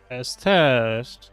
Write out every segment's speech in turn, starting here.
Test, test.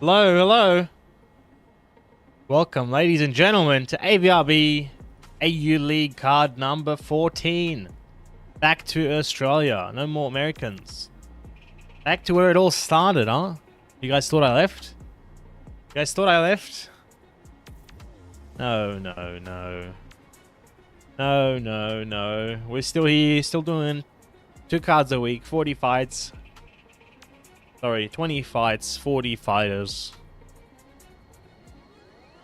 Hello, hello. Welcome, ladies and gentlemen, to AVRB AU League card number 14. Back to Australia. No more Americans. Back to where it all started, huh? You guys thought I left? You guys thought I left? No, no, no. No, no, no. We're still here, still doing 2 cards a week, 40 fights. Sorry, 20 fights, 40 fighters.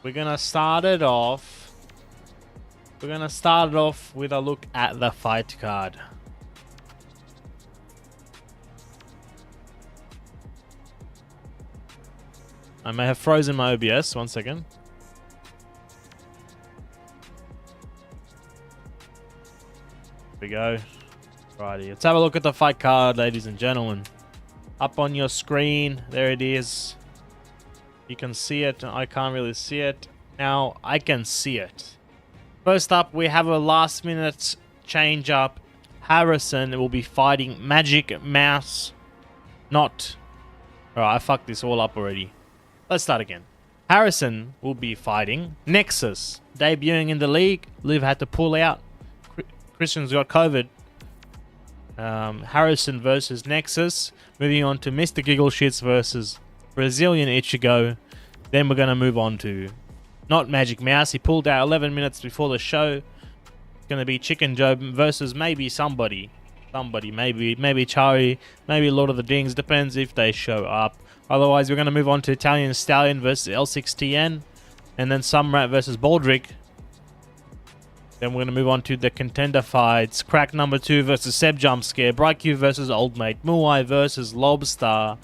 We're gonna start it off. We're gonna start it off with a look at the fight card. I may have frozen my OBS. 1 second. Here we go. Righty, let's have a look at the fight card, ladies and gentlemen. Up on your screen, there it is. You can see it. I can't really see it. Now, I can see it. First up, we have a last minute change up. Harrison will be fighting Magic Mouse. Not... Alright, I fucked this all up already. Let's start again. Harrison will be fighting Nexus. Debuting in the league. Liv had to pull out. Christian's got COVID. Harrison versus Nexus. Moving on to Mr. Giggleshits versus Brazilian Ichigo. Then we're going to move on to not Magic Mouse. He pulled out 11 minutes before the show. It's going to be Chicken Joe versus maybe somebody. Maybe Chari, maybe Lord of the Dings. Depends if they show up. Otherwise, we're going to move on to Italian Stallion versus L6TN. And then Samrat versus Baldrick. Then we're going to move on to the contender fights. Crack number 2 versus Seb Jumpscare. Bryku versus Old Mate. Muai versus Lobster.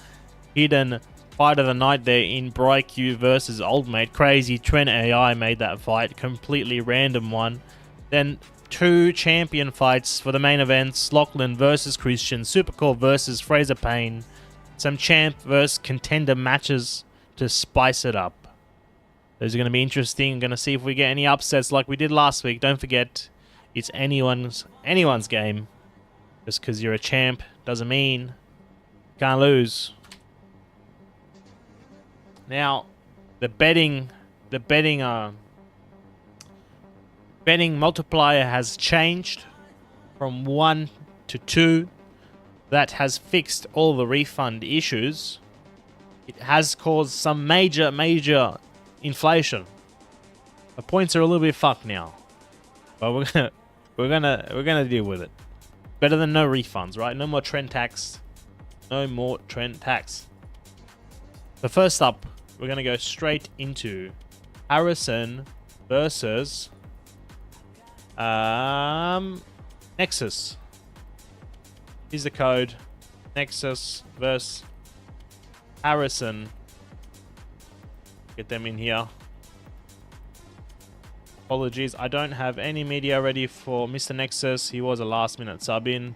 Hidden fight of the night there in Bryku versus Old Mate. Crazy Trent AI made that fight. Completely random one. Then 2 champion fights for the main events. Lachlan versus Christian. Supercore versus Fraser Payne. Some champ versus contender matches to spice it up. Those are going to be interesting. I'm going to see if we get any upsets like we did last week. Don't forget, it's anyone's game. Just because you're a champ doesn't mean you can't lose. Now, the betting multiplier has changed from 1 to 2. That has fixed all the refund issues. It has caused some major inflation. The points are a little bit fucked now, but we're gonna deal with it. Better than no refunds, right? No more trend tax. No more trend tax. So first up, we're gonna go straight into Harrison versus Nexus. Here's the code. Nexus versus Harrison. Get them in here. Apologies, I don't have any media ready for Mr. Nexus. He was a last minute sub in.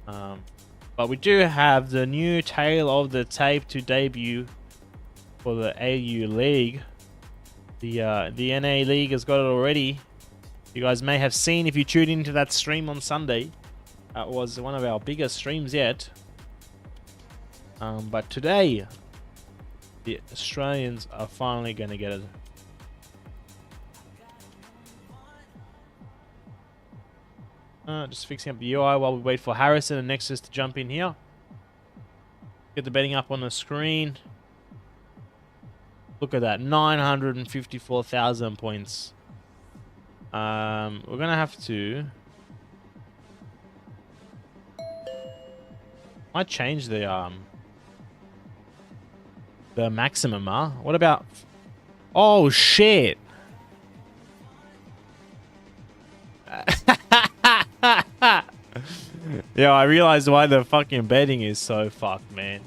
But we do have the new Tale of the Tape to debut for the AU League. The NA League has got it already. You guys may have seen if you tuned into that stream on Sunday. That was one of our biggest streams yet. But today, the Australians are finally going to get it. Just fixing up the UI while we wait for Harrison and Nexus to jump in here. Get the betting up on the screen. Look at that, 954,000 points. We're going to have to... Might change the maximum, huh? What about... Oh, shit! Yo, I realized why the fucking betting is so fucked, man.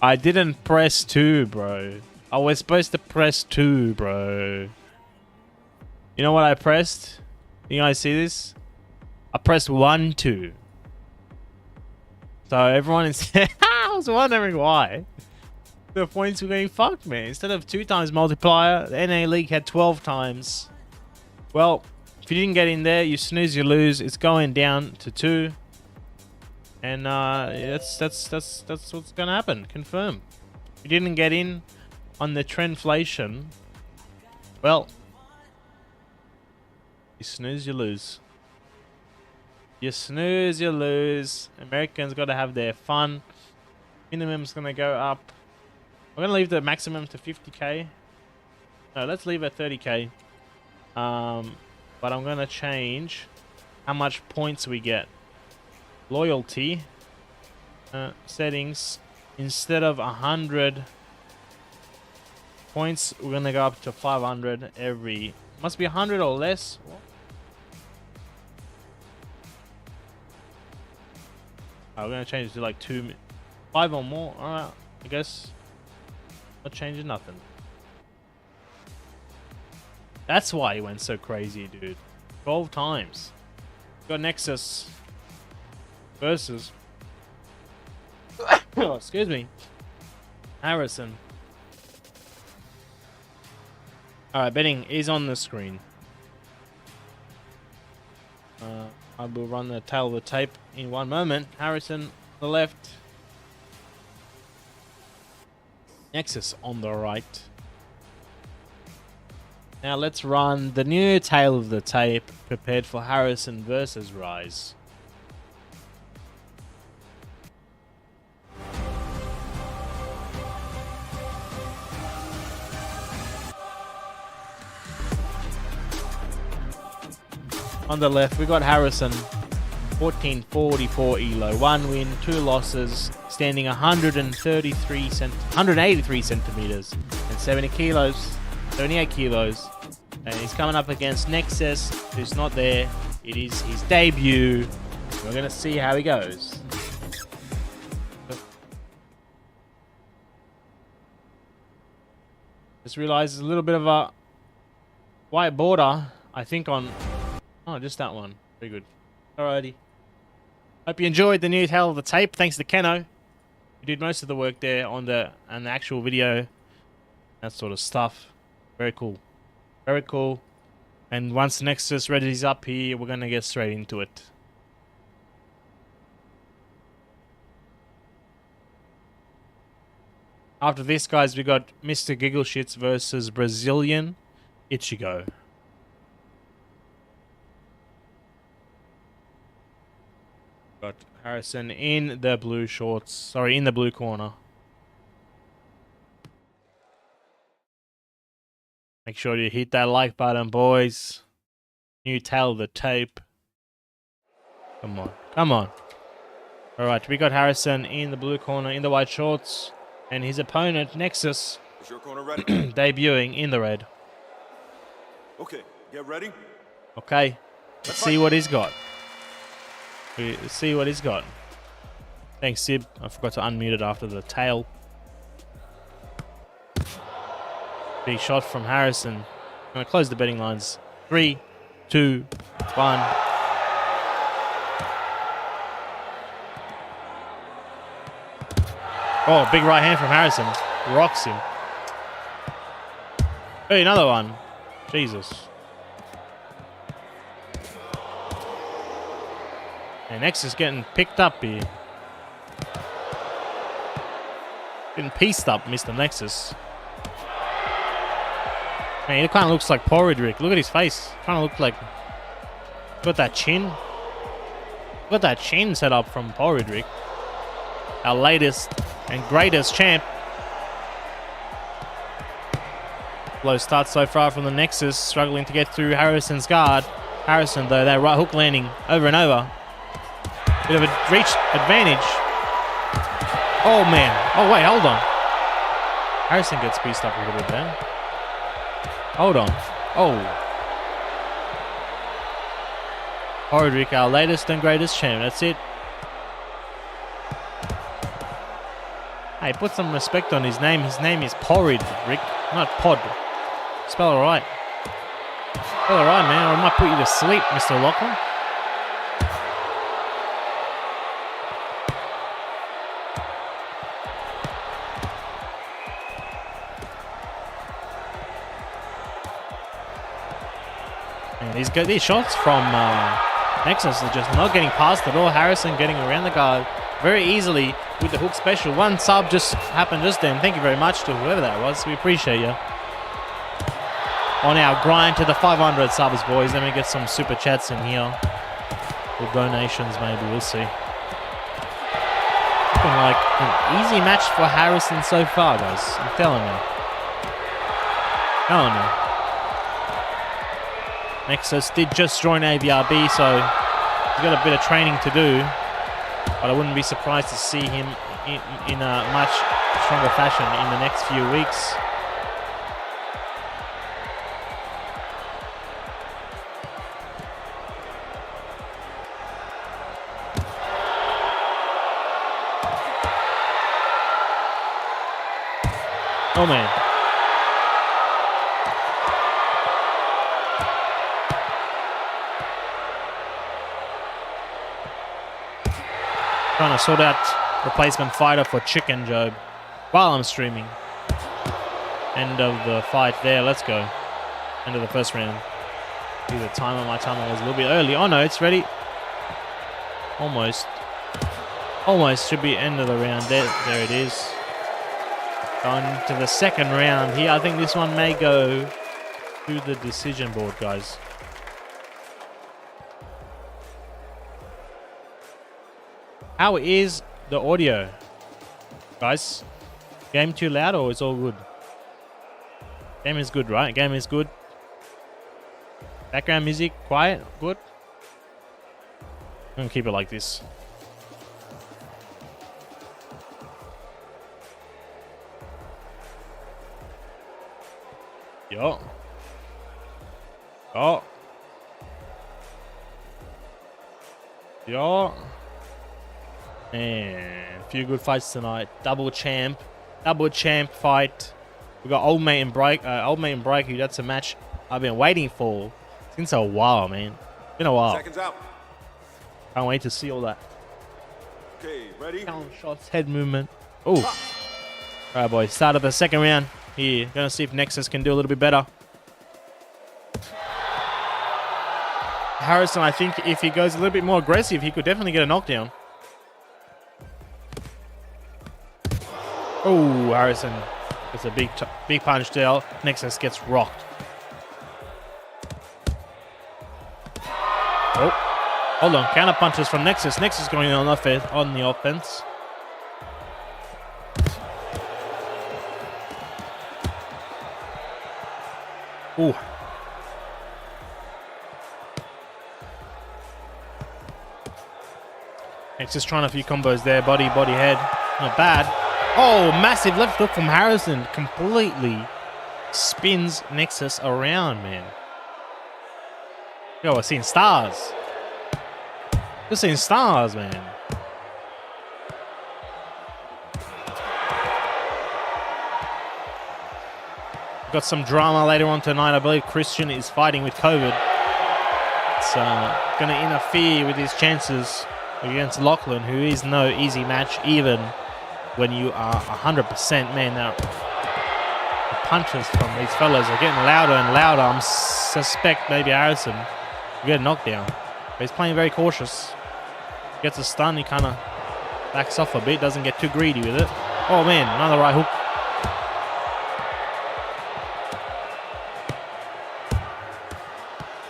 I didn't press 2, bro. I was supposed to press 2, bro. You know what I pressed? You guys see this? I pressed 1, 2. So everyone is... I was wondering why. The points were getting fucked, man. Instead of 2 times multiplier, the NA League had 12 times. Well, if you didn't get in there, you snooze, you lose. It's going down to 2. And that's what's gonna happen. Confirm. If you didn't get in on the trendflation, well, you snooze, you lose. You snooze, you lose. Americans got to have their fun. Minimum's gonna go up. We're gonna leave the maximum to 50k. No, let's leave it 30k. But but I'm going to change how much points we get. Loyalty settings, instead of 100 points, we're going to go up to 500 every... Must be 100 or less. We're going to change it to like 5 or more. Alright, I guess. Not changing nothing. That's why he went so crazy, dude. 12 times. Got Nexus versus... oh, excuse me. Harrison. Alright, betting is on the screen. I will run the tail of the tape in one moment. Harrison on the left. Nexus on the right. Now let's run the new tail of the tape prepared for Harrison versus Rise. On the left, we got Harrison, 1444 elo, 1 win, 2 losses, standing 183 centimeters and 70 kilos, 78 kilos. And he's coming up against Nexus, who's not there. It is his debut. We're going to see how he goes. Just realized there's a little bit of a white border, I think, on... Oh, just that one. Very good. Alrighty. Hope you enjoyed the new tail of the tape. Thanks to Keno, who did most of the work there on the actual video. That sort of stuff. Very cool. Very cool. And once Nexus ready's up here, we're going to get straight into it. After this, guys, we got Mr. Giggleshits versus Brazilian Ichigo. Got Harrison in the blue shorts. Sorry, in the blue corner. Make sure you hit that like button, boys. New tail of the tape. Come on. Come on. Alright, we got Harrison in the blue corner, in the white shorts. And his opponent, Nexus, is your corner ready? debuting in the red. Okay, get ready. Okay, let's see what he's got. Let's see what he's got. Thanks, Sib. I forgot to unmute it after the tail. Big shot from Harrison. I'm going to close the betting lines. 3, 2, 1. Oh, big right hand from Harrison. Rocks him. Hey, another one. Jesus. And Nexus getting picked up here. Getting pieced up, Mr. Nexus. Man, he kind of looks like Baldrick. Look at his face. Kind of look like... Got that chin. Got that chin set up from Baldrick. Our latest and greatest champ. Low start so far from the Nexus. Struggling to get through Harrison's guard. Harrison, though, that right hook landing over and over. Bit of a reach advantage. Oh, man. Oh, wait, hold on. Harrison gets pieced up a little bit there. Hold on. Oh. Baldrick, our latest and greatest champ. That's it. Hey, put some respect on his name. His name is Baldrick, not Pod. Spell it right. Spell it right, man, or I might put you to sleep, Mr. Lachlan. And these shots from Nexus are just not getting past at all. Harrison getting around the guard very easily with the hook special. One sub just happened just then. Thank you very much to whoever that was. We appreciate you. On our grind to the 500 subs, boys. Let me get some super chats in here. Or donations, maybe. We'll see. Looking like an easy match for Harrison so far, guys. I'm telling you. Telling you. Nexus did just join AVRB, so he's got a bit of training to do. But I wouldn't be surprised to see him in a much stronger fashion in the next few weeks. Oh man. Trying to sort out replacement fighter for Chicken Job while I'm streaming. End of the fight there. Let's go. End of the first round. See the timer. My timer was a little bit early. Oh no, it's ready. Almost. Almost should be end of the round. There it is. On to the second round here. I think this one may go to the decision board, guys. How is the audio, guys? Game too loud or it's all good? Game is good, right? Game is good. Background music, quiet, good. I'm gonna keep it like this. Yo. Oh. Yo. And a few good fights tonight. Double champ fight. We got old mate and Bryku. That's a match I've been waiting for since a while, man. Been a while. Seconds out. Can't wait to see all that. Okay, ready? Count shots, head movement. Oh. All right, boys. Start of the second round. Here, gonna see if Nexus can do a little bit better. Harrison, I think if he goes a little bit more aggressive, he could definitely get a knockdown. Oh, Harrison gets a big punch there. Nexus gets rocked. Oh, hold on. Counter punches from Nexus. Nexus going on the offense. Ooh. Nexus trying a few combos there. Body, head. Not bad. Oh, massive left hook from Harrison. Completely spins Nexus around, man. Yo, we're seeing stars. We're seeing stars, man. Got some drama later on tonight. I believe Christian is fighting with COVID. It's going to interfere with his chances against Lachlan, who is no easy match, even when you are 100%. Man, now the punches from these fellas are getting louder and louder. I suspect maybe Harrison will get a knockdown. But he's playing very cautious. Gets a stun, he kind of backs off a bit, doesn't get too greedy with it. Oh man, another right hook.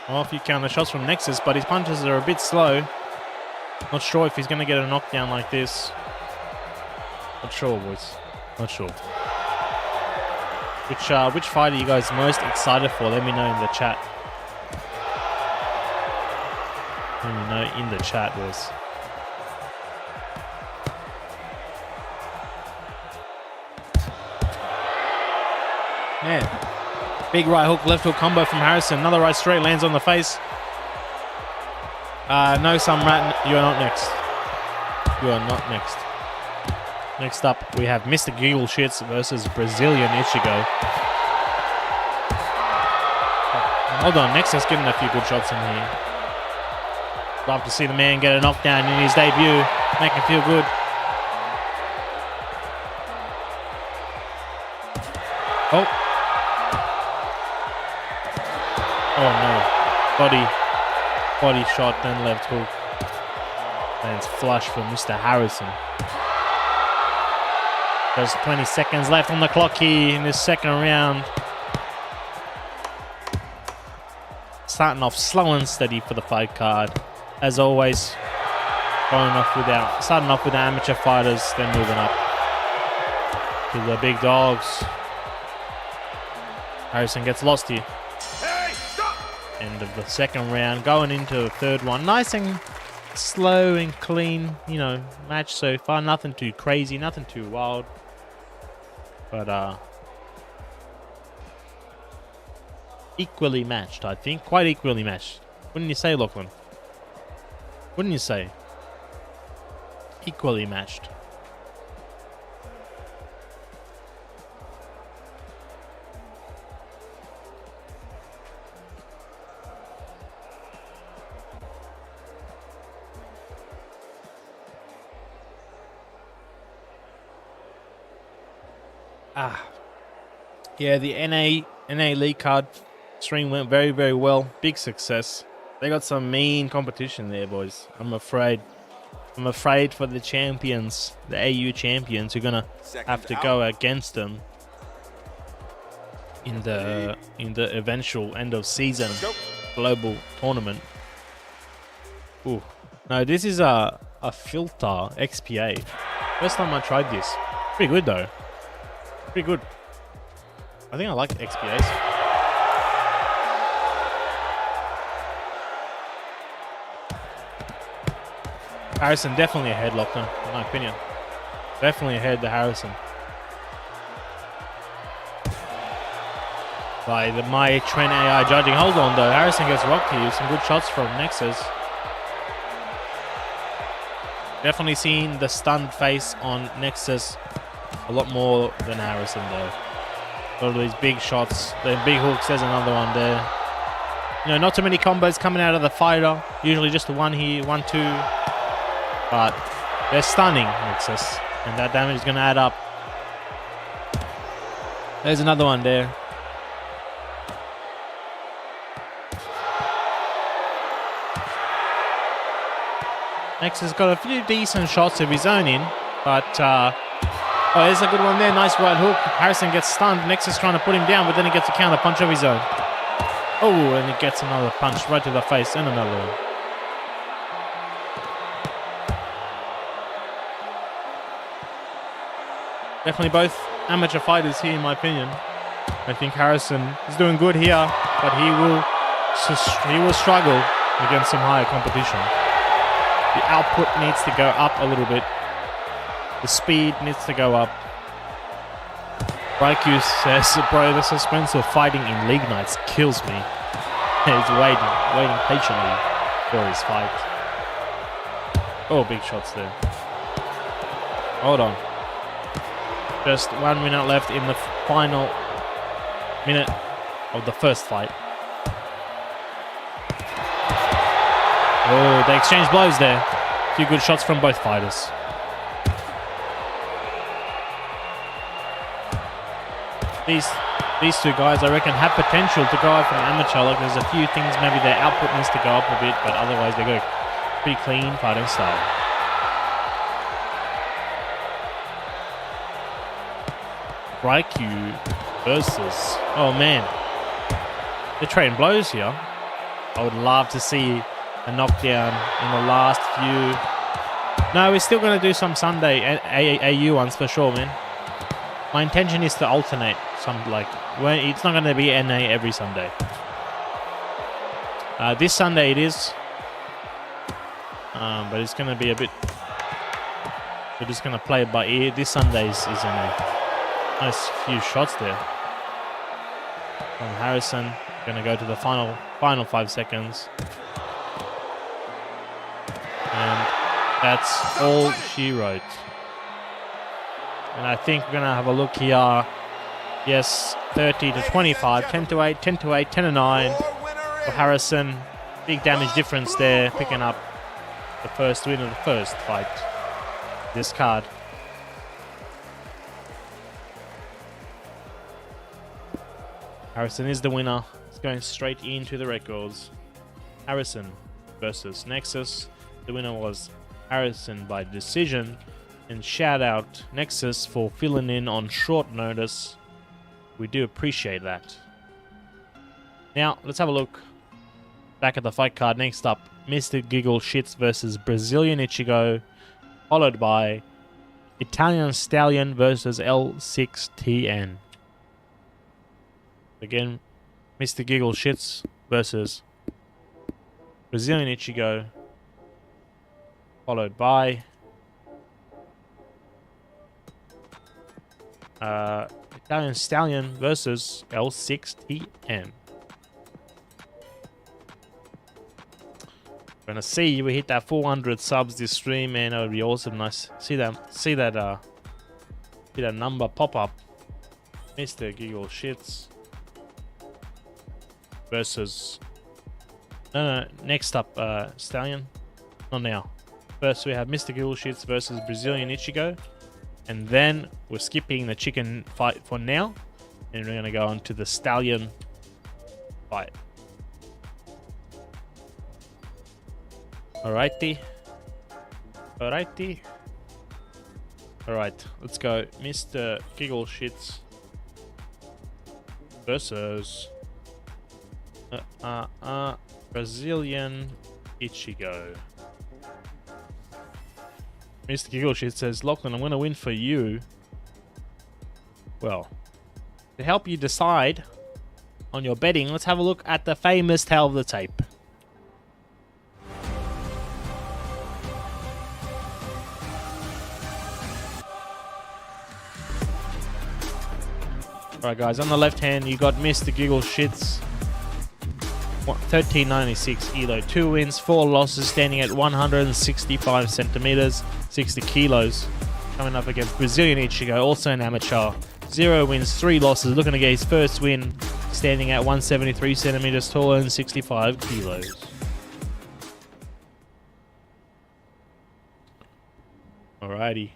Well, a few counter shots from Nexus, but his punches are a bit slow. Not sure if he's going to get a knockdown like this. Not sure, boys. Not sure. Which fight are you guys most excited for? Let me know in the chat. Let me know in the chat, boys. Man. Big right hook, left hook combo from Harrison. Another right straight lands on the face. No, Samrat, you are not next. You are not next. Next up, we have Mr. Giggleshits versus Brazilian Ichigo. Hold on, Nexus getting a few good shots in here. Love to see the man get a knockdown in his debut. Make him feel good. Oh. Oh no. Body shot, then left hook. Lands flush for Mr. Harrison. There's 20 seconds left on the clock here in this second round. Starting off slow and steady for the fight card. As always, starting off with the amateur fighters, then moving up to the big dogs. Harrison gets lost here. End of the second round, going into the third one. Nice and slow and clean, you know, match so far. Nothing too crazy, nothing too wild. But equally matched, I think. Quite equally matched. Wouldn't you say, Lachlan? Wouldn't you say? Equally matched. Yeah, the NA League card stream went very, very well. Big success. They got some mean competition there, boys. I'm afraid for the champions, the AU champions, who are gonna have to go against them in the eventual end of season global tournament. Ooh, no, this is a filter XPA. First time I tried this. Pretty good though. Pretty good. I think I like XPAs. Harrison definitely ahead, Lachlan, in my opinion. Definitely ahead to Harrison. By the My Trend AI judging. Hold on though, Harrison gets rocked here. Some good shots from Nexus. Definitely seen the stunned face on Nexus a lot more than Harrison though. All of these big shots, the big hooks, there's another one there. You know, not too many combos coming out of the fighter. Usually just the one here, 1-2. But they're stunning, Nexus. And that damage is going to add up. There's another one there. Nexus got a few decent shots of his own in. But, oh, there's a good one there. Nice right hook. Harrison gets stunned. Nexus trying to put him down, but then he gets a counter punch of his own. Oh, and he gets another punch right to the face and another one. Definitely both amateur fighters here, in my opinion. I think Harrison is doing good here, but he will struggle against some higher competition. The output needs to go up a little bit. The speed needs to go up. Bryku says, bro, the suspense of fighting in league nights kills me. He's waiting patiently for his fight. Oh, big shots there. Hold on. Just 1 minute left in the final minute of the first fight. Oh, they exchange blows there. A few good shots from both fighters. These two guys, I reckon, have potential to go up from amateur. Like, there's a few things, maybe their output needs to go up a bit, but otherwise they go pretty clean fighting style. Bryku versus... Oh, man. They're trading blows here. I would love to see a knockdown in the last few... No, we're still going to do some Sunday AU ones for sure, man. My intention is to alternate some, like, when it's not going to be NA every Sunday. This Sunday it is. But it's going to be a bit... We're just going to play it by ear. This Sunday is NA. Nice few shots there from Harrison. Going to go to the final 5 seconds. And that's all she wrote. And I think we're going to have a look here. Yes, 30-25, 10-8, 10-8, 10-9 for Harrison. Big damage difference there, picking up the first win of the first fight. This card. Harrison is the winner. It's going straight into the records. Harrison versus Nexus. The winner was Harrison by decision. And shout out Nexus for filling in on short notice. We do appreciate that. Now, let's have a look back at the fight card. Next up, Mr. Giggleshits versus Brazilian Ichigo. Followed by Italian Stallion versus L6TN. Again, Mr. Giggleshits versus Brazilian Ichigo, followed by Italian Stallion versus L6TM. Gonna see we hit that 400 subs this stream, man. That would be awesome. Nice. See that number pop up. Mr. Giggleshits versus no, next up Stallion. Not now. First we have Mr. Giggleshits versus Brazilian Ichigo, and then we're skipping the chicken fight for now, and we're gonna go on to the Stallion fight. Alrighty. Alright, let's go. Mr. Giggleshits versus Brazilian Ichigo. Mr. Giggleshits says, Lachlan, I'm going to win for you. Well, to help you decide on your betting, let's have a look at the famous tail of the tape. Alright guys, on the left hand you got Mr. Giggleshits, 1396 elo, 2 wins, 4 losses, standing at 165 centimeters, 60 kilos. Coming up against Brazilian Ichigo, also an amateur, 0 wins, 3 losses, looking to get his first win, standing at 173 centimeters tall and 65 kilos. Alrighty.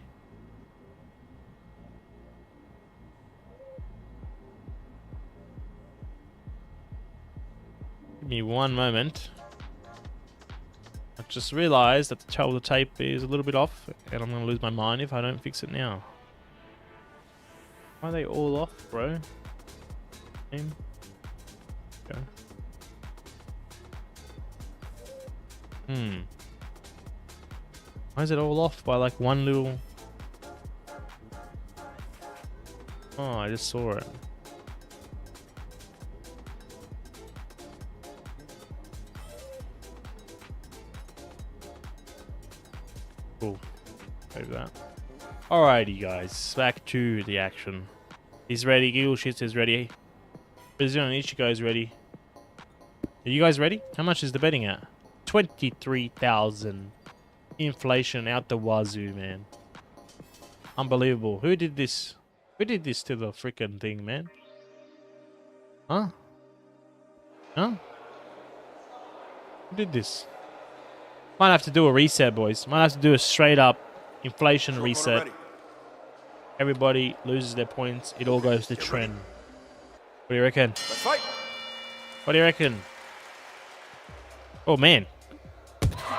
Give me one moment. I just realized that the tail of the tape is a little bit off, and I'm going to lose my mind if I don't fix it now. Why are they all off, bro? Okay. Why is it all off by like one little... Oh, I just saw it. Cool. Save that. Alrighty, guys. Back to the action. He's ready. Giggleshits is ready. Brazilian Ichigo is ready. Are you guys ready? How much is the betting at? 23,000. Inflation out the wazoo, man. Unbelievable. Who did this? Who did this to the freaking thing, man? Huh? Huh? Who did this? Might have to do a reset, boys. Might have to do a straight up inflation reset. Everybody loses their points. It all goes to trend. What do you reckon? Let's fight. What do you reckon? Oh, man.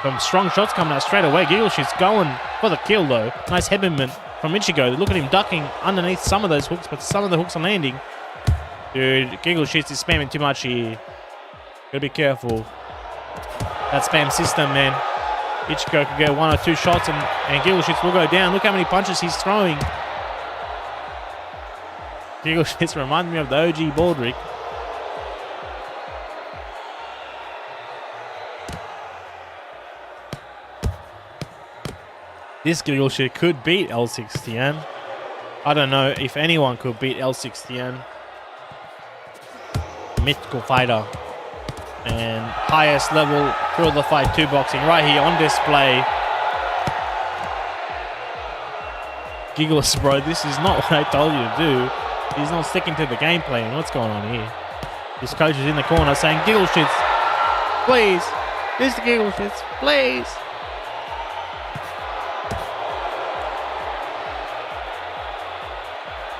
Some strong shots coming out straight away. Giggleshits going for the kill, though. Nice head movement from Ichigo. Look at him ducking underneath some of those hooks, but some of the hooks are landing. Dude, Giggleshits is spamming too much here. Gotta be careful. That spam system, man. Ichigo could get 1 or 2 shots and Giggleshits will go down. Look how many punches he's throwing. Giggleshits remind me of the OG Baldrick. This Giggleshit could beat L6TM. I don't know if anyone could beat L6TM. Mythical fighter. And highest level thrill of the fight 2 boxing right here on display. Giggleshits, bro, this is not what I told you to do. He's not sticking to the game plan. What's going on here? This coach is in the corner saying, Giggleshits, please. Mr. Giggleshits, please.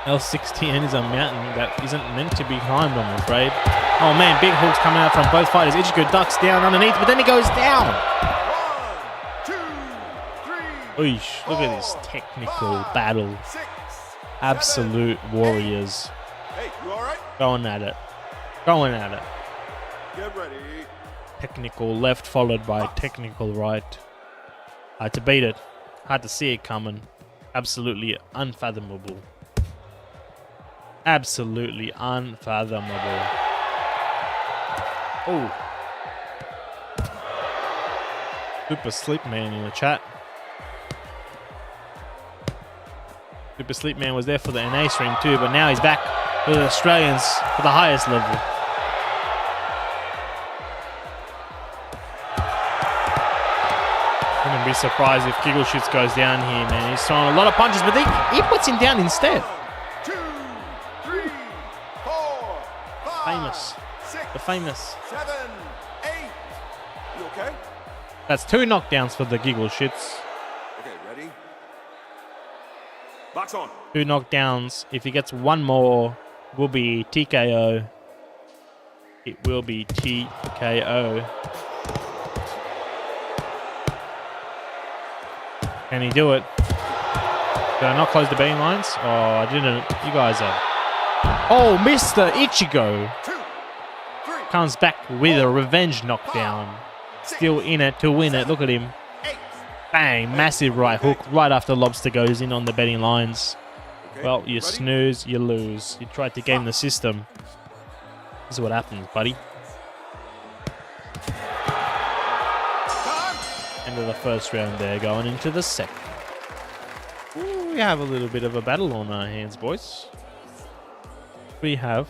L6TN is a mountain that isn't meant to be climbed, I'm afraid. Oh man, big hooks coming out from both fighters. Ichigo ducks down underneath, but then he goes down. 1, 2, 3. Oish, look at this technical 5, battle. 6, Absolute 7, warriors. 8. Hey, you all right? Going at it. Going at it. Get ready. Technical left followed by technical right. Hard to beat it. Hard to see it coming. Absolutely unfathomable. Absolutely unfathomable. Oh. Super Sleep Man in the chat. Super Sleep Man was there for the NA stream too, but now he's back with the Australians for the highest level. I wouldn't be surprised if Giggleshits goes down here, man. He's throwing a lot of punches, but he puts him down instead. 1, 2, 3, 4, 5, Famous. 6, The famous. 7, 8. You okay? That's 2 knockdowns for the Giggleshits. Okay, ready? Box on. 2 knockdowns. If he gets one more, will be TKO. It will be TKO. Can he do it? Did I not close the betting lines? Oh, I didn't. You guys are. Oh, Mr. Ichigo 2, 3, comes back with a revenge knockdown. Still in it to win it. Look at him. 8. Bang. Massive right hook right after Lobster goes in on the betting lines. Okay, Well, you ready? snooze, you lose. You tried to game the system. This is what happens, buddy. Time. End of the first round there, going into the second. Ooh, we have a little bit of a battle on our hands, boys. We have.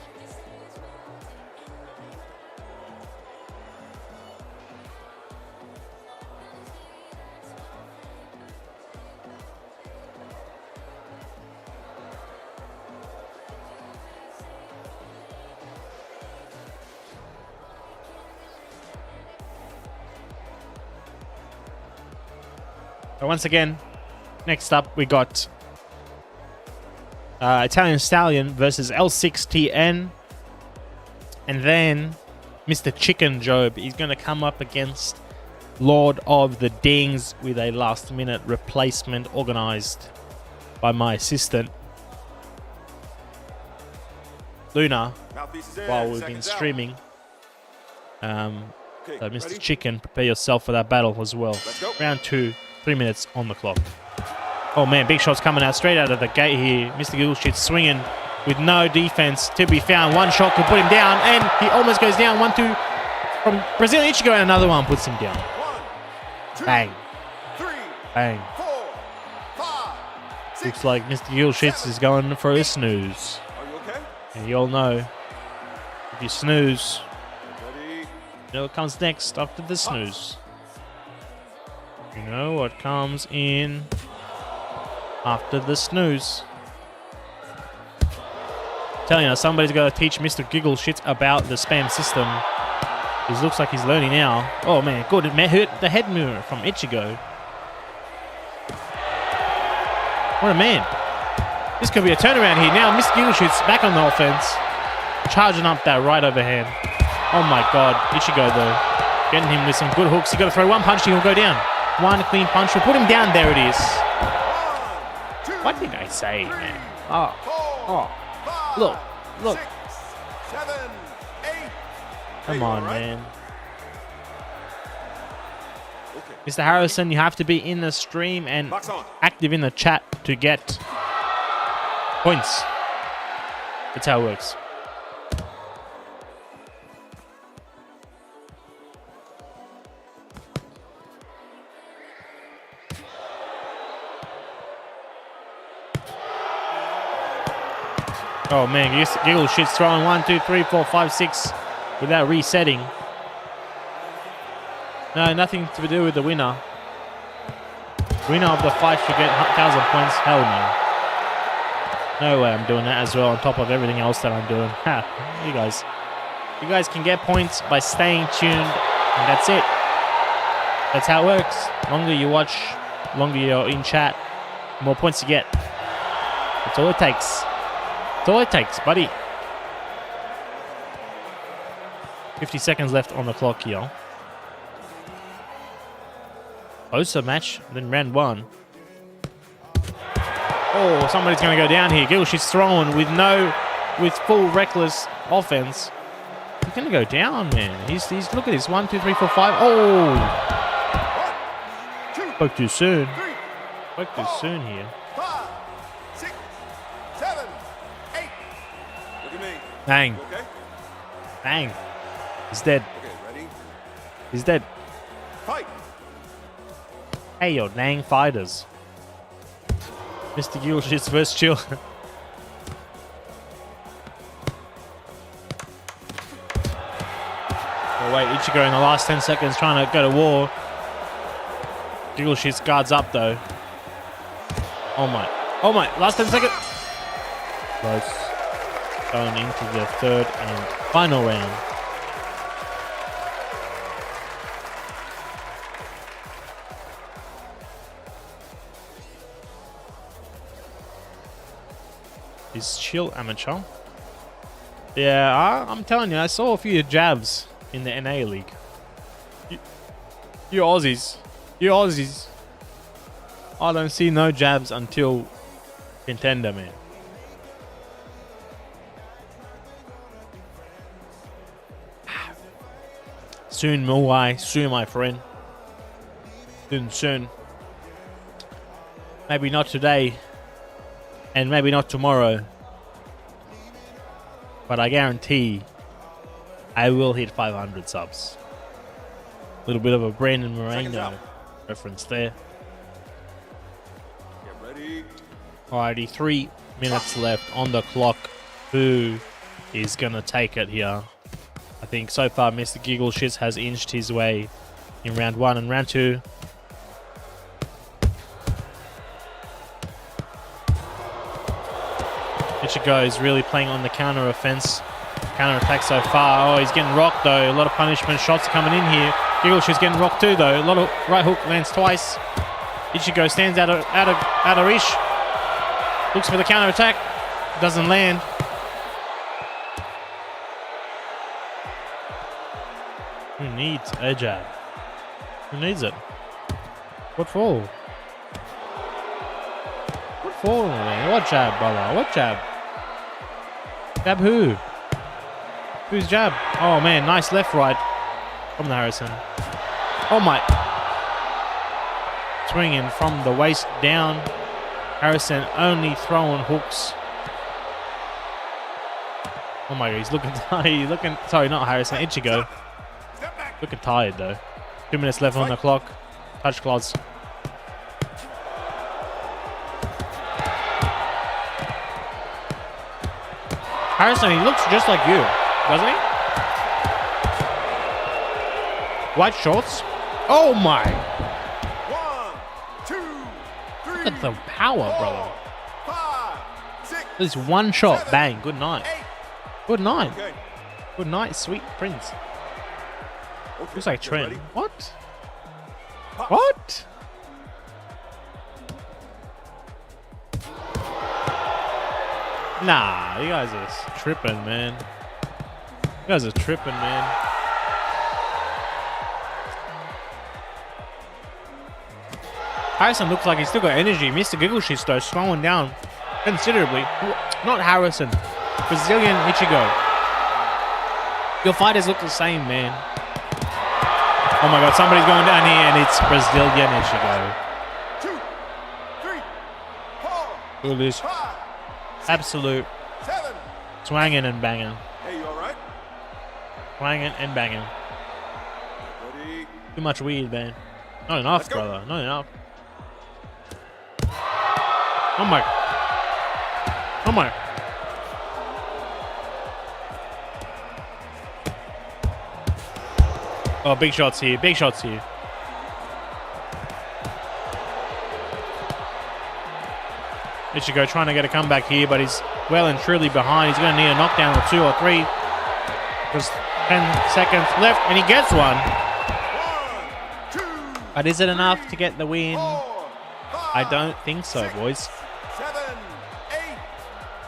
But once again, next up we got Italian Stallion versus L6TN. And then Mr. Chicken Job, he's going to come up against Lord of the Dings with a last minute replacement organized by my assistant Luna Mouthpiece is in. while we've been Seconds out. streaming. Okay, So Mr. ready? Chicken, prepare yourself for that battle as well. Let's go. Round 2, 3 minutes on the clock. Oh man, big shots coming out straight out of the gate here. Mr. Giggleshits swinging with no defense to be found. One shot could put him down, and he almost goes down. 1-2 from Brazilian Ichigo, and another one puts him down. 1, 2, Bang, 3, bang. 4, 5, 6. Looks like Mr. Giggleshits is going for a snooze. Are you okay? And you all know, if you snooze, Ready? you know what comes next after the snooze. You know what comes in after the snooze. Telling you, somebody's got to teach Mr. Giggleshits about the spam system. It looks like he's learning now. Oh man, good. It hurt the head mirror from Ichigo. What a man. This could be a turnaround here. Now Mr. Giggleshits back on the offense. Charging up that right overhand. Oh my god. Ichigo though. Getting him with some good hooks. You got to throw one punch and he'll go down. One clean punch will put him down. There it is. 1, 2, What did I say, 3, man? Oh, 4, oh. 5, Look. 6, 7, 8. Come you on, all right? man. Okay. Mr. Harrison, you have to be in the stream and Box on. active in the chat to get points. That's how it works. Oh man, Giggleshits throwing 1, 2, 3, 4, 5, 6 without resetting. No, nothing to do with the winner. Winner of the fight should get 1,000 points. Hell no. No way I'm doing that as well on top of everything else that I'm doing. Ha, you guys can get points by staying tuned, and that's it. That's how it works. Longer you watch, longer you're in chat, more points you get. That's all it takes. That's all it takes, buddy. 50 seconds left on the clock here. Closer match than round 1. Oh, somebody's going to go down here. Giggleshits throwing with full reckless offense. He's going to go down, man. He's look at this. 1, 2, 3, 4, 5. Oh! 1, 2, Spoke too soon. 3, Spoke too soon here. 5, 6, 7, 8. Look at me. Bang. You okay? Bang. He's dead. Okay, ready? He's dead. Fight. Hey, yo, dang fighters. Mr. Giggleshits first chill. Oh, wait, Ichigo in the last 10 seconds trying to go to war. Giggleshits guards up, though. Oh, my. Oh, my. Last 10 seconds. Close. Going into the third and final round. Is chill amateur. Yeah, I'm telling you, I saw a few jabs in the NA league. You Aussies. You Aussies. I don't see no jabs until contender, man. Soon, Muai. Soon, my friend. Soon. Maybe not today. And maybe not tomorrow. But I guarantee I will hit 500 subs. A little bit of a Brandon Moreno reference there. Get ready. Alrighty, 3 minutes left on the clock. Who is going to take it here? I think so far Mr. Giggleshits has inched his way in round 1 and round 2. Ichigo is really playing on the counter offense. Counter attack so far. Oh, he's getting rocked though. A lot of punishment shots coming in here. Giggleshits getting rocked too though. A lot of right hook lands twice. Ichigo stands out of reach. Looks for the counter attack. Doesn't land. Who needs a jab? Who needs it? What for? What for, man? What jab, brother? What jab? Jab who? Who's jab? Oh man, nice left right from the Harrison. Oh my. Swinging from the waist down. Harrison only throwing hooks. Oh my god, he's looking tired. Sorry, not Harrison, Ichigo. Looking tired though. 2 minutes left on the clock. Touch clause. Harrison, he looks just like you, doesn't he? White shorts. Oh my! 1, 2, 3. Look at the power, brother. 5, 6. This one shot, 7, bang. Good night. 8. Good night. Okay. Good night, sweet prince. Okay. Looks like Get Trent. ready. What? Pop. What? Nah, you guys are tripping, man. You guys are tripping, man. Harrison looks like he's still got energy. Mr. Giggleshits though, slowing down considerably. Not Harrison. Brazilian Ichigo. Your fighters look the same, man. Oh my god, somebody's going down here and it's Brazilian Ichigo. 2, 3, 4, Look at this. 5, Absolute 7. swanging and banging. Hey, you all right? Swanging and banging. Ready? Too much weed, man. Not enough, Let's go. brother. Not enough. Oh my. Oh my. Oh, big shots here. Big shots here. Ichigo trying to get a comeback here, but he's well and truly behind. He's going to need a knockdown or 2 or 3. There's 10 seconds left, and he gets one. 1, 2, But is it enough to get the win? 4, 5. I don't think so, 6, boys. 7, 8.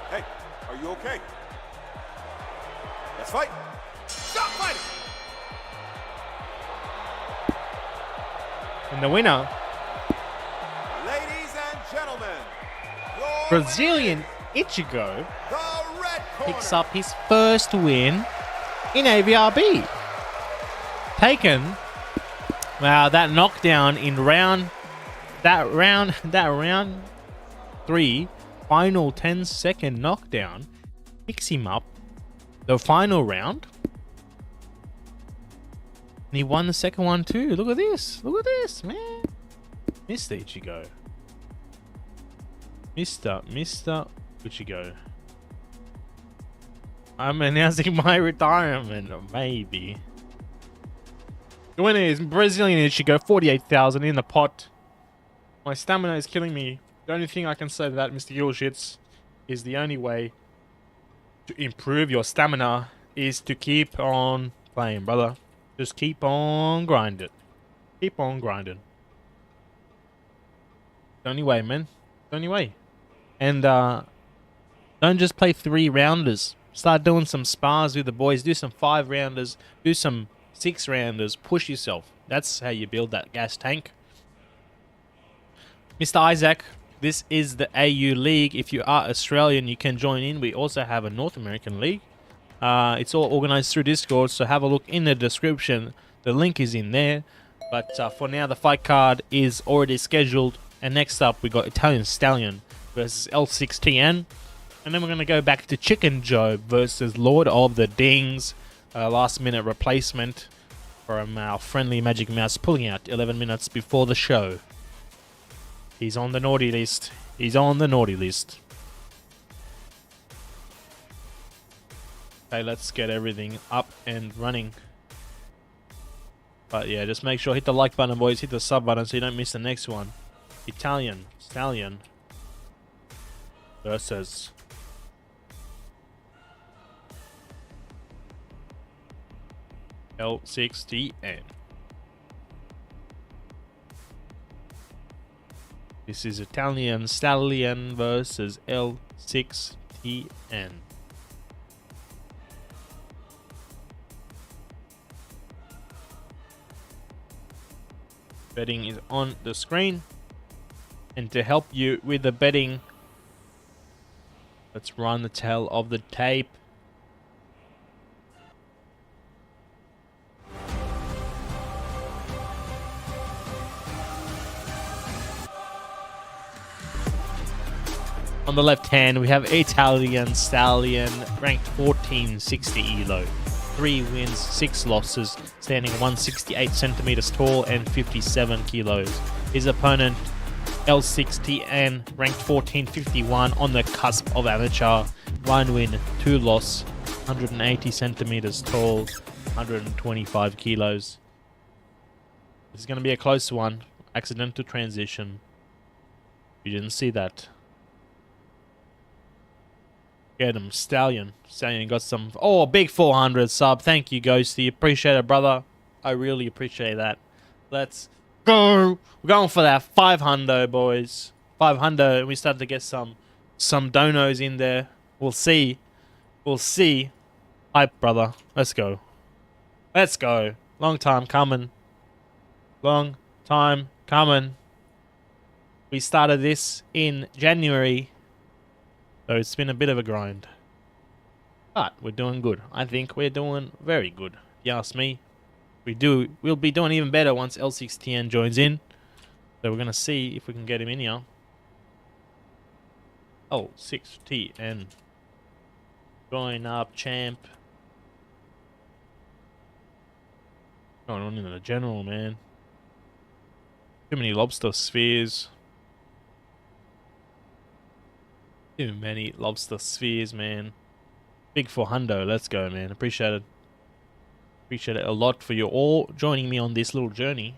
Hey, are you okay? Let's fight. Stop fighting. And the winner, Ladies and gentlemen, your Brazilian Ichigo, the red corner. picks up his first win in AVRB. Taken, wow, that knockdown in round 3, final 10-second knockdown, picks him up the final round. And he won the second one too. Look at this. Look at this, man. Mr. Ichigo. Mr. Ichigo. I'm announcing my retirement, maybe. The winner is Brazilian Ichigo, 48,000 in the pot. My stamina is killing me. The only thing I can say to that, Mr. Giggleshits, is the only way to improve your stamina is to keep on playing, brother. Just keep on grinding. Keep on grinding. The only way, man. The only way. And don't just play 3-rounders. Start doing some spars with the boys. Do some 5-rounders. Do some 6-rounders. Push yourself. That's how you build that gas tank. Mr. Isaac, this is the AU League. If you are Australian, you can join in. We also have a North American League. It's all organized through Discord, so have a look in the description. The link is in there. But for now, the fight card is already scheduled. And next up, we got Italian Stallion versus L6TN. And then we're going to go back to Chicken Joe versus Lord of the Dings. Last minute replacement from our friendly Magic Mouse, pulling out 11 minutes before the show. He's on the naughty list. He's on the naughty list. Okay, let's get everything up and running. But yeah, just make sure, hit the like button, boys. Hit the sub button so you don't miss the next one. Italian Stallion versus L6TN. This is Italian Stallion versus L6TN. Betting is on the screen. And to help you with the betting, let's run the tail of the tape. On the left hand, we have Italian Stallion, ranked 1460 ELO. 3 wins, 6 losses, standing 168 centimeters tall and 57 kilos. His opponent, L6TN, ranked 1451, on the cusp of amateur. 1 win, 2 loss, 180 centimeters tall, 125 kilos. This is going to be a close one. Accidental transition. You didn't see that. Get him, Stallion. Stallion got some... Oh, big 400 sub. Thank you, Ghosty. Appreciate it, brother. I really appreciate that. Let's go. We're going for that 500, boys. 500. We start to get some donos in there. We'll see. We'll see. Hype, brother. Let's go. Let's go. Long time coming. Long time coming. We started this in January. So it's been a bit of a grind. But we're doing good. I think we're doing very good. If you ask me. We'll be doing even better once L6TN joins in. So we're going to see if we can get him in here. L6TN. Join up, champ. Going on in the general, man. Too many lobster spheres. Too many lobster spheres, man. Big 400. Let's go, man. Appreciate it. Appreciate it a lot for you all joining me on this little journey.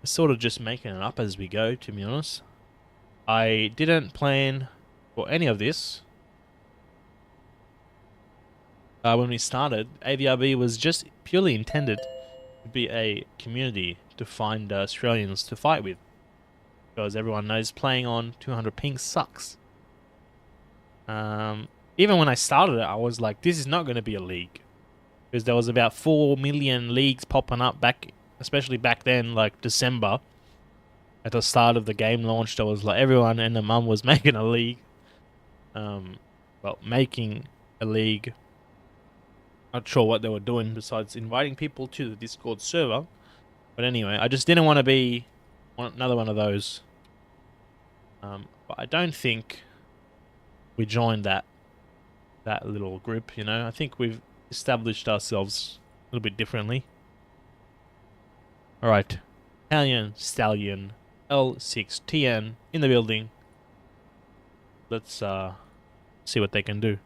I'm sort of just making it up as we go, to be honest. I didn't plan for any of this. When we started, AVRB was just purely intended to be a community to find Australians to fight with. Because everyone knows playing on 200 ping sucks. Even when I started it, I was like, this is not going to be a league. Because there was about 4 million leagues popping up back, especially back then, like December. At the start of the game launch, there was like everyone and their mum was making a league. Well, making a league. Not sure what they were doing besides inviting people to the Discord server. But anyway, I just didn't want to be another one of those. But I don't think we joined that little group, you know. I think we've established ourselves a little bit differently. Alright. Italian Stallion L6TN in the building. Let's see what they can do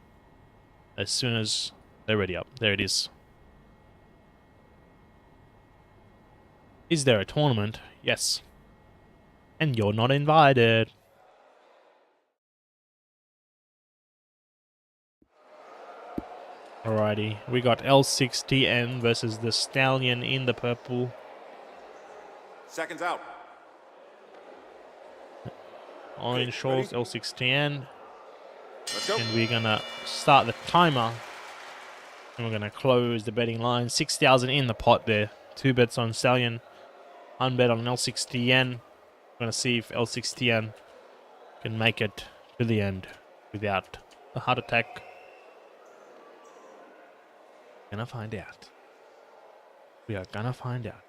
as soon as they're ready up. There it is. Is there a tournament? Yes. And you're not invited. Alrighty, we got L6TN versus the Stallion in the purple. Seconds out. Orange shorts, L6TN. Let's go. And we're gonna start the timer. And we're gonna close the betting line. 6,000 in the pot there. 2 bets on Stallion. 1 bet on L6TN. We're gonna see if L6TN can make it to the end without a heart attack. Gonna find out. We are gonna find out.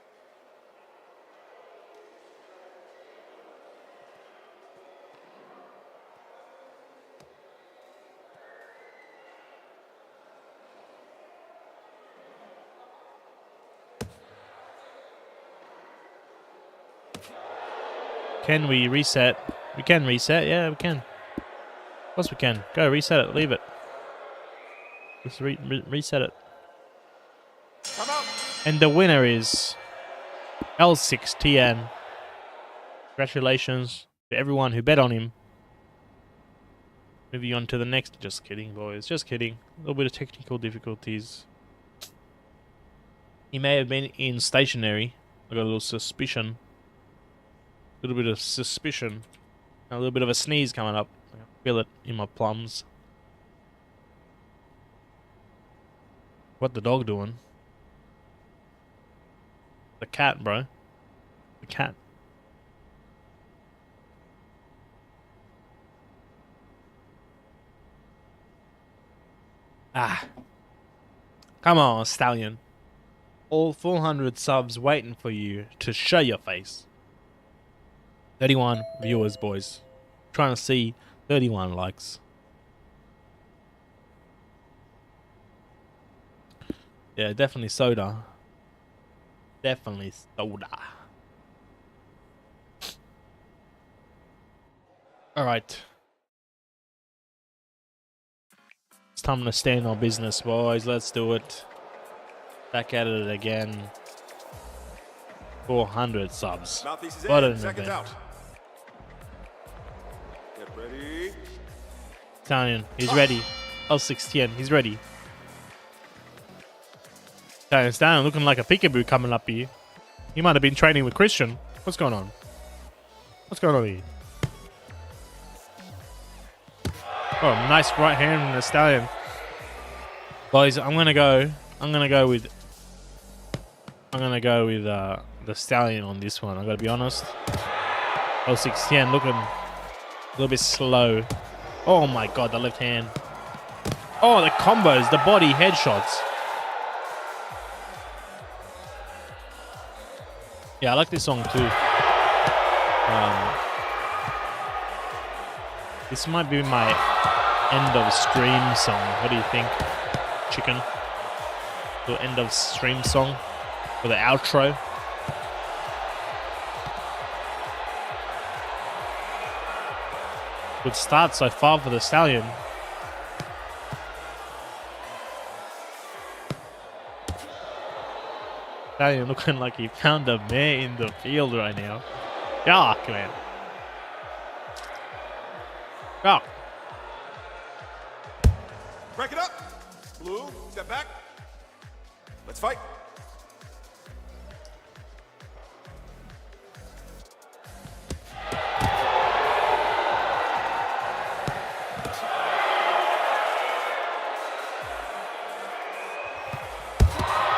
Can we reset? We can reset. Yeah, we can. Of course we can. Go reset it. Leave it. Just reset it. Come out. And the winner is L6TN. Congratulations to everyone who bet on him. Moving on to the next. Just kidding, boys. Just kidding. A little bit of technical difficulties. He may have been in stationary. I got a little suspicion. A little bit of suspicion. A little bit of a sneeze coming up. I can feel it in my plums. What the dog doing? The cat, bro. The cat. Ah. Come on, Stallion. All 400 subs waiting for you to show your face. 31 viewers, boys. Trying to see 31 likes. Yeah, definitely soda. Definitely soda. Alright. It's time to stand on business, boys. Let's do it. Back at it again. 400 subs. What an event. Out. Get ready. Stallion, he's ready. L6TN, he's ready. Stallion looking like a peekaboo coming up here. He might have been training with Christian. What's going on? What's going on here? Oh, nice right hand from the Stallion. Boys, I'm gonna go with the Stallion on this one. I gotta be honest. L6TN looking a little bit slow. Oh my god, the left hand. Oh, the combos, the body headshots. Yeah, I like this song too. This might be my end of stream song. What do you think, chicken? The end of stream song for the outro. Good start so far for the Stallion. Stallion looking like he found a mare in the field right now. Yuck, man. Yuck. Break it up. Blue, step back. Let's fight.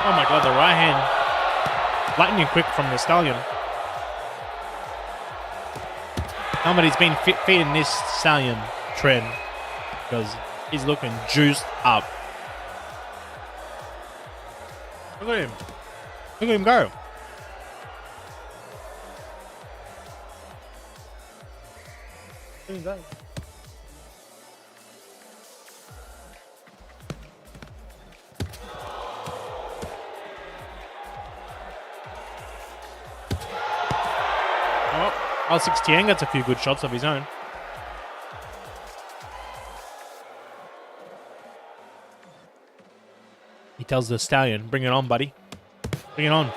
Oh my god, the right hand. Lightning quick from the Stallion. Somebody's been feeding this Stallion trend because he's looking juiced up. Look at him. Look at him go. Look at him go. L16 gets a few good shots of his own. He tells the Stallion, bring it on, buddy. Bring it on.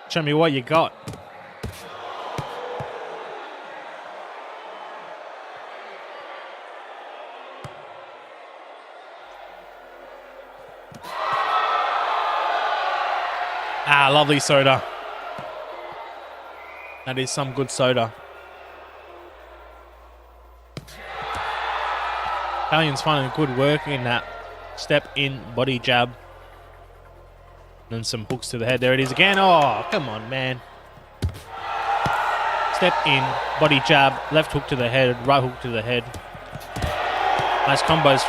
Show me what you got. Ah, lovely soda. That is some good soda. Stallion's finding good work in that step in body jab. And some hooks to the head. There it is again. Oh, come on, man. Step in, body jab, left hook to the head, right hook to the head. Nice combos.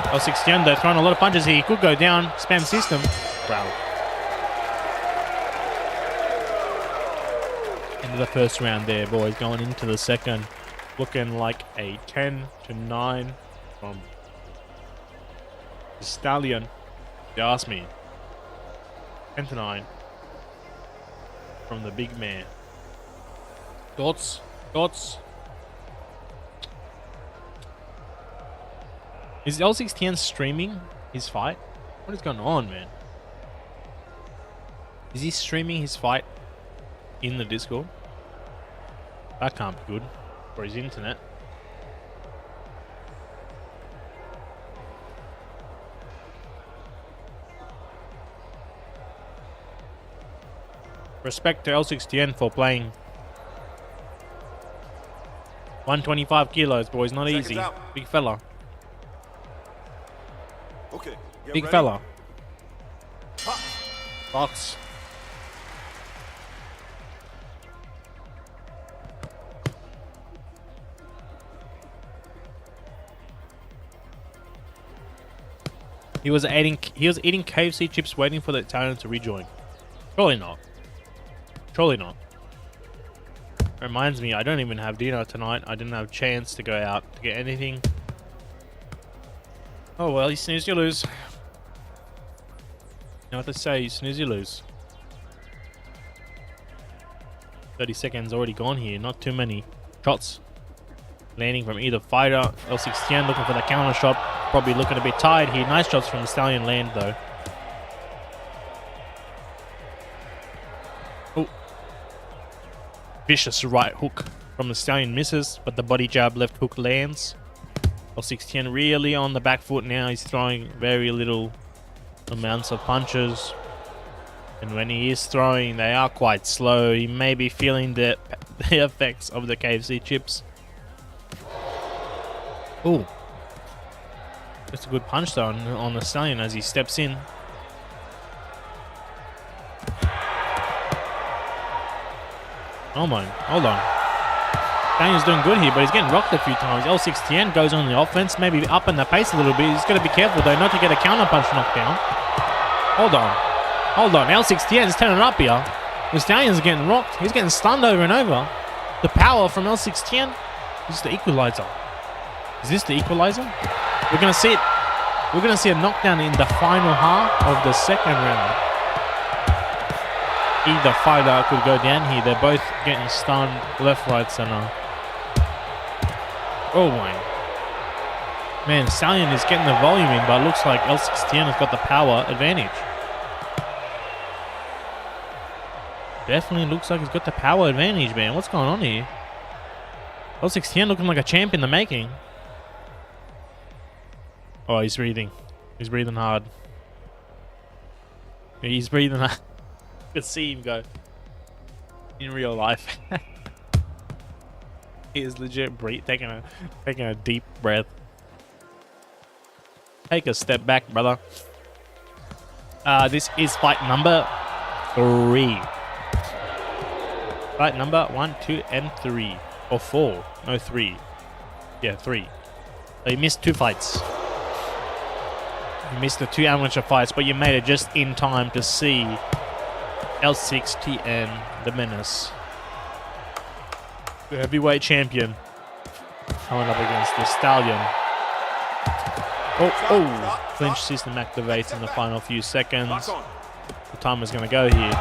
L16 though, throwing a lot of punches here. He could go down. Spam system. Bravo. Into the first round there, boys. Going into the second. Looking like a 10-9 from the Stallion. If you ask me. 10-9 from the big man. Thoughts? Thoughts? Is L16 streaming his fight? What is going on, man? Is he streaming his fight in the Discord? That can't be good for his internet. Respect to L16 for playing 125 kilos, boys. Not easy. Big fella. Okay. Big fella. Box. He was eating KFC chips waiting for the Italian to rejoin. Surely not. Surely not. Reminds me, I don't even have dinner tonight. I didn't have a chance to go out to get anything. Oh well, you snooze, you lose. You know what they say, you snooze, you lose. 30 seconds already gone here. Not too many shots landing from either fighter. L16 looking for the counter shot. Probably looking a bit tired here. Nice shots from the Stallion land though. Oh. Vicious right hook from the Stallion misses, but the body jab left hook lands. L16 really on the back foot now. He's throwing very little amounts of punches. And when he is throwing, they are quite slow. He may be feeling the effects of the KFC chips. Oh. That's a good punch though on the Stallion as he steps in. Oh my, hold on. Stallion's doing good here, but he's getting rocked a few times. L16 goes on the offense, maybe up in the pace a little bit. He's got to be careful though not to get a counter punch knocked down. Hold on. Hold on, L16 is turning up here. The Stallion's getting rocked. He's getting stunned over and over. The power from L16. This is the equalizer. Is this the equalizer? We're gonna see it. We're gonna see a knockdown in the final half of the second round. Either fighter could go down here. They're both getting stunned left, right, center. Oh my. Man, Stallion is getting the volume in, but it looks like L16 has got the power advantage. Definitely looks like he's got the power advantage, man. What's going on here? L16 looking like a champ in the making. Oh, he's breathing. He's breathing hard. He's breathing hard. You could see him go. In real life. He is legit taking a deep breath. Take a step back, brother. This is fight number 3. Fight number 1, 2, and 3. Or 4. No, 3. Yeah, 3. So you missed 2 fights. You missed the 2 amateur fights, but you made it just in time to see L16, the menace, the heavyweight champion, coming up against the Stallion. Oh, clinch system activates in the final few seconds. The timer's going to go here.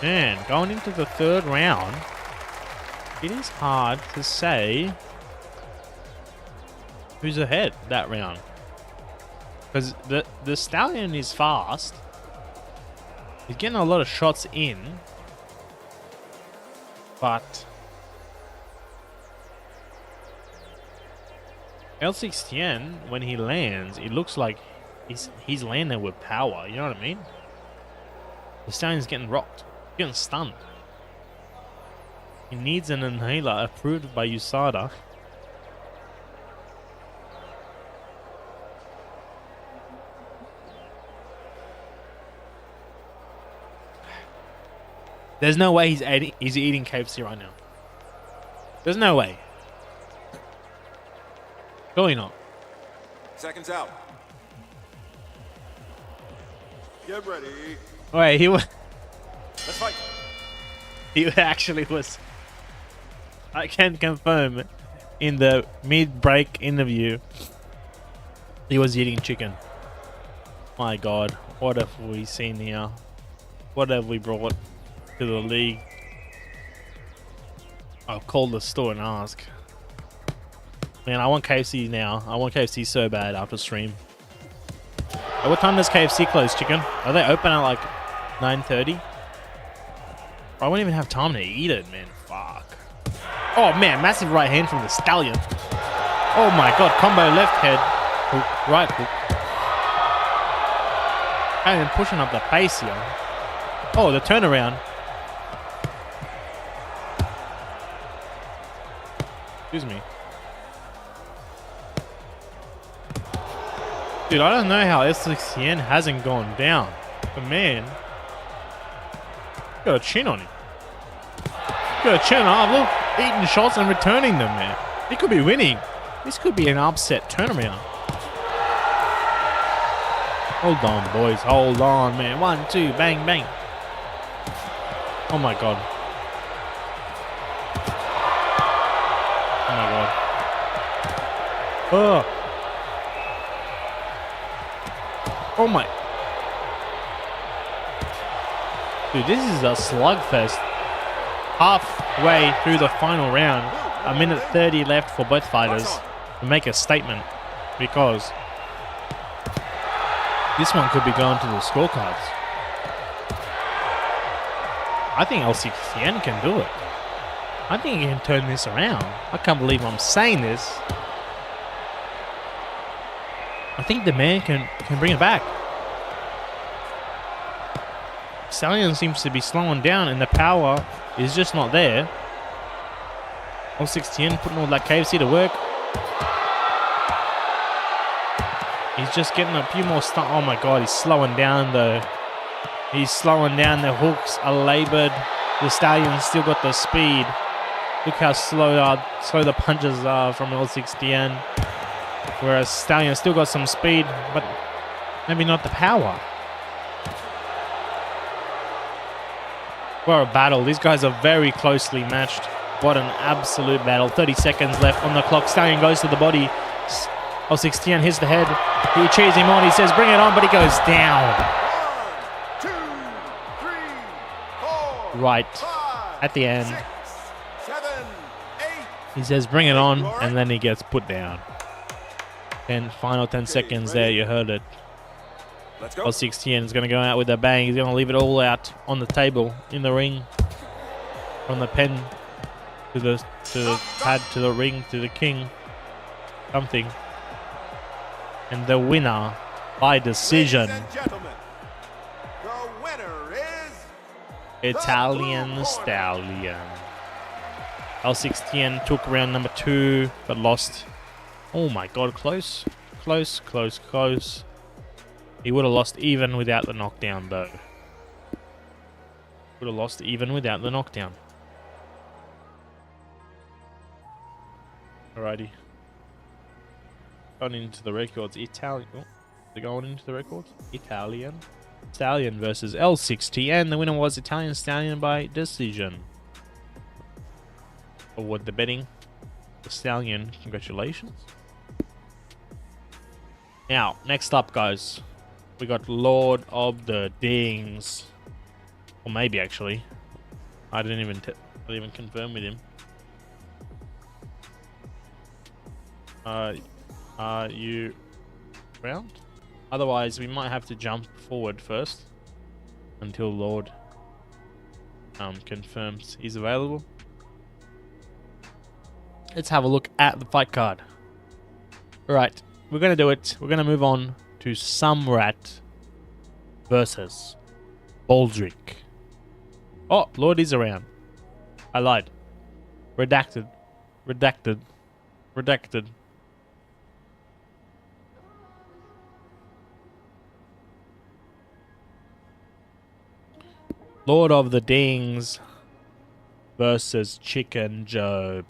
Man, going into the third round, it is hard to say who's ahead that round. Because the Stallion is fast. He's getting a lot of shots in. But L6TN, when he lands, it looks like he's landing with power. You know what I mean? The Stallion's getting rocked. Getting stunned. He needs an inhaler approved by USADA. There's no way he's eating KFC right now. There's no way. Surely not. Seconds out. Get ready. Wait, Let's fight. he actually was. I can confirm in the mid-break interview, he was eating chicken. My God, what have we seen here? What have we brought to the league? I'll call the store and ask. Man, I want KFC now. I want KFC so bad after stream. At what time does KFC close, chicken? Are they open at like 9:30? I won't even have time to eat it, man. Fuck. Oh man, massive right hand from the Stallion. Oh my God, combo left head, hook, right hook. And pushing up the pace here. Oh, the turnaround. Excuse me. Dude, I don't know how S6TN hasn't gone down. But man, got a chin on him. Got a chin on. Look, eating shots and returning them, man. He could be winning. This could be an upset turnaround. Hold on, boys. Hold on, man. 1, 2, bang, bang. Oh my God. Oh my God. Oh. Oh my. Dude, this is a slugfest. Halfway through the final round, 1:30 left for both fighters to make a statement, because this one could be going to the scorecards. I think L6TN can do it. I think he can turn this around. I can't believe I'm saying this. I think the man can bring it back. Stallion seems to be slowing down and the power is just not there. L6TN putting all that KFC to work. He's just getting a few more stuff. Oh my God, he's slowing down though. He's slowing down. The hooks are labored. The Stallion's still got the speed. Look how slow the punches are from L6TN. Whereas Stallion still got some speed, but maybe not the power. What a battle. These guys are very closely matched. What an absolute battle. 30 seconds left on the clock. Stallion goes to the body. L6TN hits the head. He cheers him on. He says, bring it on, but he goes down. 1, 2, 3, 4, Right 5, at the end. 6, 7, 8. He says, bring it on, and then he gets put down. And final 10 seconds there, you heard it. Let's go. L6TN is going to go out with a bang. He's going to leave it all out on the table, in the ring. From the pen to the pad, to the ring, to the king. Something. And the winner, by decision, Ladies and gentlemen, the winner is Italian Stallion. L6TN took round number 2, but lost. Oh my God, close. Close, close, close. He would have lost even without the knockdown, though. Would have lost even without the knockdown. Alrighty. Going into the records, Italian. Oh, they're going into the records. Italian Stallion versus L6TN. The winner was Italian Stallion by decision. Award the betting. The Stallion, congratulations. Now, next up, guys, we got Lord of the Dings. Or maybe actually. I didn't even confirm with him. Are you around? Otherwise, we might have to jump forward first until Lord confirms he's available. Let's have a look at the fight card. Alright, we're going to do it. We're going to move on to Samrat versus Baldrick. Oh, Lord is around. I lied. Redacted. Redacted. Redacted. Lord of the Dings versus Chicken Job.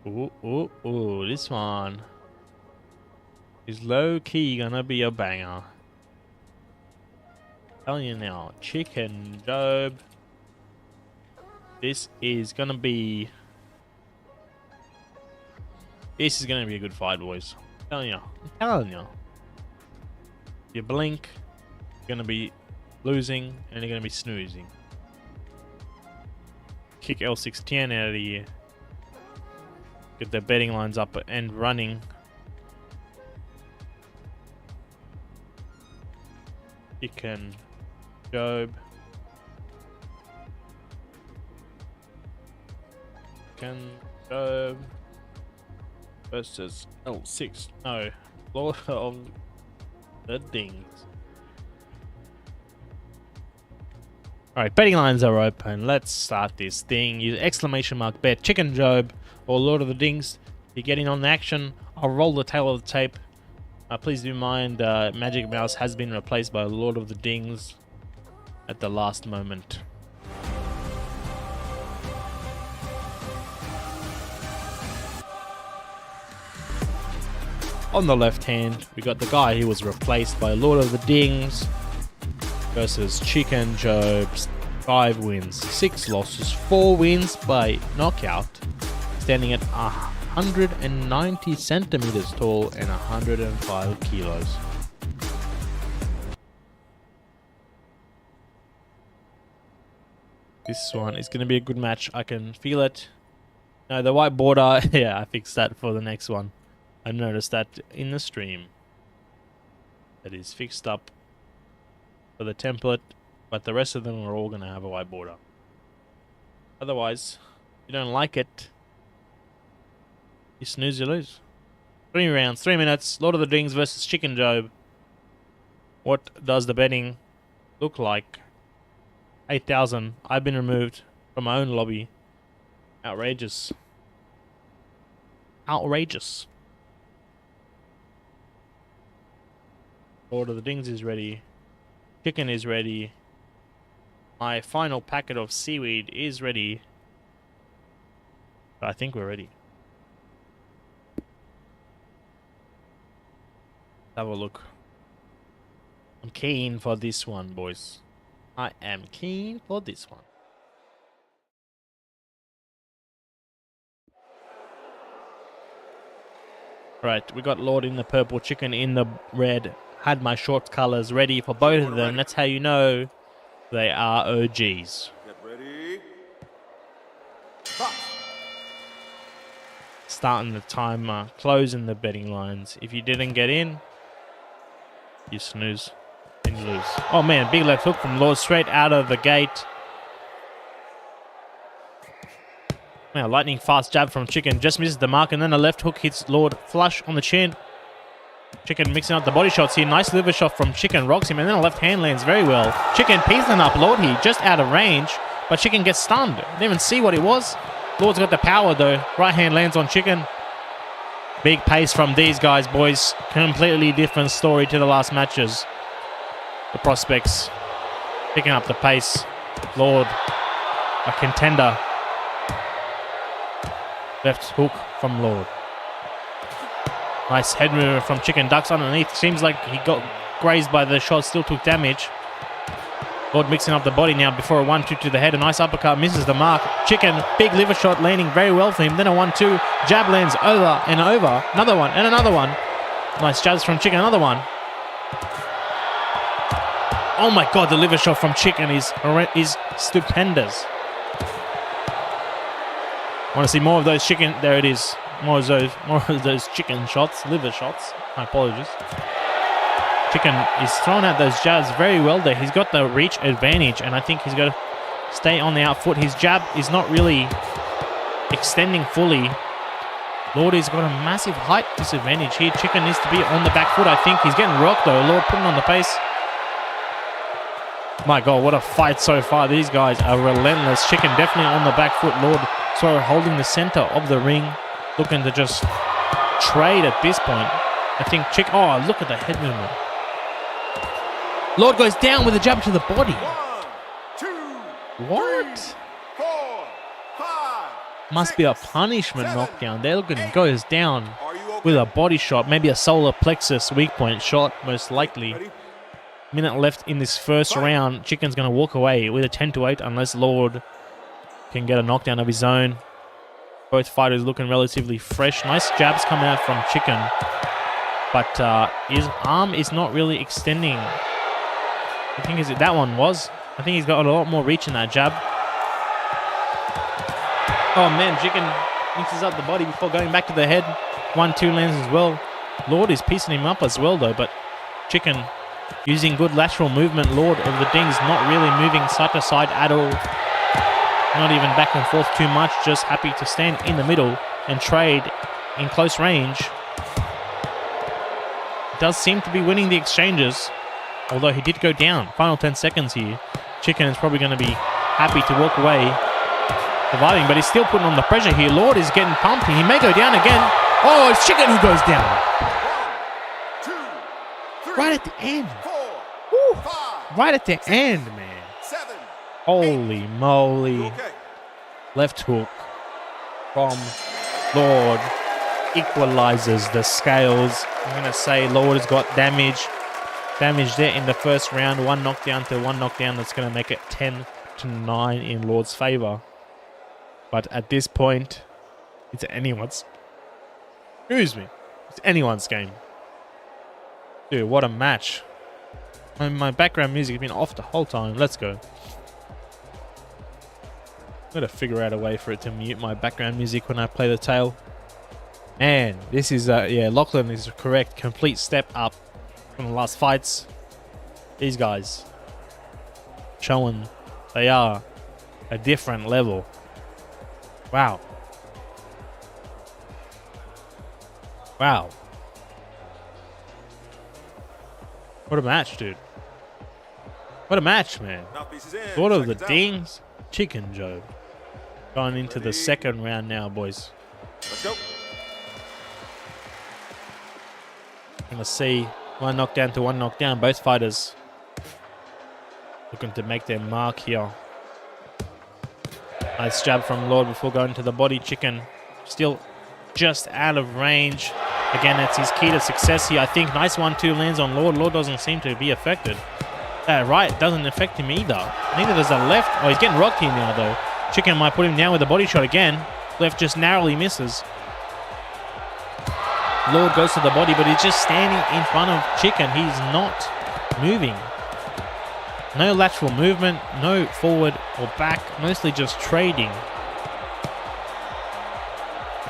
Ooh, this one is low-key gonna be a banger. Telling you now, Chicken Job. This is gonna be a good fight, boys. I'm telling you. You blink, you're gonna be losing, and you're gonna be snoozing. Kick L610 out of here. Get the betting lines up and running. Chicken Job. Chicken Job versus L6. No, Lord of the Dings. Alright, betting lines are open. Let's start this thing. Use exclamation mark bet Chicken Job or Lord of the Dings. You're getting on the action. I'll roll the tail of the tape. Please do mind, Magic Mouse has been replaced by Lord of the Dings at the last moment. On the left hand, we got the guy who was replaced by Lord of the Dings versus Chicken Job's 5 wins, 6 losses, 4 wins by knockout, standing at 190 centimeters tall and 105 kilos. This one is going to be a good match. I can feel it. No, the white border, yeah, I fixed that for the next one. I noticed that in the stream. That is fixed up for the template, but the rest of them are all going to have a white border. Otherwise, if you don't like it, you snooze, you lose. 3 rounds, 3 minutes. Lord of the Dings versus Chicken Job. What does the betting look like? 8,000. I've been removed from my own lobby. Outrageous. Outrageous. Lord of the Dings is ready. Chicken is ready. My final packet of seaweed is ready. I think we're ready. Have a look. I'm keen for this one, boys. I am keen for this one. Right, we got Lord in the purple, Chicken in the red. Had my short colors ready for both of them. That's how you know they are OGs. Get ready. Starting the timer, closing the betting lines. If you didn't get in, you snooze and you lose. Oh man, big left hook from Lord straight out of the gate. Man, lightning fast jab from Chicken. Just misses the mark, and then a left hook hits Lord flush on the chin. Chicken mixing up the body shots here. Nice liver shot from Chicken. Rocks him, and then a left hand lands very well. Chicken peeling up Lord here, just out of range. But Chicken gets stunned. Didn't even see what it was. Lord's got the power though. Right hand lands on Chicken. Big pace from these guys, boys. Completely different story to the last matches. The prospects picking up the pace. Lord, a contender. Left hook from Lord. Nice head movement from Chicken. Ducks underneath. Seems like he got grazed by the shot. Still took damage. Lord mixing up the body now before a 1-2 to the head. A nice uppercut. Misses the mark. Chicken. Big liver shot landing very well for him. Then a 1-2. Jab lands over and over. Another one and another one. Nice jabs from Chicken. Another one. Oh my god, the liver shot from Chicken is stupendous. I want to see more of those chicken. There it is. More of those chicken shots, liver shots. My apologies. Chicken is throwing out those jabs very well there. He's got the reach advantage, and I think he's got to stay on the out foot. His jab is not really extending fully. Lord has got a massive height disadvantage here. Chicken needs to be on the back foot, I think. He's getting rocked though. Lord putting on the pace. My god, what a fight so far. These guys are relentless. Chicken definitely on the back foot. Lord sort of holding the center of the ring. Looking to just trade at this point. I think oh, look at the head movement. Lord goes down with a jab to the body. 1, 2, What? 3, 4, 5. Must be a punishment knockdown. There, look at him. Goes down Are you okay? with a body shot. Maybe a solar plexus weak point shot, most likely. Ready? Minute left in this first round. Chicken's going to walk away with a 10-8 unless Lord can get a knockdown of his own. Both fighters looking relatively fresh. Nice jabs coming out from Chicken. But his arm is not really extending. I think that one was. I think he's got a lot more reach in that jab. Oh man, Chicken mixes up the body before going back to the head. 1-2 lands as well. Lord is piecing him up as well though, but Chicken using good lateral movement. Lord of the Dings not really moving side to side at all. Not even back and forth too much, just happy to stand in the middle and trade in close range. Does seem to be winning the exchanges, although he did go down. Final 10 seconds here. Chicken is probably going to be happy to walk away, surviving, but he's still putting on the pressure here. Lord is getting pumped. He may go down again. Oh, it's Chicken who goes down. 1, 2, 3, Right at the end. 4, Woo. 5. Right at the end, man. 7. Holy moly. Okay. Left hook from Lord equalizes the scales. I'm going to say Lord has got damage there in the first round. One knockdown to one knockdown. That's going to make it 10-9 in Lord's favor. But at this point, it's anyone's. Excuse me. It's anyone's game. Dude, what a match. My background music has been off the whole time. Let's go. I'm going to figure out a way for it to mute my background music when I play the tail. Man, this is, yeah, Lachlan is correct. Complete step up from the last fights. These guys showing they are a different level. Wow. Wow. What a match, dude. What a match, man. Mouthpiece is in. Lord of the Seconds out. Dings, Chicken Joe. Going into the second round now, boys. Let's go. Gonna see one knockdown to one knockdown. Both fighters looking to make their mark here. Nice jab from Lord before going to the body. Chicken still just out of range. Again, that's his key to success here. I think nice 1-2 lands on Lord. Lord doesn't seem to be affected. That right doesn't affect him either. Neither does the left. Oh, he's getting rocked here now though. Chicken might put him down with a body shot again. Left just narrowly misses. Lord goes to the body, but he's just standing in front of Chicken. He's not moving. No lateral movement, no forward or back, mostly just trading.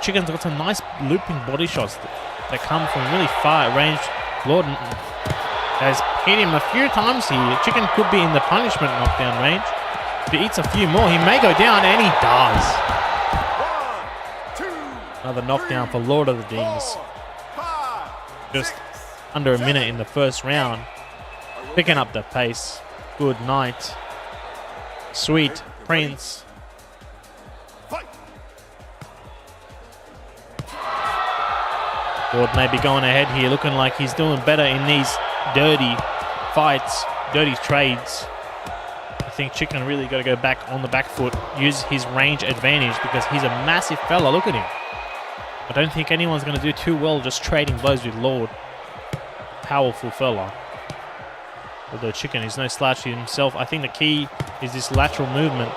Chicken's got some nice looping body shots that come from really far range. Lord has hit him a few times here. Chicken could be in the punishment knockdown range. If he eats a few more, he may go down, and he does. 1, 2, Another knockdown for Lord of the Dings. 4, 5, Just 6, under a minute in the first round. Picking up the pace. Good night. Sweet Prince. fight. Lord may be going ahead here, looking like he's doing better in these dirty fights, dirty trades. I think Chicken really got to go back on the back foot, use his range advantage because he's a massive fella. Look at him. I don't think anyone's going to do too well just trading blows with Lord. Powerful fella. Although Chicken is no slouch himself. I think the key is this lateral movement.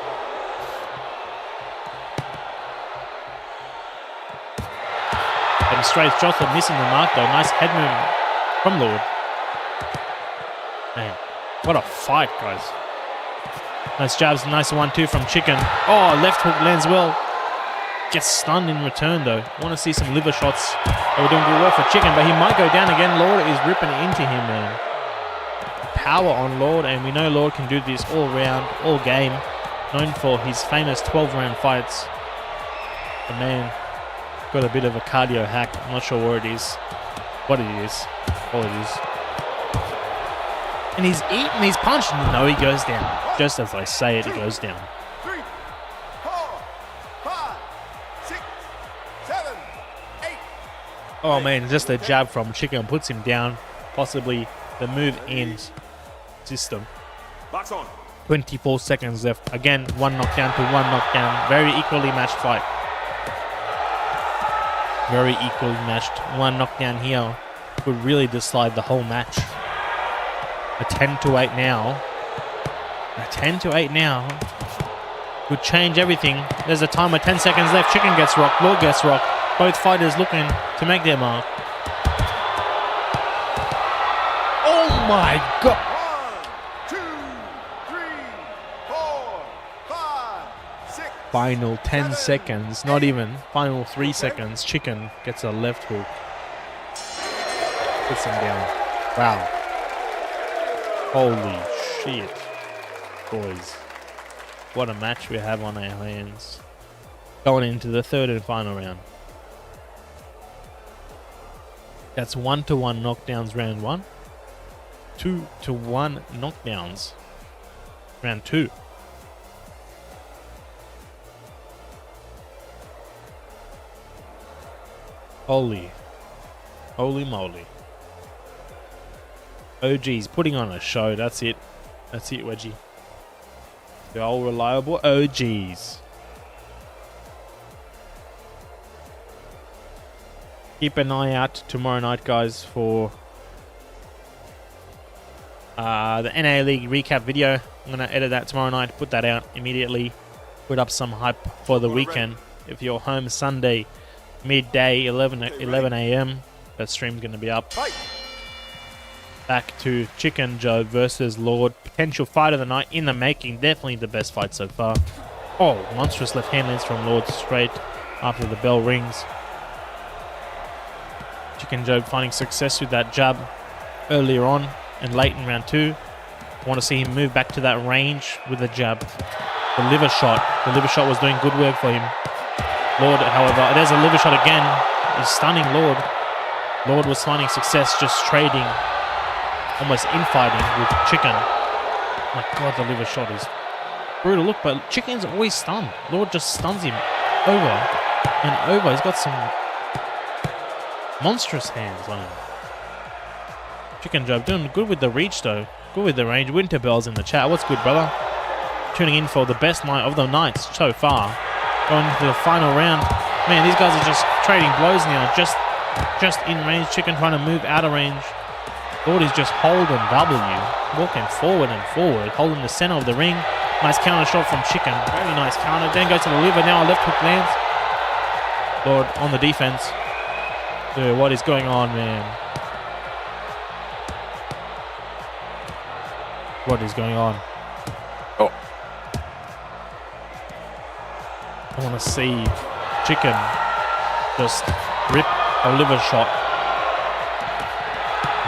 Them straight shots are missing the mark though. Nice head movement from Lord. Man, What a fight, guys. Nice jabs, nice 1-2 from Chicken. Oh, left hook lands well. Gets stunned in return, though. Want to see some liver shots. They were doing good work for Chicken, but he might go down again. Lord is ripping into him, man. Power on Lord, and we know Lord can do this all round, all game. Known for his famous 12-round fights. The man got a bit of a cardio hack. I'm not sure where it is. What it is. All it is. And he's eating, he's punching. No, he goes down. Just as I say it, he goes down. 3, 4, 5, 6, 7, 8. Oh man, just a jab from Chicken puts him down. Possibly the move ends system. Box on. 24 seconds left. Again, 1 knockdown to 1 knockdown. Very equally matched fight. Very equally matched. 1 knockdown here could really decide the whole match. A 10-8 now. A 10-8 now would change everything. There's a timer, 10 seconds left. Chicken gets rocked. Lord gets rocked. Both fighters looking to make their mark. Oh my god. 1, 2, 3, 4, 5, 6. Final 10 seconds. Not even. Final 3 seconds. Chicken gets a left hook. Puts him down. Wow. Holy shit. Boys. What a match we have on our hands. Going into the third and final round. That's 1-1 knockdowns round 1. 2-1 knockdowns round 2. Holy moly. OG's putting on a show. That's it. That's it, Wedgie. The old reliable OGs. Keep an eye out tomorrow night, guys, for the NA League recap video. I'm going to edit that tomorrow night, put that out immediately. Put up some hype for the weekend. If you're home Sunday, midday, 11 a.m., that stream's going to be up. Back to Chicken Joe versus Lord. Potential fight of the night in the making. Definitely the best fight so far. Oh, monstrous left hand lands from Lord straight after the bell rings. Chicken Joe finding success with that jab earlier on and late in round 2. Want to see him move back to that range with the jab. The liver shot. The liver shot was doing good work for him. Lord, however, there's a liver shot again. He's stunning Lord. Lord was finding success just trading, almost infighting with Chicken. My god, the liver shot is brutal. Look, but Chicken's always stunned. Lord just stuns him over and over. He's got some monstrous hands on him. Chicken Job doing good with the reach though. Good with the range. Winterbell's in the chat. What's good, brother? Tuning in for the best night of the nights so far. Going into the final round. Man, these guys are just trading blows now. Just in range. Chicken trying to move out of range. Lord is just holding W. Walking forward and forward. Holding the center of the ring. Nice counter shot from Chicken. Very nice counter. Then goes to the liver. Now a left hook lands. Lord on the defense. Dude, what is going on, man? What is going on? Oh. I want to see Chicken just rip a liver shot.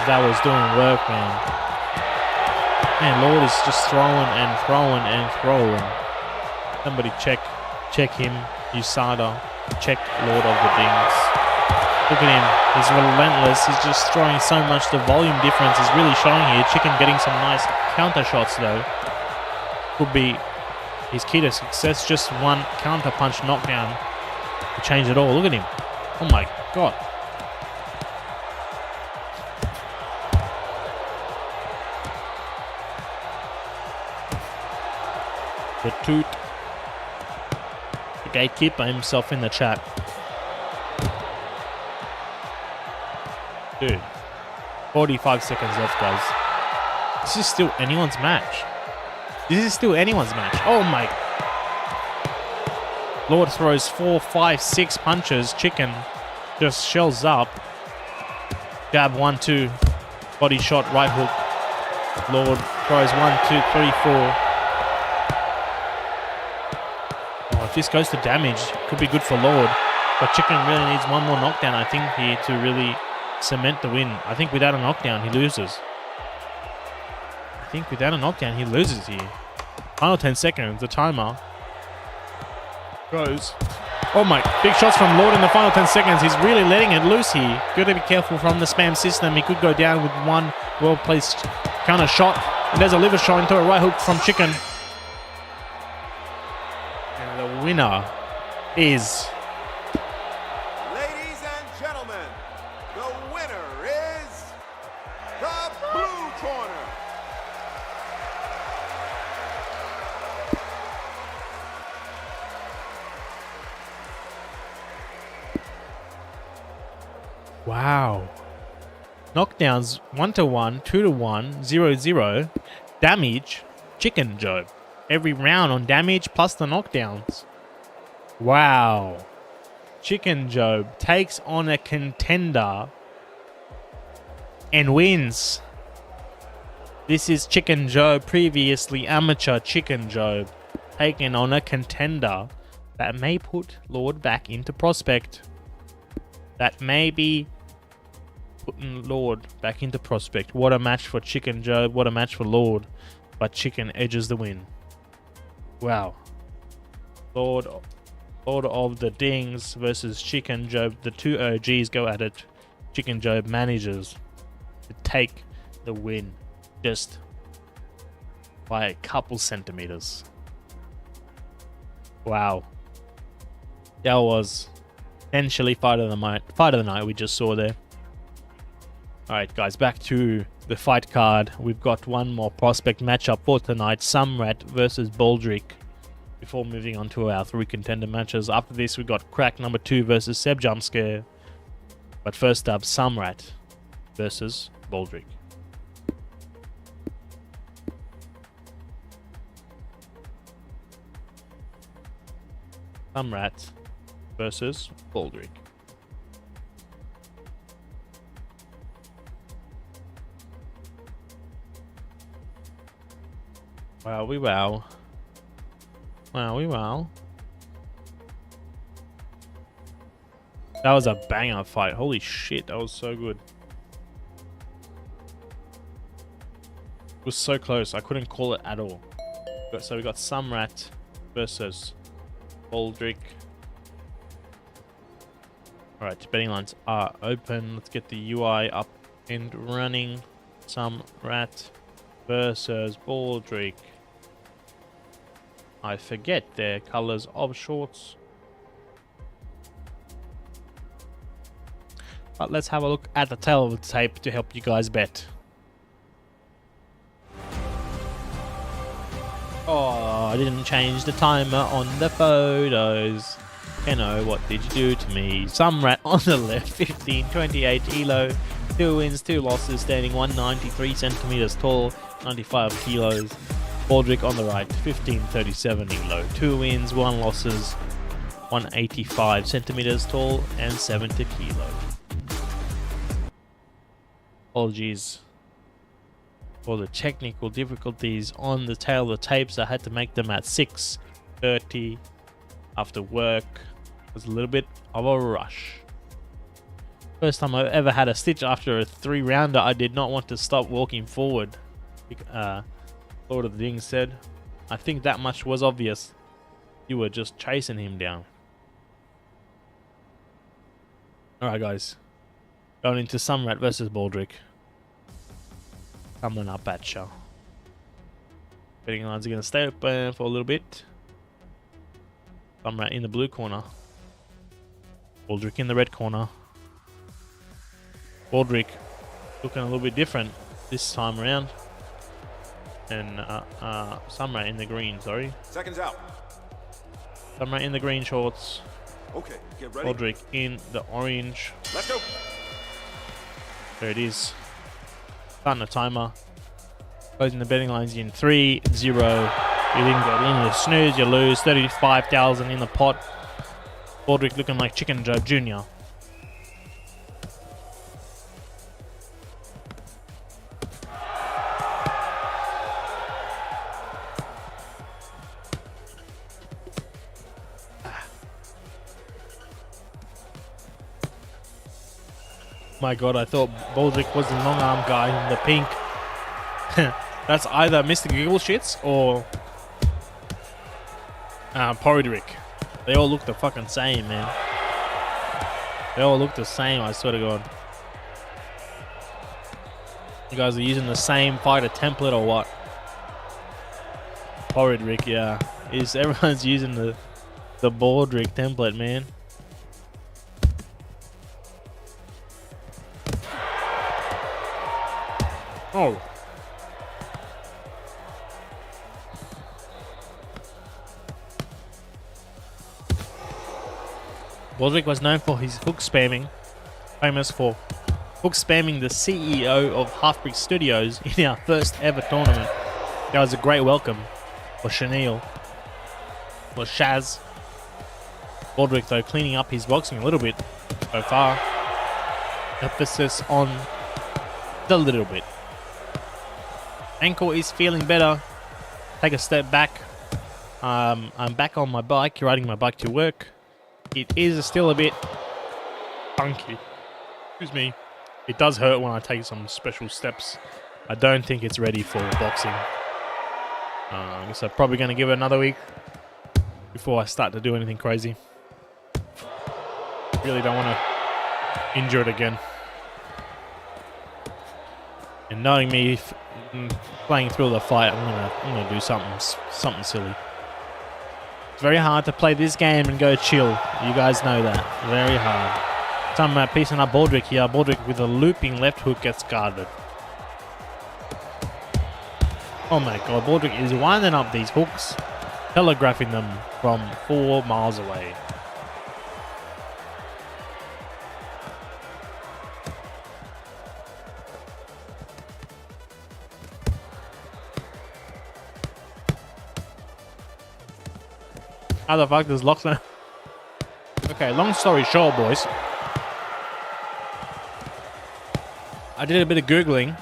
That was doing work, man. Man, Lord is just throwing and throwing and throwing. Somebody check him. USADA. Check Lord of the Dings. Look at him. He's relentless. He's just throwing so much. The volume difference is really showing here. Chicken getting some nice counter shots though. Could be his key to success. Just one counter punch knockdown to change it all. Look at him. Oh my god. The Toot. The gatekeeper himself in the chat. Dude. 45 seconds left, guys. This is still anyone's match. This is still anyone's match. Oh my. Lord throws 4, 5, 6 punches. Chicken just shells up. Jab 1, 2. Body shot, right hook. Lord Throws 1, 2, 3, 4. Oh, if this goes to damage, it could be good for Lord. But Chicken really needs one more knockdown, I think, here to really cement the win. I think without a knockdown, he loses. I think without a knockdown, he loses here. Final 10 seconds, the timer goes. Oh my, big shots from Lord in the final 10 seconds. He's really letting it loose here. Got to be careful from the spam system. He could go down with one well-placed counter shot. And there's a liver shot into a right hook from Chicken. And the winner is... Ladies and gentlemen, the winner is the blue corner. Wow. Knockdowns 1-1, 2-1, 0-0. Damage, Chicken Joe. Every round on damage plus the knockdowns. Wow. Chicken Joe takes on a contender and wins. This is Chicken Joe, previously amateur Chicken Joe, taking on a contender that may put Lord back into prospect. That may be putting Lord back into prospect. What a match for Chicken Joe. What a match for Lord. But Chicken edges the win. Wow. Lord of the Dings versus Chicken Joe. The two OGs go at it. Chicken Joe manages to take the win just by a couple centimeters. Wow. That was potentially fight of the night we just saw there. Alright guys, back to the fight card. We've got one more prospect matchup for tonight. Samrat versus Baldrick. Before moving on to our 3 contender matches. After this, we've got Crack number 2 versus Seb Jumpscare. But first up, Samrat versus Baldrick. Samrat versus Baldrick. Wowie wow. Wowie wow. That was a banger fight. Holy shit, that was so good. It was so close. I couldn't call it at all. So we got Samrat versus Baldrick. Alright, betting lines are open. Let's get the UI up and running. Samrat versus Baldrick. I forget their colors of shorts. But let's have a look at the tail of the tape to help you guys bet. Oh, I didn't change the timer on the photos. Keno, what did you do to me? Samrat on the left, 1528 elo, 2 wins, 2 losses, standing 193 centimeters tall, 95 kilos. Baldrick on the right, 1537 elo, 2 wins, 1 losses, 185 centimeters tall, and 70 kilos. Apologies for the technical difficulties on the tail of the tapes. I had to make them at 6:30 after work. It was a little bit of a rush. First time I ever had a stitch after a 3-rounder. I did not want to stop walking forward. Lord of the Dings said, I think that much was obvious. You were just chasing him down. Alright guys. Going into Samrat versus Baldrick. Coming up at you. Betting lines are going to stay open for a little bit. Samrat in the blue corner. Baldrick in the red corner. Baldrick looking a little bit different this time around. And Samrat in the green, sorry. Seconds out. Samrat in the green shorts. Okay, get ready. Baldrick in the orange. Let's go. There it is. Starting the timer. Closing the betting lines in 3-0. You didn't get in. You snooze, you lose. 35,000 in the pot. Baldrick looking like Chicken Joe Jr. My God, I thought Baldrick was the long arm guy in the pink. That's either Mr. Giggleshits or Baldrick. They all look the fucking same, man. They all look the same, I swear to God. You guys are using the same fighter template or what? Baldrick, yeah. Everyone's using the Baldrick template, man. Oh. Baldrick was known for his hook spamming, famous for hook spamming the CEO of Halfbrick Studios in our first ever tournament. That was a great welcome for Chanel, or Shaz. Baldrick, though, cleaning up his boxing a little bit so far. Emphasis on the little bit. Ankle is feeling better. Take a step back. I'm back on my bike, riding my bike to work. It is still a bit funky. Excuse me. It does hurt when I take some special steps. I don't think it's ready for boxing. So I'm probably going to give it another week before I start to do anything crazy. Really don't want to injure it again. And knowing me, playing through the fight, I'm gonna do something silly. It's very hard to play this game and go chill. You guys know that. Very hard. Some piecing up Baldrick here. Baldrick with a looping left hook gets guarded. Oh my God, Baldrick is winding up these hooks, telegraphing them from 4 miles away. How the fuck does Lachlan... Okay, long story short, boys. I did a bit of Googling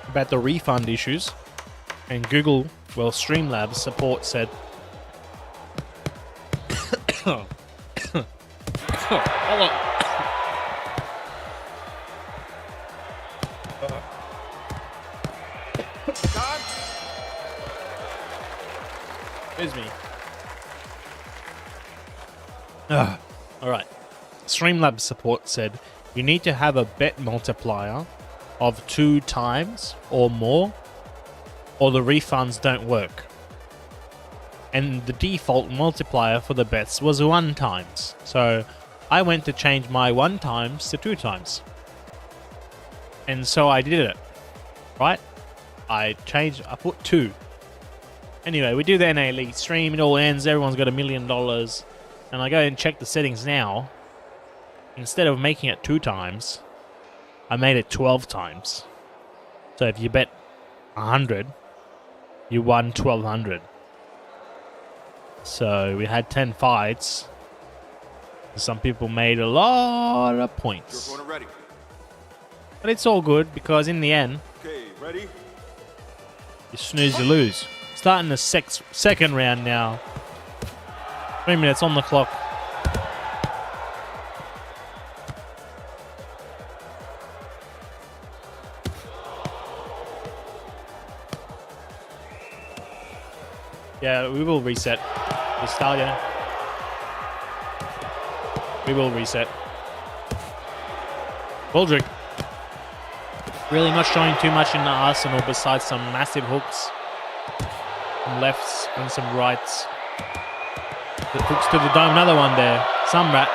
about the refund issues. And Google, well, Streamlabs support said... Hold on. Excuse me. Alright. Streamlabs support said you need to have a bet multiplier of 2 times or more, or the refunds don't work. And the default multiplier for the bets was 1 times. So I went to change my 1 times to 2 times. And so I did it. Right? I put 2. Anyway, we do the NA League stream, it all ends, everyone's got $1 million. And I go and check the settings now. Instead of making it 2 times, I made it 12 times. So if you bet 100, you won 1,200. So we had 10 fights. Some people made a lot of points. Ready. But it's all good because in the end, Okay, ready? you snooze, you lose. Starting the second round now. 3 minutes on the clock. Yeah, we will reset the Stallion. We will reset. Baldrick. Really not showing too much in the arsenal besides some massive hooks. Some lefts and some rights. The hooks to the dome. Another one there. Samrat.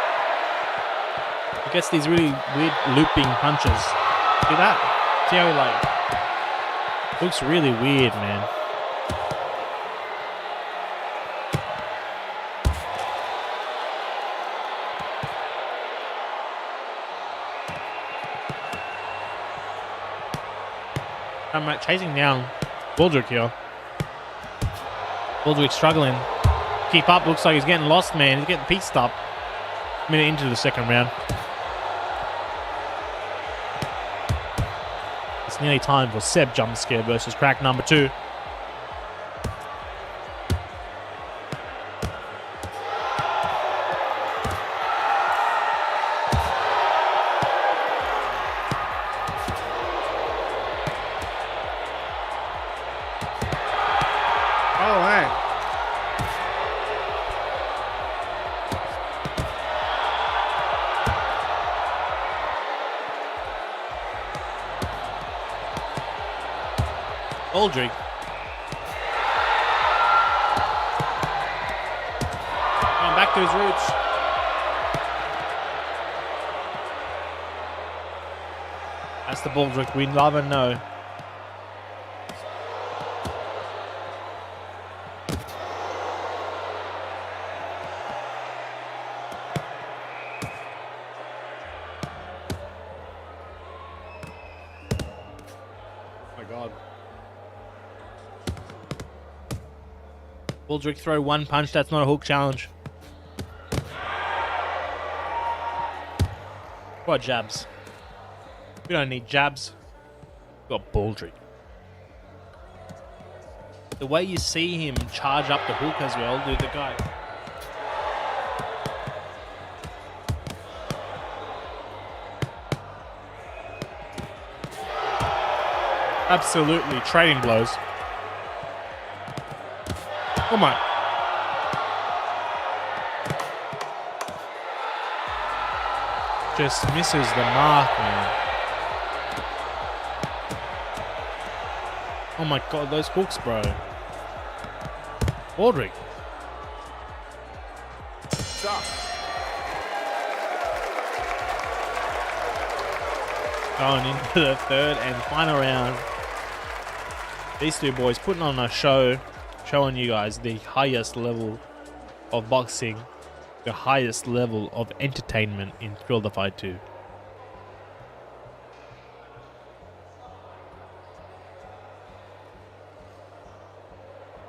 He gets these really weird looping punches. See that? See how he like... Looks really weird, man. I'm chasing down Baldrick here. Baldrick struggling. Keep up. Looks like he's getting lost, man. He's getting pieced up. Minute into the second round. It's nearly time for Seb jump scare versus crack number 2. Baldrick. Going back to his roots. That's the Baldrick we love and know. Baldrick throw one punch. That's not a hook challenge. What jabs? We don't need jabs. We got Baldrick. The way you see him charge up the hook as well, dude, the guy. Absolutely trading blows. Oh my. Just misses the mark, man. Oh my god, those hooks, bro. Baldrick. Stop. Going into the third and final round. These two boys putting on a show, showing you guys the highest level of boxing, the highest level of entertainment in Thrill the Fight 2.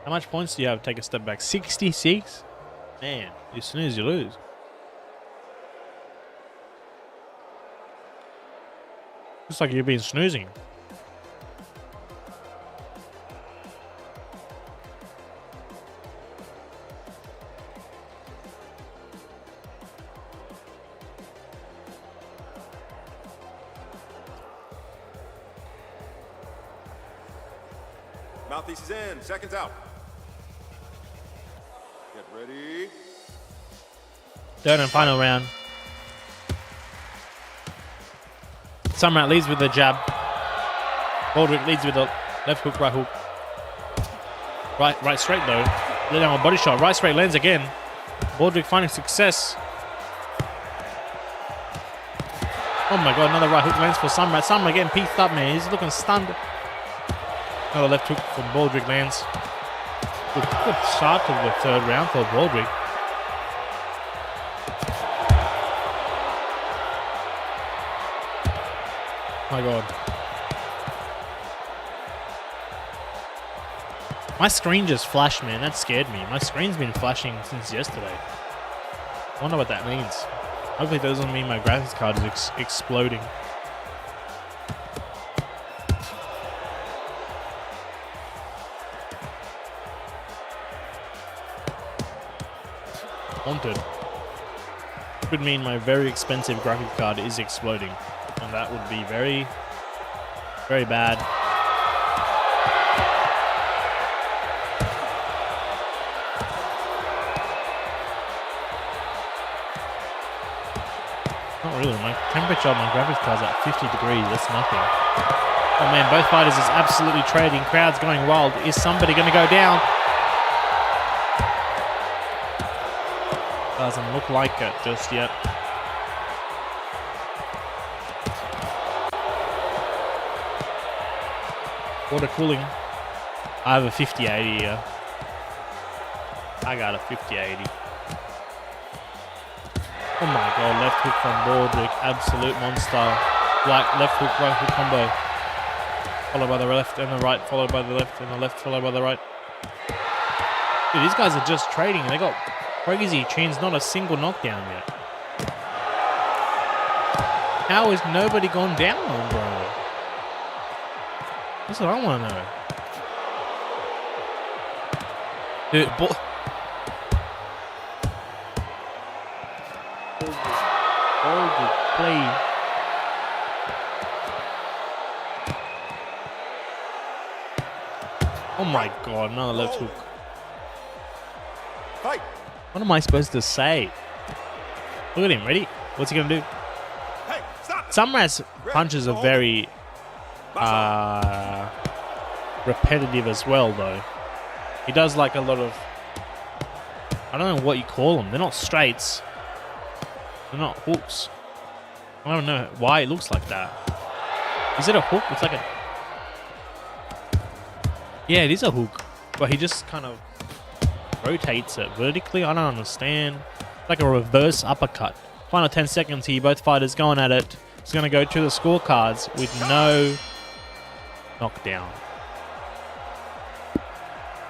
How much points do you have? Take a step back. 66? Man, you snooze, you lose. Looks like you've been snoozing. Mouthpiece is in. Seconds out. Get ready. Third and final round. Samrat leads with the jab. Baldrick leads with the left hook, right hook. Right straight though. Lay down a body shot. Right straight lands again. Baldrick finding success. Oh my god, another right hook lands for Samrat. Samrat getting pieced up, man. He's looking stunned. Another left hook from Baldrick lands. Good start to the third round for Baldrick. My god. My screen just flashed, man. That scared me. My screen's been flashing since yesterday. I wonder what that means. Hopefully it doesn't mean my graphics card is exploding. Haunted. Could mean my very expensive graphics card is exploding. And that would be very, very bad. Not really. My temperature on my graphics card is at 50 degrees. That's nothing. Oh man, both fighters is absolutely trading. Crowd's going wild. Is somebody going to go down? Doesn't look like it just yet. Water cooling. I have a 50-80 here. I got a 50-80. Oh my god, left hook from Baldrick. Absolute monster. Left hook, right hook combo. Followed by the left and the right, followed by the left and the left, followed by the right. Dude, these guys are just trading and they got crazy chains, not a single knockdown yet. How is nobody gone down on, bro? That's what I want to know. Dude, Baldrick, please. Oh my god, another left hook. Fight. What am I supposed to say? Look at him, ready? What's he gonna do? Hey, stop. Samrat's punches are very repetitive as well, though. He does like a lot of... I don't know what you call them. They're not straights. They're not hooks. I don't know why it looks like that. Is it a hook? It's like a... Yeah, it is a hook. But he just kind of rotates it vertically. I don't understand. It's like a reverse uppercut. Final 10 seconds here. Both fighters going at it. It's going to go to the scorecards with no knockdown.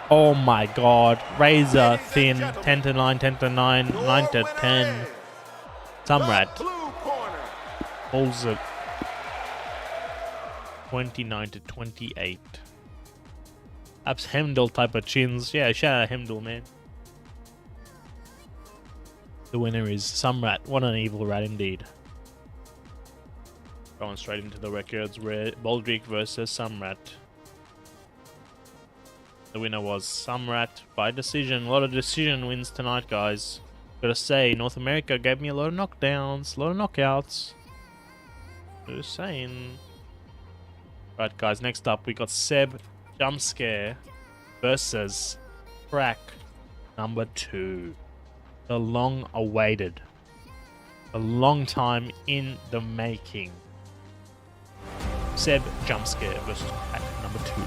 Oh my god. Razor thin. 10 to 9, 10 to 9, 9 to 10. Samrat holds it 29 to 28. Perhaps Hemdall type of chins. Yeah, shout out Hemdall, man. The winner is Samrat. What an evil rat indeed. Going straight into the records. Baldrick versus Samrat. The winner was Samrat by decision. A lot of decision wins tonight, guys. Gotta say, North America gave me a lot of knockdowns, a lot of knockouts. Just saying. Right, guys, next up we got Seb Jumpscare versus Crack number 2. The long awaited. A long time in the making. Seb Jumpscare versus Crack number 2.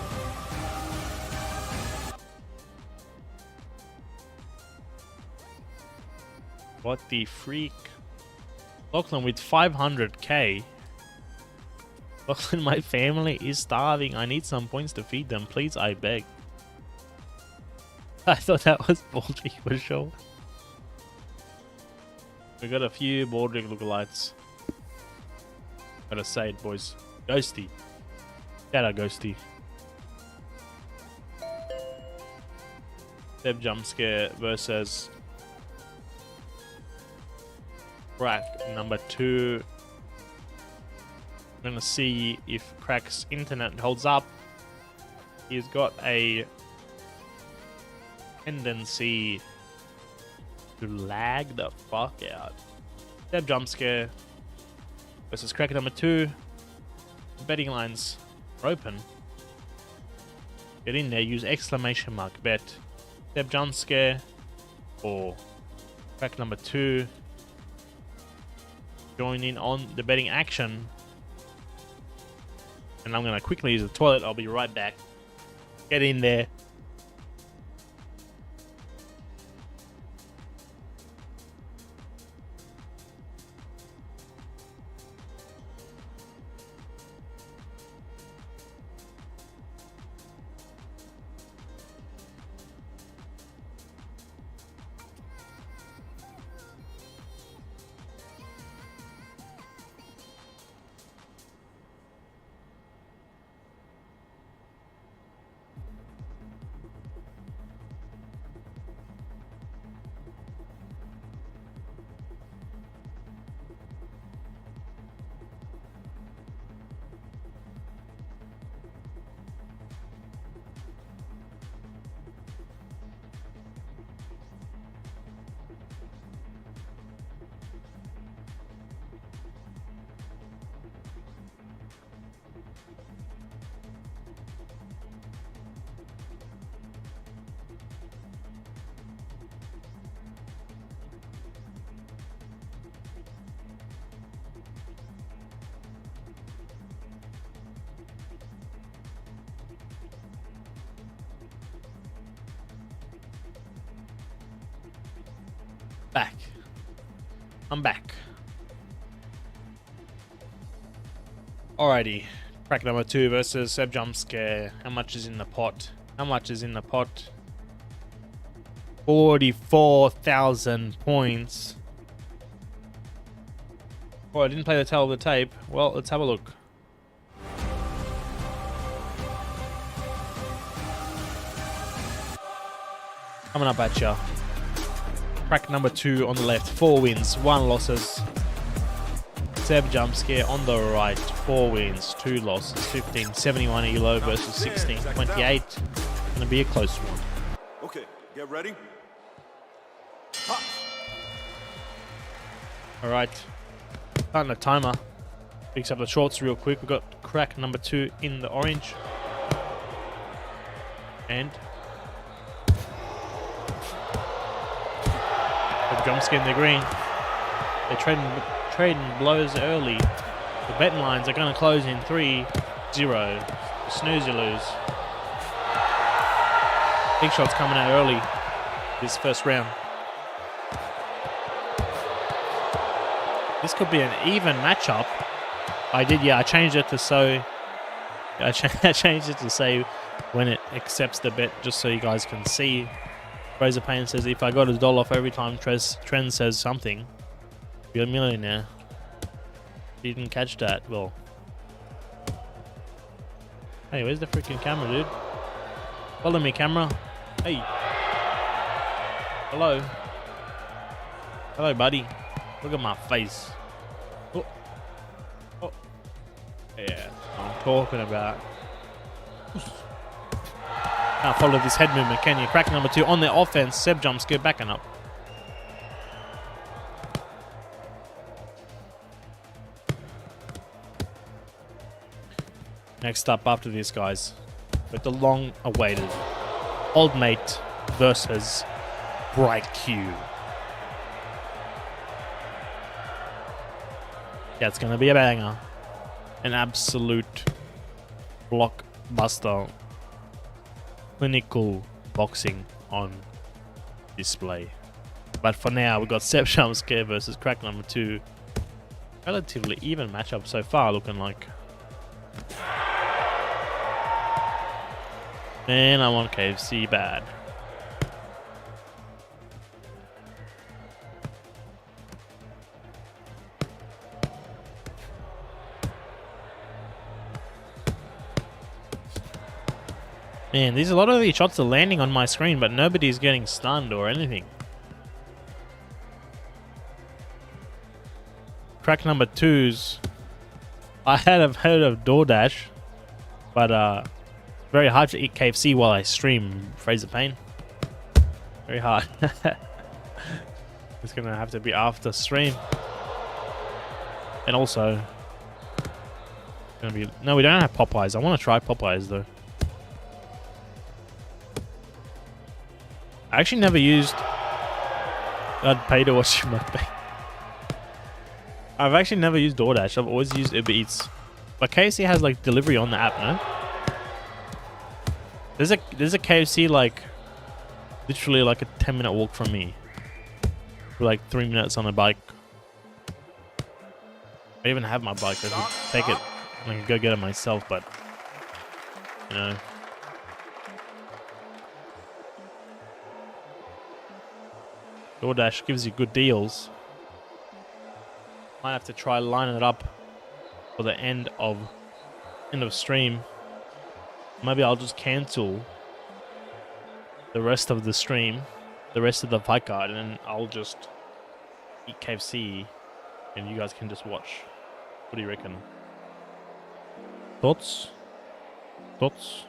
What the freak? Lachlan with 500k. Lachlan, my family is starving. I need some points to feed them. Please, I beg. I thought that was Baldrick for sure. We got a few Baldrick lookalikes. Gotta say it, boys. Ghosty. Shout out Ghosty. Seb Jumpscare versus Crack number 2. I'm gonna see if Crack's internet holds up. He's got a tendency to lag the fuck out. Seb Jumpscare versus Crack number 2. The betting lines are open. Get in there, use exclamation mark bet. Seb Jumpscare or Crack number 2. Join in on the betting action. And I'm gonna quickly use the toilet. I'll be right back. Get in there. Back. I'm back. Alrighty. Crack number 2 versus Seb Jumpscare. How much is in the pot? How much is in the pot? 44,000 points. Oh, I didn't play the tail of the tape. Well, let's have a look. Coming up at ya. Crack number 2 on the left, 4 wins, 1 losses. Seb Jumpscare on the right, 4 wins, 2 losses. 1571 elo versus 1628. Gonna be a close one. Okay, get ready. Alright. Starting the timer. Picks up the shorts real quick. We've got Crack number 2 in the orange. And the jump scare in the green. They're trading blows early. The betting lines are going to close in 3-0. Snooze, you lose. Big shots coming out early this first round. This could be an even matchup. I changed it to so. I changed it to say when it accepts the bet, just so you guys can see. Fraser Payne says if I got $1 off every time Trend says something, you're a millionaire. You didn't catch that. Well, hey, where's the freaking camera, dude? Follow me, camera. Hey. Hello. Hello, buddy. Look at my face. Oh. Oh. Yeah, I'm talking about. Can't follow this head movement, can you? Crack number 2 on the offense. Seb jumps, go backing up. Next up after this, guys, with the long-awaited Old Mate versus Bryku. Yeah, it's going to be a banger. An absolute blockbuster. Clinical boxing on display. But for now, we've got Seb Jumpscare versus Crack number 2. Relatively even matchup so far, looking like. Man, I want KFC bad. Man, a lot of these shots are landing on my screen, but nobody's getting stunned or anything. Crack number 2's. I have heard of DoorDash, but very hard to eat KFC while I stream Fraser Payne. Very hard. It's gonna have to be after stream. And also, gonna be no, we don't have Popeyes. I want to try Popeyes though. I actually never used. I'd pay to watch my pay. I've actually never used DoorDash. I've always used Uber Eats. But KFC has like delivery on the app, no? There's a KFC like literally like a 10-minute walk from me. For like 3 minutes on a bike. I even have my bike. I could take it and I could go get it myself, but you know. DoorDash gives you good deals. Might have to try lining it up for the end of stream. Maybe I'll just cancel the rest of the stream, the rest of the fight card, and then I'll just eat KFC and you guys can just watch. What do you reckon? Thoughts? Thoughts?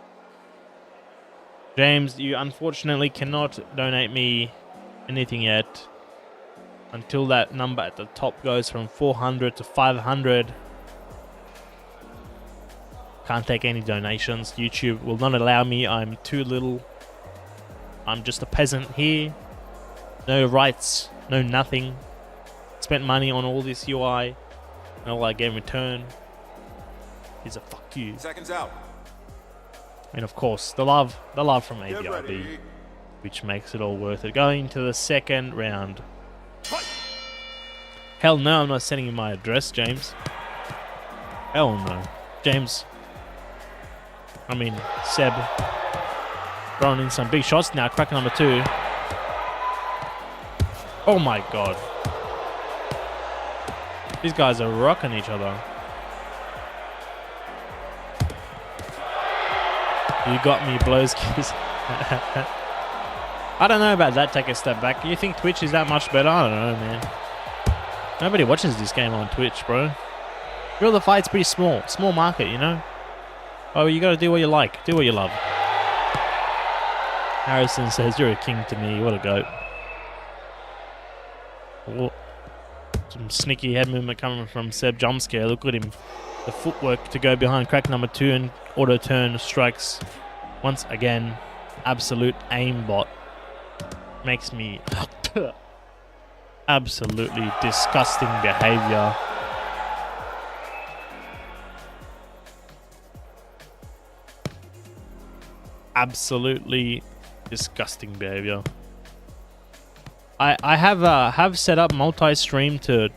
James, you unfortunately cannot donate me anything yet until that number at the top goes from 400 to 500. Can't take any donations. YouTube will not allow me. I'm too little. I'm just a peasant here. No rights, no nothing. Spent money on all this UI, and all I get in return is a fuck you. Seconds out. And of course, the love from AVRB, which makes it all worth it. Going to the second round. Hell no, I'm not sending you my address, James. Hell no. James. I mean, Seb. Throwing in some big shots now. Crack number 2. Oh my god. These guys are rocking each other. You got me, Blowskis. I don't know about that. Take a step back. You think Twitch is that much better? I don't know, man. Nobody watches this game on Twitch, bro. Real the Fight's pretty small. Small market, you know? Oh, you gotta do what you like. Do what you love. Harrison says, you're a king to me. What a goat. Oh, some sneaky head movement coming from Seb Jumpscare. Look at him. The footwork to go behind Crack number 2 and auto turn strikes once again. absolute aimbot makes me absolutely disgusting behavior. Absolutely disgusting behavior. I have set up multi-stream to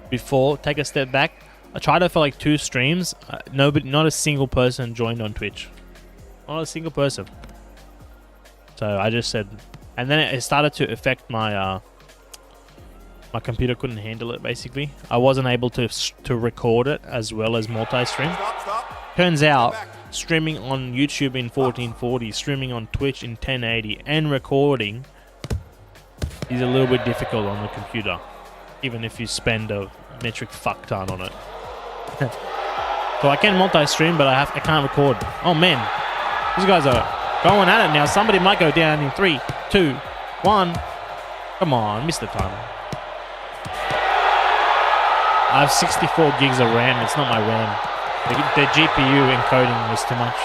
before take a step back. I tried it for like 2 streams. Not a single person joined on Twitch. Not a single person. So I just said, and then it started to affect my my computer couldn't handle it. Basically, I wasn't able to record it as well as multi-stream. Turns out, streaming on YouTube in 1440, streaming on Twitch in 1080, and recording is a little bit difficult on the computer, even if you spend a metric fuck ton on it. So I can multi-stream, but I can't record. Oh man, these guys are going at it now. Somebody might go down in 3, 2, 1. Come on, missed the time. I have 64 gigs of RAM. It's not my RAM. The GPU encoding was too much.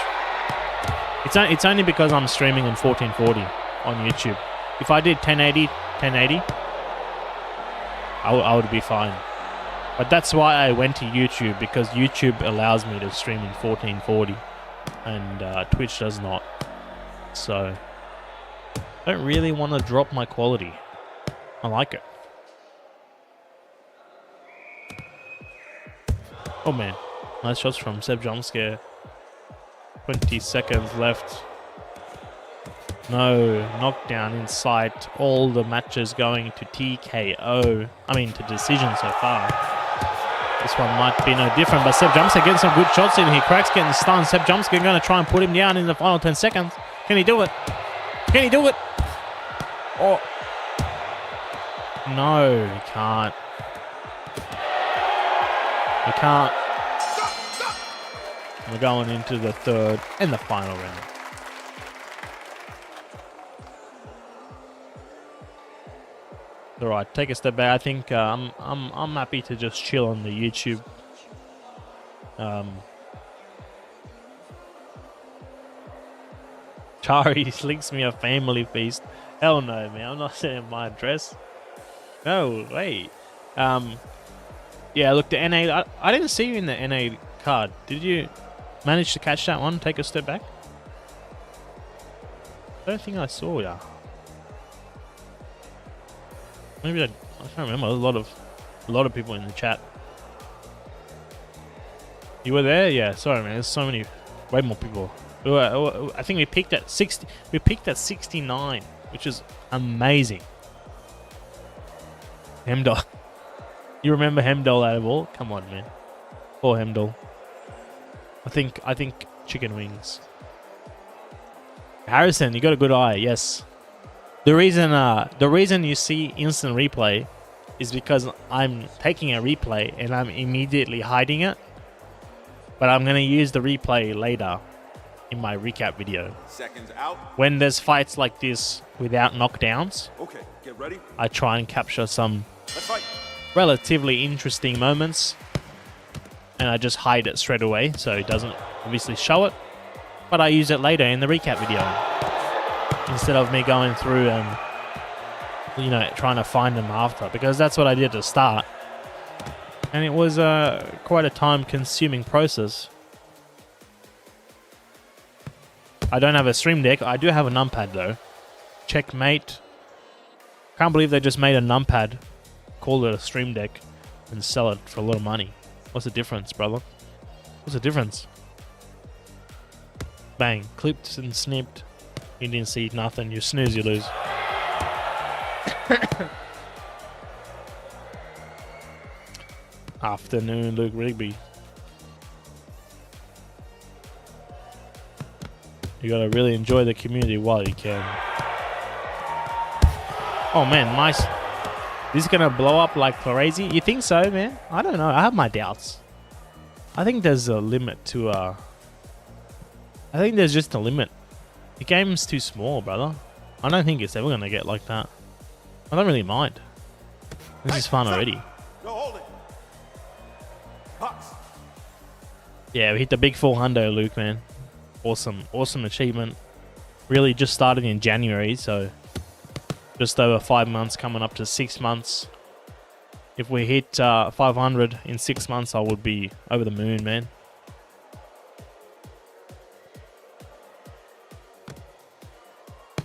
It's only because I'm streaming in 1440 on YouTube. If I did 1080, I would be fine. But that's why I went to YouTube, because YouTube allows me to stream in 1440 and Twitch does not. So I don't really want to drop my quality. I like it. Oh man, nice shots from Seb Jumpscare. 20 seconds left. No, knockdown in sight. All the matches going to TKO. I mean, to decision so far. This one might be no different, but Seb Jumpscare getting some good shots in. He cracks, getting stunned. Seb Jumpscare going to try and put him down in the final 10 seconds. Can he do it? Can he do it? Oh. No, he can't. He can't. We're going into the third and the final round. All right, take a step back. I think I'm happy to just chill on the YouTube. Chari links me a family feast. Hell no, man. I'm not saying my address. No way. Yeah, look, the NA. I didn't see you in the NA card. Did you manage to catch that one? Take a step back. I don't think I saw ya. Maybe I can't remember. A lot of people in the chat. You were there? Yeah. Sorry, man. There's so many, way more people. I think we peaked at 60. We peaked at 69, which is amazing. Hemdall. You remember Hemdall out of all? Come on, man. Poor Hemdall. I think chicken wings. Harrison, you got a good eye. Yes. The reason you see instant replay is because I'm taking a replay and I'm immediately hiding it. But I'm going to use the replay later in my recap video. Seconds out. When there's fights like this without knockdowns, okay, get ready. I try and capture some Let's fight. relatively interesting moments. And I just hide it straight away so it doesn't obviously show it. But I use it later in the recap video. Instead of me going through and, you know, trying to find them after. Because that's what I did to start. And it was quite a time-consuming process. I don't have a stream deck. I do have a numpad, though. Checkmate. Can't believe they just made a numpad, call it a stream deck, and sell it for a lot of money. What's the difference, brother? What's the difference? Bang. Clipped and snipped. You didn't see nothing. You snooze, you lose. Afternoon, Luke Rigby. You gotta really enjoy the community while you can. Oh man, nice. This is gonna blow up like crazy. You think so, man? I don't know. I have my doubts. I think there's a limit to I think there's just a limit. The game's too small, brother. I don't think it's ever gonna get like that. I don't really mind. This is fun already. No, hold it. Cuts. Yeah, we hit the big 400, Luke, man. Awesome, awesome achievement. really just started in January, so just over 5 months, coming up to 6 months. If we hit 500 in 6 months, I would be over the moon, man.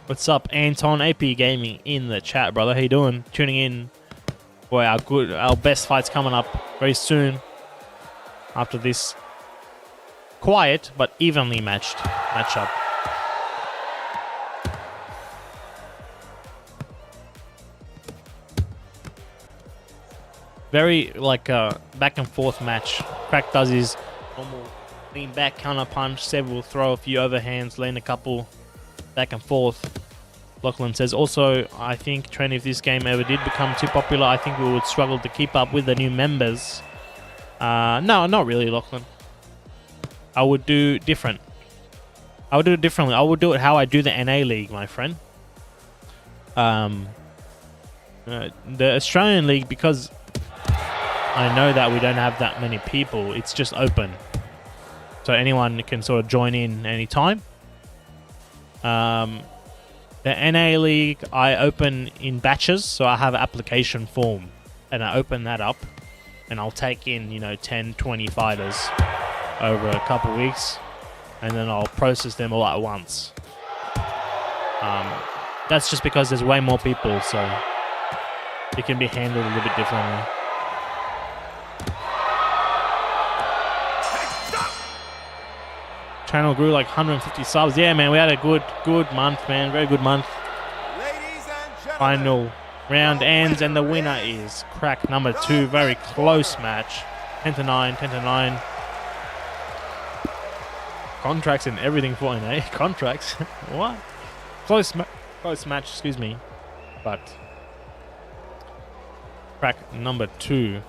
What's up, Anton AP Gaming in the chat, brother? How you doing? Tuning in. Boy, our best fight's coming up very soon. After this quiet but evenly matched matchup. Very like back and forth match. Crack does his normal lean back, counter punch. Seb will throw a few overhands, land a couple. Back and forth. Lachlan says, also, I think, Trent, if this game ever did become too popular, I think we would struggle to keep up with the new members. No, not really, Lachlan. I would do different. I would do it differently. I would do it how I do the NA League, my friend. The Australian League, because I know that we don't have that many people, it's just open. So anyone can sort of join in anytime. The NA League, I open in batches, so I have an application form, and I open that up, and I'll take in, 10, 20 fighters over a couple weeks, and then I'll process them all at once. That's just because there's way more people, so it can be handled a little bit differently. Channel grew like 150 subs. Yeah, man, we had a good month, man. Very good month. Final round ends, and the winner is Crack number 2. Very close match. 10-9, 10-9. Contracts and everything for NA. Contracts? What? Close match, excuse me. But Crack number 2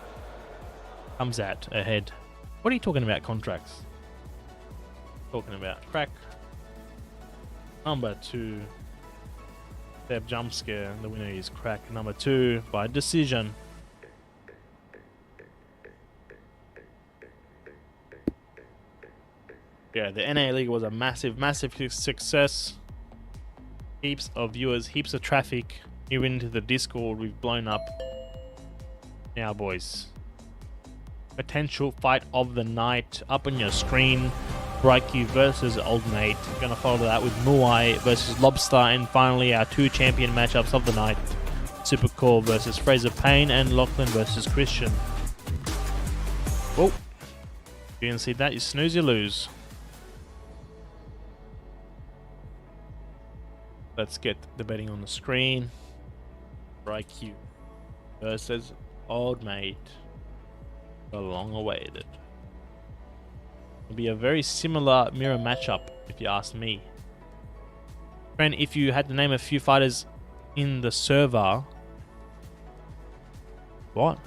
comes out ahead. What are you talking about, contracts? Talking about Crack number 2. Step jump scare. The winner is Crack number 2 by decision. Yeah, the NA League was a massive success. Heaps of viewers, heaps of traffic. Even into the Discord, we've blown up. Now, boys, potential fight of the night up on your screen. Bryku versus Old Mate. Gonna follow that with Muai versus Lobster, and finally our 2 champion matchups of the night: Supercore versus Fraser Payne, and Lachlan versus Christian. Whoa! You didn't see that? You snooze, you lose. Let's get the betting on the screen. Bryku versus Old Mate. The long awaited. It'll be a very similar mirror matchup, if you ask me. Friend, if you had to name a few fighters in the server... What?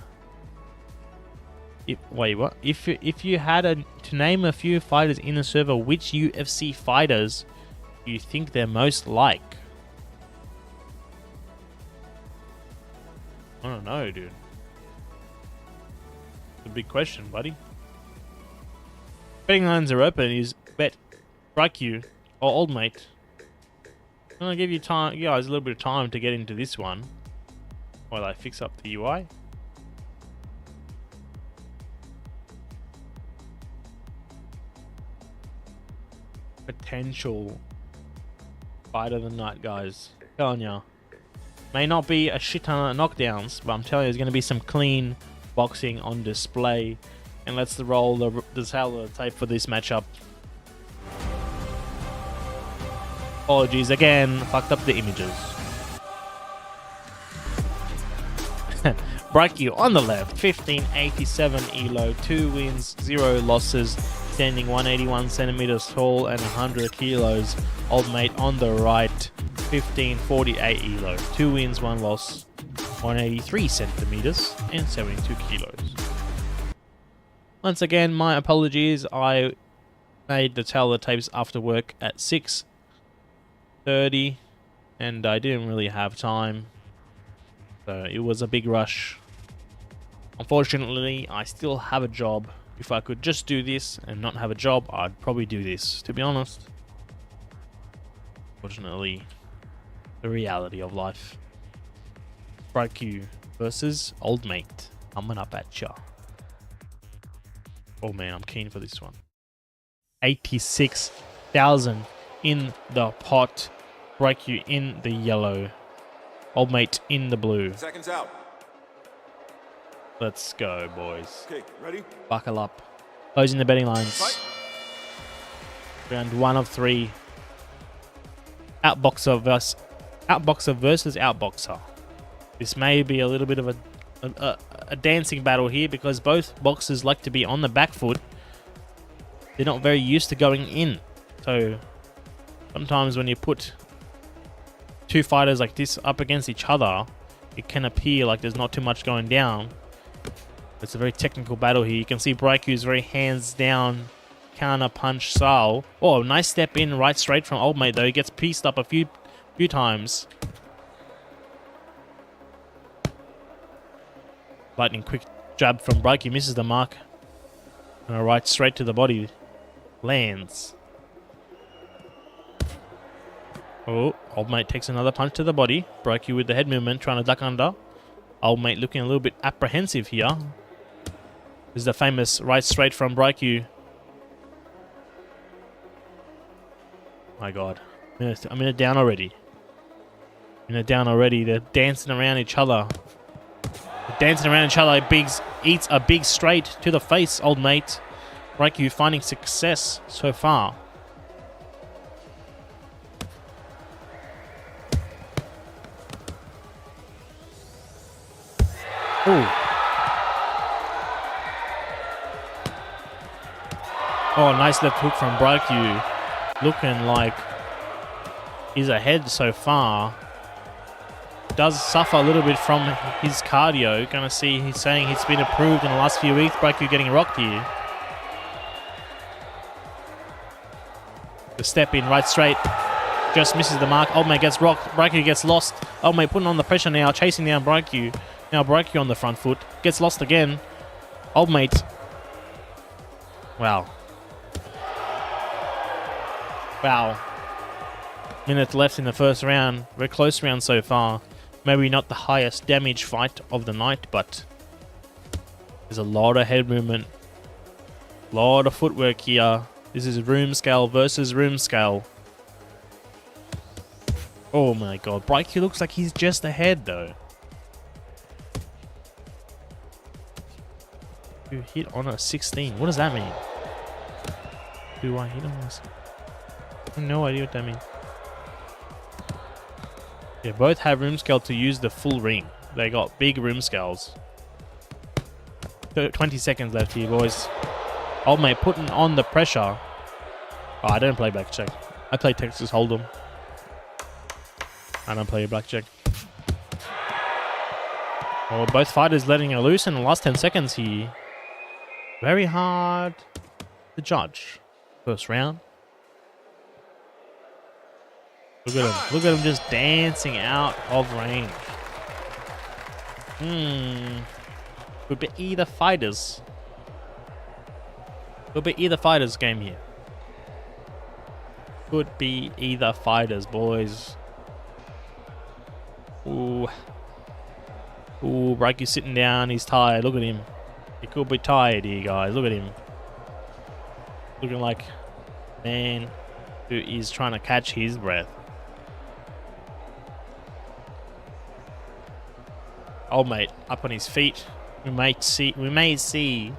Wait, what? If you had to name a few fighters in the server, which UFC fighters do you think they're most like? I don't know, dude. It's a big question, buddy. Betting lines are open. Is bet Bryku or Old Mate. I'm gonna give you guys a little bit of time to get into this one while I fix up the UI. Potential fight of the night, guys. Telling ya, may not be a shit ton of knockdowns, but I'm telling you, there's gonna be some clean boxing on display. And let's roll the tape for this matchup. Apologies again, fucked up the images. Bryku on the left, 1587 elo, 2 wins, 0 losses, standing 181 centimeters tall and 100 kilos. Old Mate on the right, 1548 elo, 2 wins, 1 loss, 183 centimeters and 72 kilos. Once again, my apologies. I made the tapes after work at 6:30 and I didn't really have time. So it was a big rush. Unfortunately, I still have a job. If I could just do this and not have a job, I'd probably do this, to be honest. Fortunately, the reality of life. Bryku versus Old Mate. Coming up at ya. Oh man, I'm keen for this one. 86,000 in the pot. Bryku in the yellow. Old Mate in the blue. Seconds out. Let's go, boys. Okay, ready? Buckle up. Closing the betting lines. Fight. Round 1 of 3. Outboxer versus outboxer. This may be a little bit of a dancing battle here because both boxers like to be on the back foot. They're not very used to going in. So sometimes when you put two fighters like this up against each other, it can appear like there's not too much going down. It's a very technical battle here. You can see Bryku's very hands down counter punch style. Oh, nice step in right straight from Old Mate though. He gets pieced up a few times. Lightning quick jab from Bryku, misses the mark. And a right straight to the body. Lands. Oh, Old Mate takes another punch to the body. Bryku with the head movement, trying to duck under. Old Mate looking a little bit apprehensive here. This is the famous right straight from Bryku. My God. I'm in a down already. They're dancing around each other. Eats a big straight to the face, Old Mate. Bryku finding success so far. Ooh. Oh, nice left hook from Bryku. Looking like he's ahead so far. Does suffer a little bit from his cardio. Gonna see, he's saying he's been approved in the last few weeks. Bryku getting rocked here. The step in right straight. Just misses the mark. Old Mate gets rocked. Bryku gets lost. Old Mate putting on the pressure now. Chasing down Bryku. Now Bryku on the front foot. Gets lost again. Old Mate. Wow. Minute left in the first round. Very close round so far. Maybe not the highest damage fight of the night, but there's a lot of head movement. A lot of footwork here. This is room scale versus room scale. Oh my God. Bryku looks like he's just ahead though. You hit on a 16. What does that mean? Do I hit on a 16? I have no idea what that means. They both have room scale to use the full ring. They got big room scales. 20 seconds left here, boys. Old Mate putting on the pressure. Oh, I don't play blackjack. I play Texas Hold'em. I don't play blackjack. Oh, both fighters letting it loose in the last 10 seconds here. Very hard to judge. First round. Look at him. Look at him just dancing out of range. Could be either fighters. Could be either fighters game here. Could be either fighters, boys. Ooh. Ooh, Bryku's sitting down. He's tired. Look at him. He could be tired here, guys. Look at him. Looking like a man who is trying to catch his breath. Old Mate up on his feet. We may see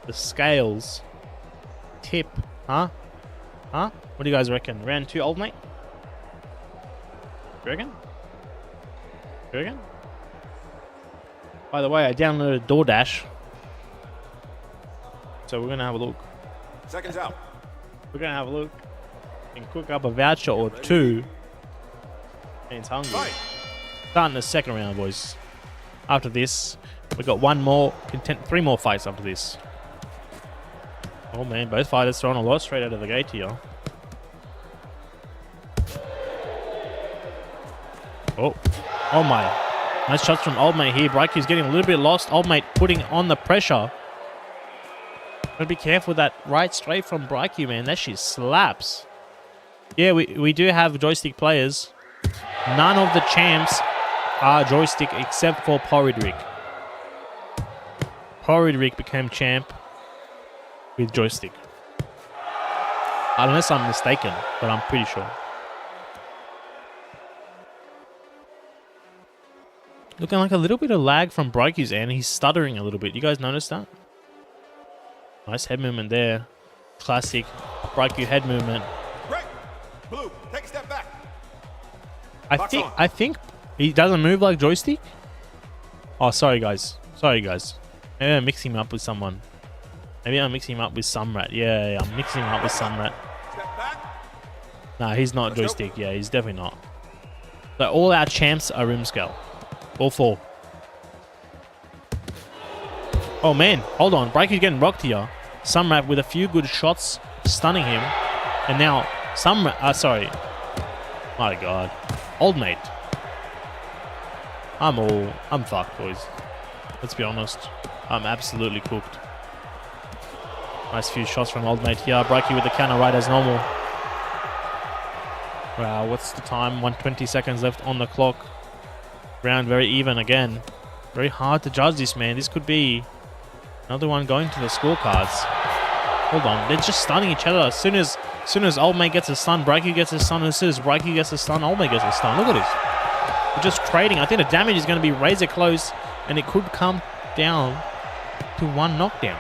the scales tip. Huh? What do you guys reckon? Round 2, Old Mate? You reckon? By the way, I downloaded DoorDash. So we're gonna have a look. Seconds out. We're gonna have a look and cook up a voucher or two. Man's hungry. Fight. Starting the second round, boys. After this, we got three more fights after this. Oh man, both fighters throwing a lot straight out of the gate here. Oh my. Nice shots from Old Mate here. Bryku's getting a little bit lost. Old Mate putting on the pressure. Gotta be careful with that right straight from Bryku, man. That shit slaps. Yeah, we do have joystick players. None of the champs are joystick except for Baldrick. Baldrick became champ with joystick. Unless I'm mistaken, but I'm pretty sure. Looking like a little bit of lag from Bryku's end. He's stuttering a little bit. You guys notice that? Nice head movement there. Classic Bryku head movement. Great. Blue, take a step back. I think he doesn't move like joystick. Oh, sorry guys. Sorry guys. Maybe I'm mixing him up with someone. Maybe I'm mixing him up with Samrat. Yeah, I'm mixing him up with Samrat. Step back. Nah, he's not joystick. Yeah, he's definitely not. So all our champs are room scale. All 4. Oh man, hold on. Bryku's getting rocked here. Samrat with a few good shots, stunning him. And now Samrat, sorry. My God. Old mate. I'm fucked, boys. Let's be honest. I'm absolutely cooked. Nice few shots from old mate here. Bryku with the counter right as normal. Wow, what's the time? 120 seconds left on the clock. Round very even again. Very hard to judge this, man. This could be another one going to the scorecards. Hold on, they're just stunning each other. As soon as old mate gets a stun, Bryku gets a stun. As soon as Bryku gets a stun, old mate gets a stun. Look at this. They're just trading. I think the damage is going to be razor close, and it could come down to 1 knockdown.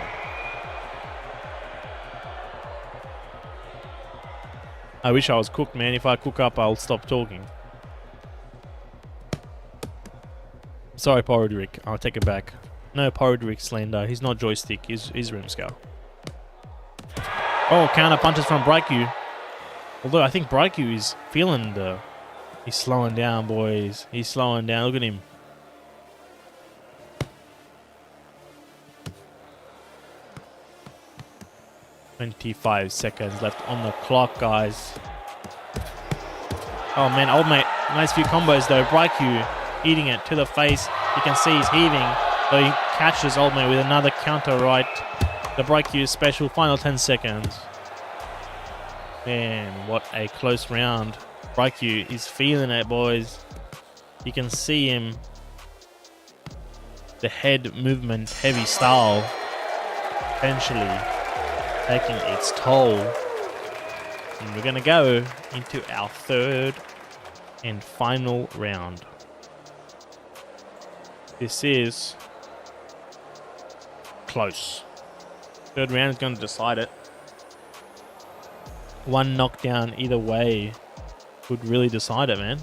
I wish I was cooked, man. If I cook up, I'll stop talking. Sorry, Baldrick. I'll take it back. No, Baldrick slender. He's not joystick. He's room scale. Oh, counter punches from Bryku. Although I think Bryku is feeling the... He's slowing down, boys. He's slowing down. Look at him. "25 seconds left on the clock, guys." Oh man, old mate. Nice few combos though. Bryku eating it to the face. You can see he's heaving. So he catches old mate with another counter right. The Bryku special. Final 10 seconds. Man, what a close round. Bryku is feeling it, boys. You can see him. The head movement, heavy style. Potentially taking its toll. And we're going to go into our 3rd and final round. This is close. 3rd round is going to decide it. 1 knockdown either way would really decide it, man.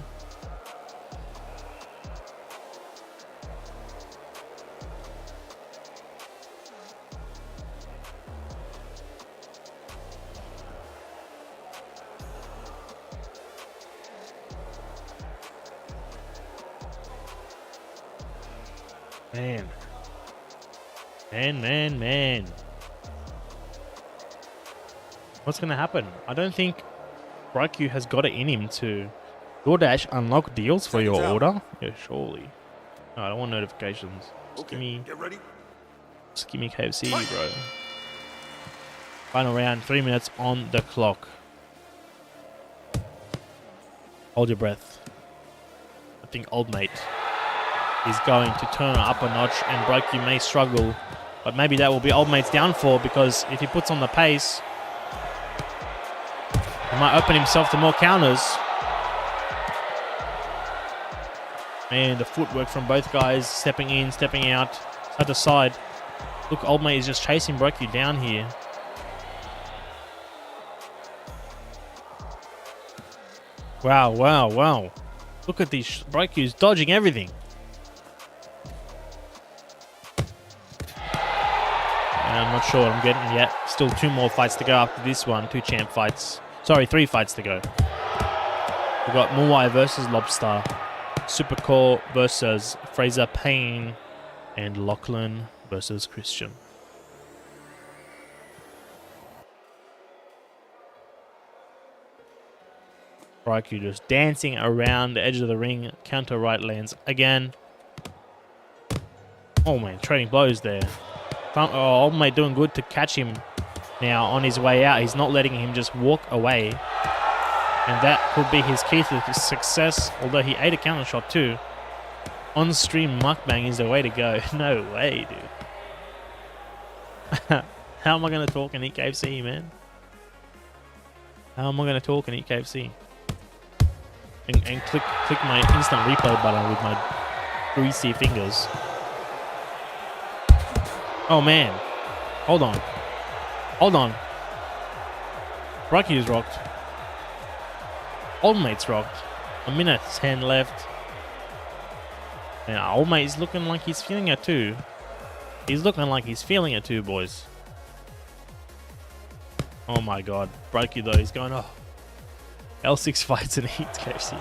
Man. What's going to happen? I don't think Bryku has got it in him to DoorDash unlock deals for your order. Yeah, surely. No, I don't want notifications. Just give me KFC, bro. Final round, 3 minutes on the clock. Hold your breath. I think old mate is going to turn up a notch and Bryku may struggle. But maybe that will be old mate's downfall, because if he puts on the pace, he might open himself to more counters. Man, the footwork from both guys, stepping in, stepping out, side to side. Look, old mate is just chasing Bryku down here. Wow. Look at these Bryku's dodging everything. I'm not sure what I'm getting yet. Still 2 more fights to go after this one. 2 champ fights. Sorry, 3 fights to go. We've got Muai versus Lobster. Supercore versus Fraser, Payne. And Lachlan versus Christian. Bryku just dancing around the edge of the ring. Counter right lands again. Oh man, trading blows there. Oh, old mate doing good to catch him now on his way out. He's not letting him just walk away. And that could be his key to success, although he ate a counter shot too. On-stream mukbang is the way to go. No way, dude. How am I going to talk and eat KFC, man? How am I going to talk and eat KFC? And click my instant replay button with my greasy fingers. Oh, man. Hold on. Hold on. Bryku is rocked. Old mate's rocked. A minute 10 left. And old mate is looking like he's feeling it too. He's looking like he's feeling it too, boys. Oh my god. Bryku though, he's going, oh. L6 fights and eats KFC.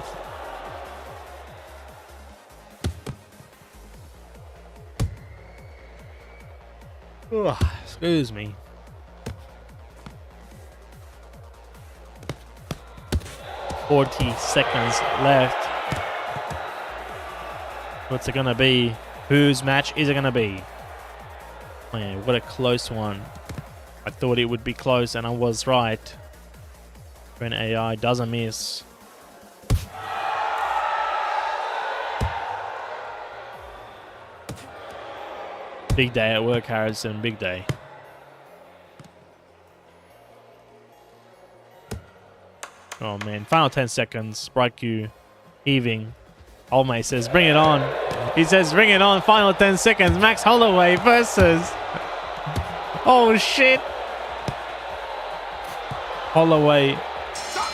Ugh, excuse me. $40 seconds left. What's it gonna be? Whose match is it gonna be? Man, what a close one. I thought it would be close and I was right. When AI doesn't miss. Big day at work, Harrison. Big day. Oh man, final 10 seconds. Bryku heaving. Old mate says, bring it on. He says, bring it on. Final 10 seconds. Max Holloway versus... Oh shit. Holloway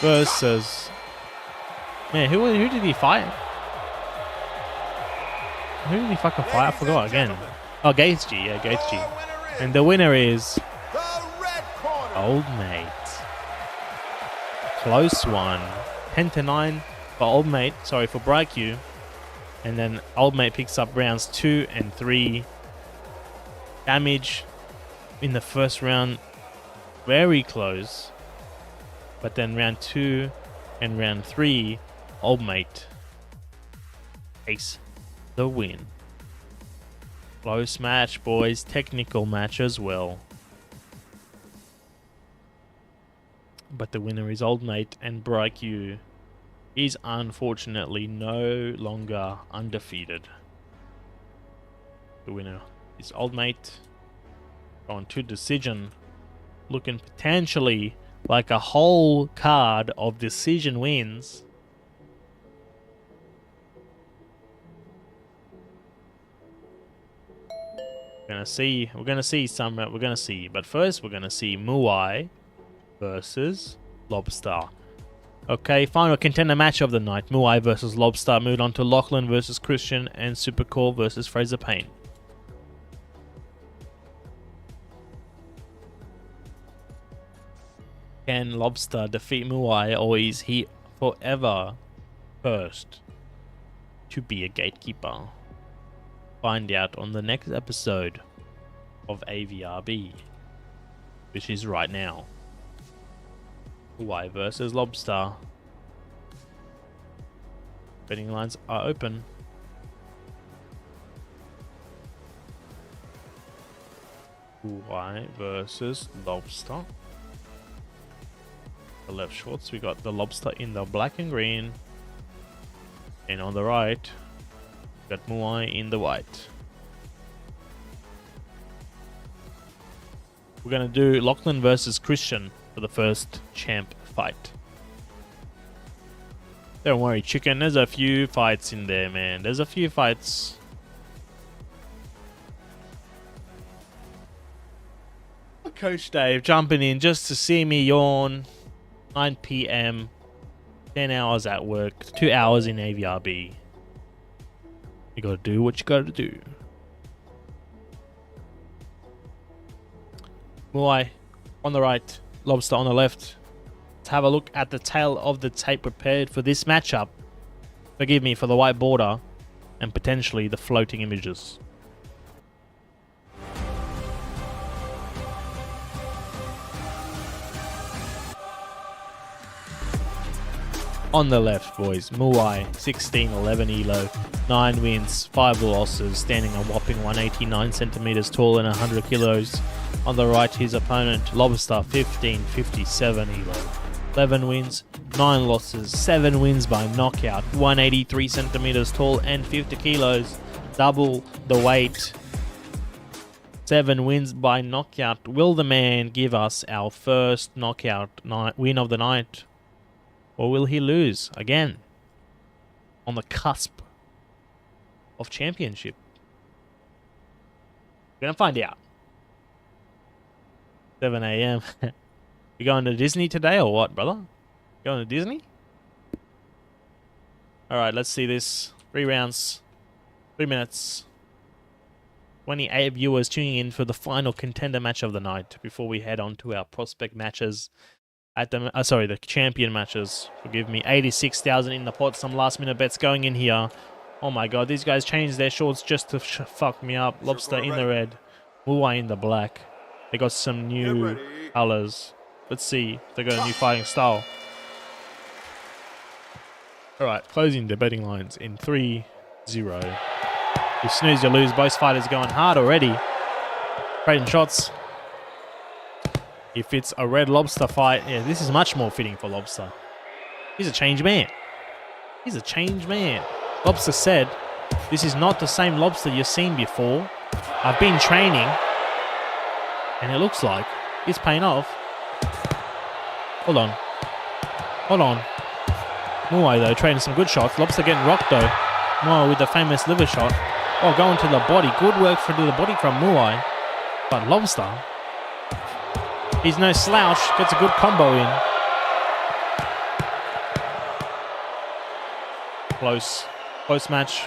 versus... Man, who did he fight? Who did he fucking fight? I forgot again. Oh, Gaethje. Yeah, Gaethje. And the winner is... Old mate. Close one. 10-9 for Old Mate. Sorry, for Bryku. And then Old Mate picks up rounds 2 and 3. Damage in the first round. Very close. But then round 2 and round 3, Old Mate takes the win. Close match, boys. Technical match as well. But the winner is Old Mate, and Bryku is unfortunately no longer undefeated. The winner is Old Mate. On to decision. Looking potentially like a whole card of decision wins. We're gonna see Samrat, we're gonna see. But first we're gonna see Muai versus Lobster. Okay, final contender match of the night. Muai versus Lobster. Moved on to Lachlan versus Christian and Supercore versus Fraser Payne. Can Lobster defeat Muai, or is he forever cursed to be a gatekeeper? Find out on the next episode of AVRB, which is right now. Muai versus Lobster. Betting lines are open. Muai versus Lobster. The left shorts, we got the Lobster in the black and green. And on the right, we got Muai in the white. We're going to do Lachlan versus Christian for the first champ fight. Don't worry, chicken. There's a few fights in there, man. There's a few fights. Coach Dave jumping in just to see me yawn. 9 PM. 10 hours at work. 2 hours in AVRB. You gotta do what you gotta do. Muai on the right. Lobster on the left. Let's have a look at the tail of the tape prepared for this matchup. Forgive me for the white border and potentially the floating images. On the left, boys, Muai, 16-11 elo, 9 wins, 5 losses, standing a whopping 189 centimeters tall and 100 kilos. On the right, his opponent, Lobster, 15-57 elo, 11 wins, 9 losses, 7 wins by knockout, 183 centimeters tall and 50 kilos, double the weight. 7 wins by knockout. Will the man give us our first knockout win of the night? Or will he lose again? On the cusp of championship. We're gonna find out. 7 a.m. You going to Disney today or what, brother? Going to Disney? Alright, let's see this. 3 rounds. 3 minutes. 28 viewers tuning in for the final contender match of the night before we head on to our prospect matches at the the champion matches. Forgive me. 86,000 in the pot. Some last minute bets going in here. Oh my god, these guys changed their shorts just to fuck me up. Lobster in the red, Muai in the black. They got some new colors. Let's see if they got a new fighting style. Alright, closing the betting lines in 3-0. You snooze, you lose. Both fighters going hard already. Trading shots. If it's a red Lobster fight, yeah, this is much more fitting for Lobster. He's a changed man. He's a changed man. Lobster said, this is not the same Lobster you've seen before. I've been training, and it looks like it's paying off. Hold on. Hold on. Muai, though, trading some good shots. Lobster getting rocked, though. Muai with the famous liver shot. Oh, going to the body. Good work for the body from Muai. But Lobster, he's no slouch. Gets a good combo in. Close. Close match.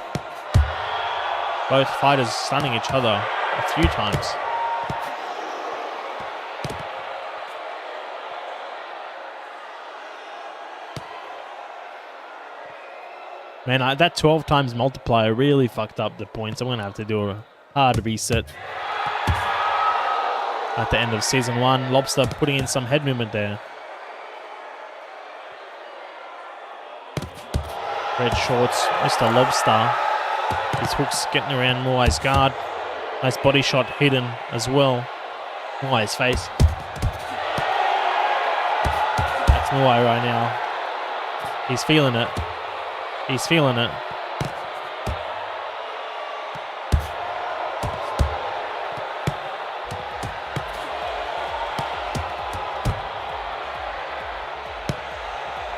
Both fighters stunning each other a few times. Man, that 12 times multiplier really fucked up the points. I'm going to have to do a hard reset at the end of Season 1. Lobster putting in some head movement there. Red shorts, Mr. Lobster. His hook's getting around Muai's guard. Nice body shot hidden as well. Muai's face. That's Muai right now. He's feeling it. He's feeling it.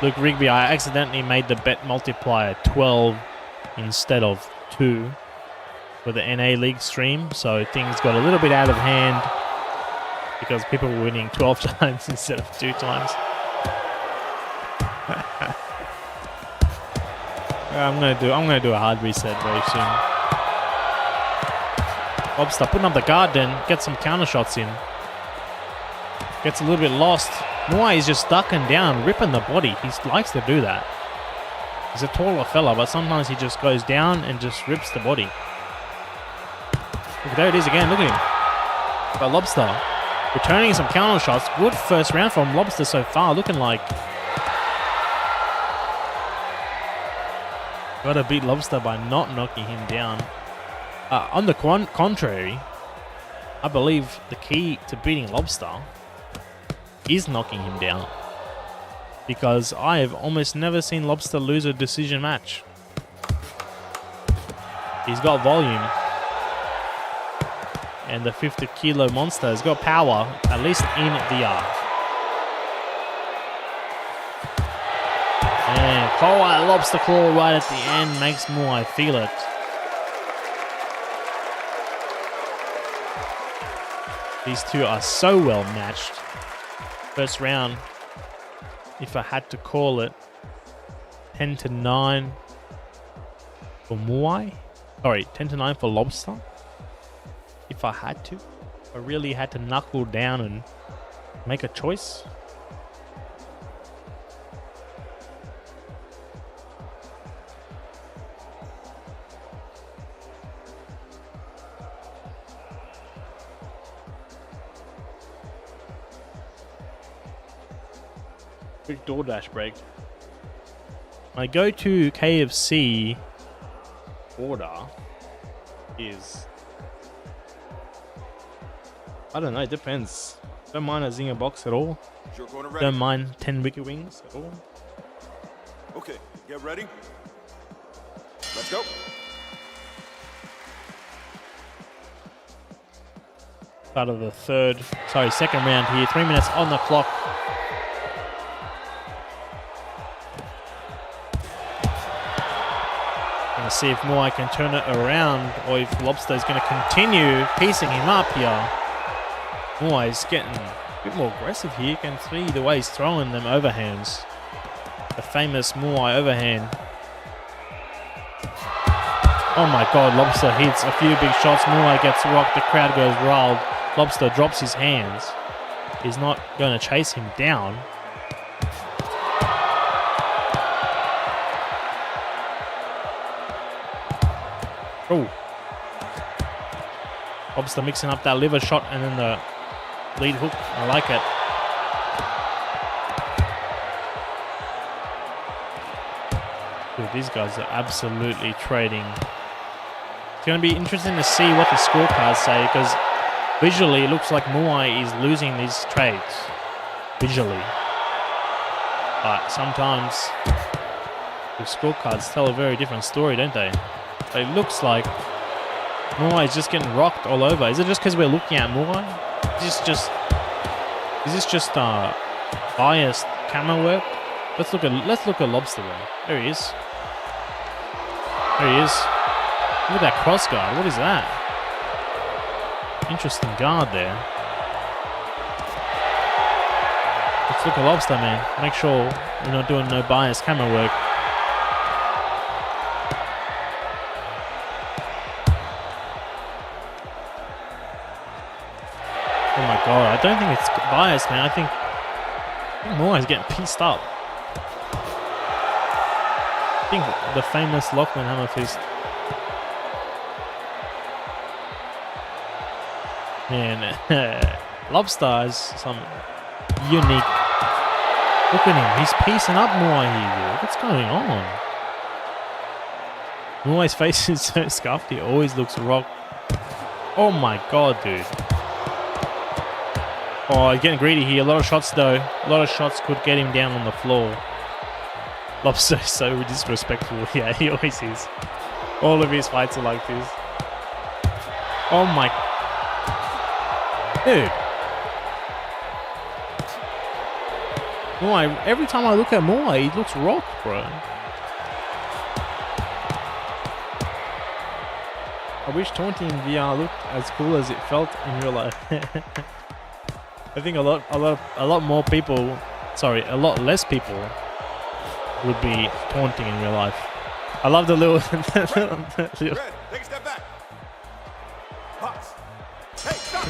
Look, Rigby, I accidentally made the bet multiplier 12 instead of 2 for the NA League stream, so things got a little bit out of hand because people were winning 12 times instead of 2 times. I'm gonna do a hard reset very soon. Lobster putting up the guard then, get some counter shots in. Gets a little bit lost. Muai is just ducking down, ripping the body. He likes to do that. He's a taller fella, but sometimes he just goes down and just rips the body. Look, there it is again, look at him. But Lobster returning some counter shots. Good first round from Lobster so far, looking like gotta beat Lobster by not knocking him down. On the contrary, I believe the key to beating Lobster is knocking him down. Because I have almost never seen Lobster lose a decision match. He's got volume. And the 50 kilo monster has got power, at least in VR. And Lobster claw right at the end makes Muai feel it. These two are so well matched. First round, if I had to call it, 10-9 for Muai. Sorry, 10-9 for Lobster. If I had to, I really had to knuckle down and make a choice. Quick DoorDash break. My go-to KFC order is, I don't know, it depends. Don't mind a zinger box at all. Don't mind 10 wicker wings at all. Okay, get ready. Let's go. Start of the second round here. 3 minutes on the clock. Gonna see if Muai can turn it around or if Lobster is gonna continue piecing him up here. Muai is getting a bit more aggressive here. You can see the way he's throwing them overhands. The famous Muai overhand. Oh my god, Lobster hits a few big shots. Muai gets rocked, the crowd goes wild. Lobster drops his hands. He's not going to chase him down. Oh. Lobster mixing up that liver shot and then the lead hook. I like it. Dude, these guys are absolutely trading. It's going to be interesting to see what the scorecards say because visually it looks like Muai is losing these trades. Visually. But sometimes the scorecards tell a very different story, don't they? But it looks like Muai is just getting rocked all over. Is it just because we're looking at Muai? Is this just biased camera work? Let's look at Lobster though. There he is. There he is. Look at that cross guard. What is that? Interesting guard there. Let's look at Lobster, man. Make sure we're not doing no biased camera work. Oh my god, I don't think it's biased, man. I think Muai's getting pieced up. I think the famous Lachlan hammer fist. Man, Lobster is some unique. Look at him, he's piecing up Muai here. What's going on? Muai's face is so scuffed, he always looks rocked. Oh my god, dude. Oh, he's getting greedy here. A lot of shots though. A lot of shots could get him down on the floor. Lobster is so disrespectful. Yeah, he always is. All of his fights are like this. Oh my... Dude. Muai, every time I look at Muai, he looks rocked, bro. I wish taunting in VR looked as cool as it felt in real life. I think a lot more people, sorry, a lot less people would be taunting in real life. I love the little... Red, take a step back. Pause. Hey, stop.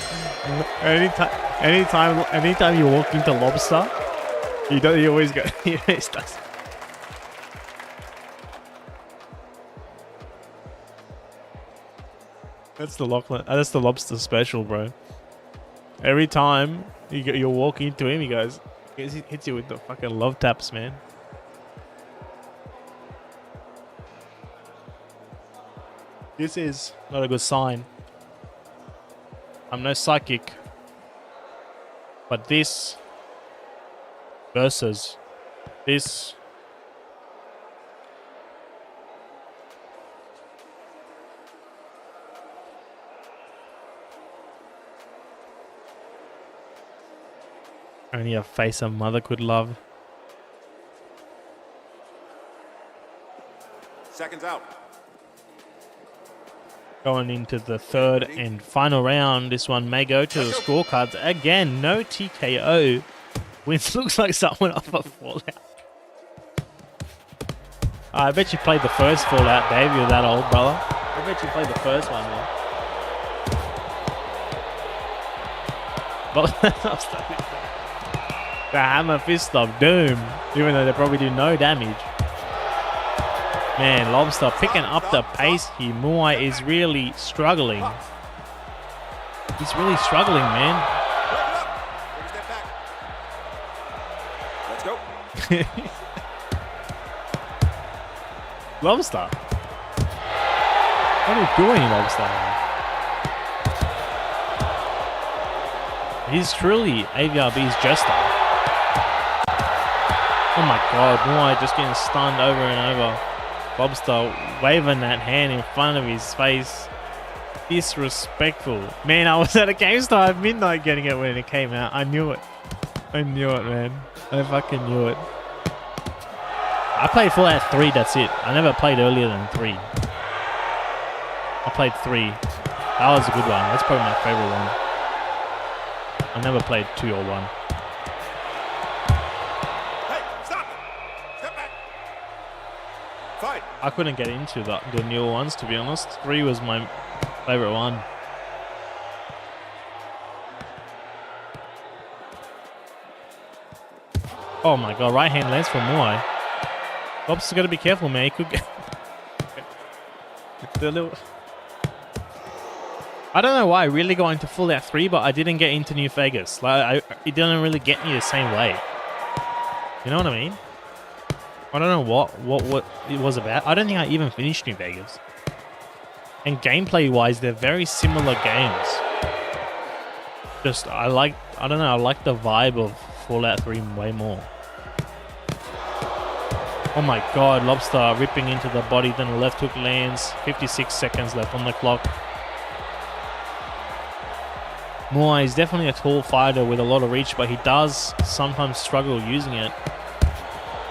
anytime you walk into Lobster, you always go... He always does. That's the Lachlan. That's the Lobster special, bro. Every time you walk into him, he goes, he hits you with the fucking love taps, man. This is not a good sign. I'm no psychic, but this versus this. Only a face a mother could love. Seconds out. Going into the third and final round. This one may go to the scorecards. Again, no TKO. Wins looks like someone off a Fallout. I bet you played the first Fallout, Dave. You're that old, brother. I bet you played the first one, man. The hammer fist of doom, even though they probably do no damage. Man, Lobster picking up the pace here. Muai is really struggling. He's really struggling, man. Let's go. Lobster. What are you doing, Lobster? He's truly AVRB's jester. Oh my god, Muai just getting stunned over and over. Lobster waving that hand in front of his face. Disrespectful. Man, I was at a GameStar at midnight getting it when it came out. I knew it. I knew it, man. I fucking knew it. I played Fallout 3, that's it. I never played earlier than 3. I played 3. That was a good one. That's probably my favorite one. I never played 2 or 1. Hey, stop! Step back! Fight! I couldn't get into the newer ones, to be honest. 3 was my favorite one. Oh my god, right hand lands from Muai. Lobster's got to be careful, man. He could get... the little... I don't know why I really got into Fallout 3, but I didn't get into New Vegas. Like, it didn't really get me the same way. You know what I mean? I don't know what it was about. I don't think I even finished New Vegas. And gameplay-wise, they're very similar games. Just, I like the vibe of Fallout 3 way more. Oh my god, Lobster ripping into the body, then the left hook lands. 56 seconds left on the clock. Muai is definitely a tall fighter with a lot of reach, but he does sometimes struggle using it.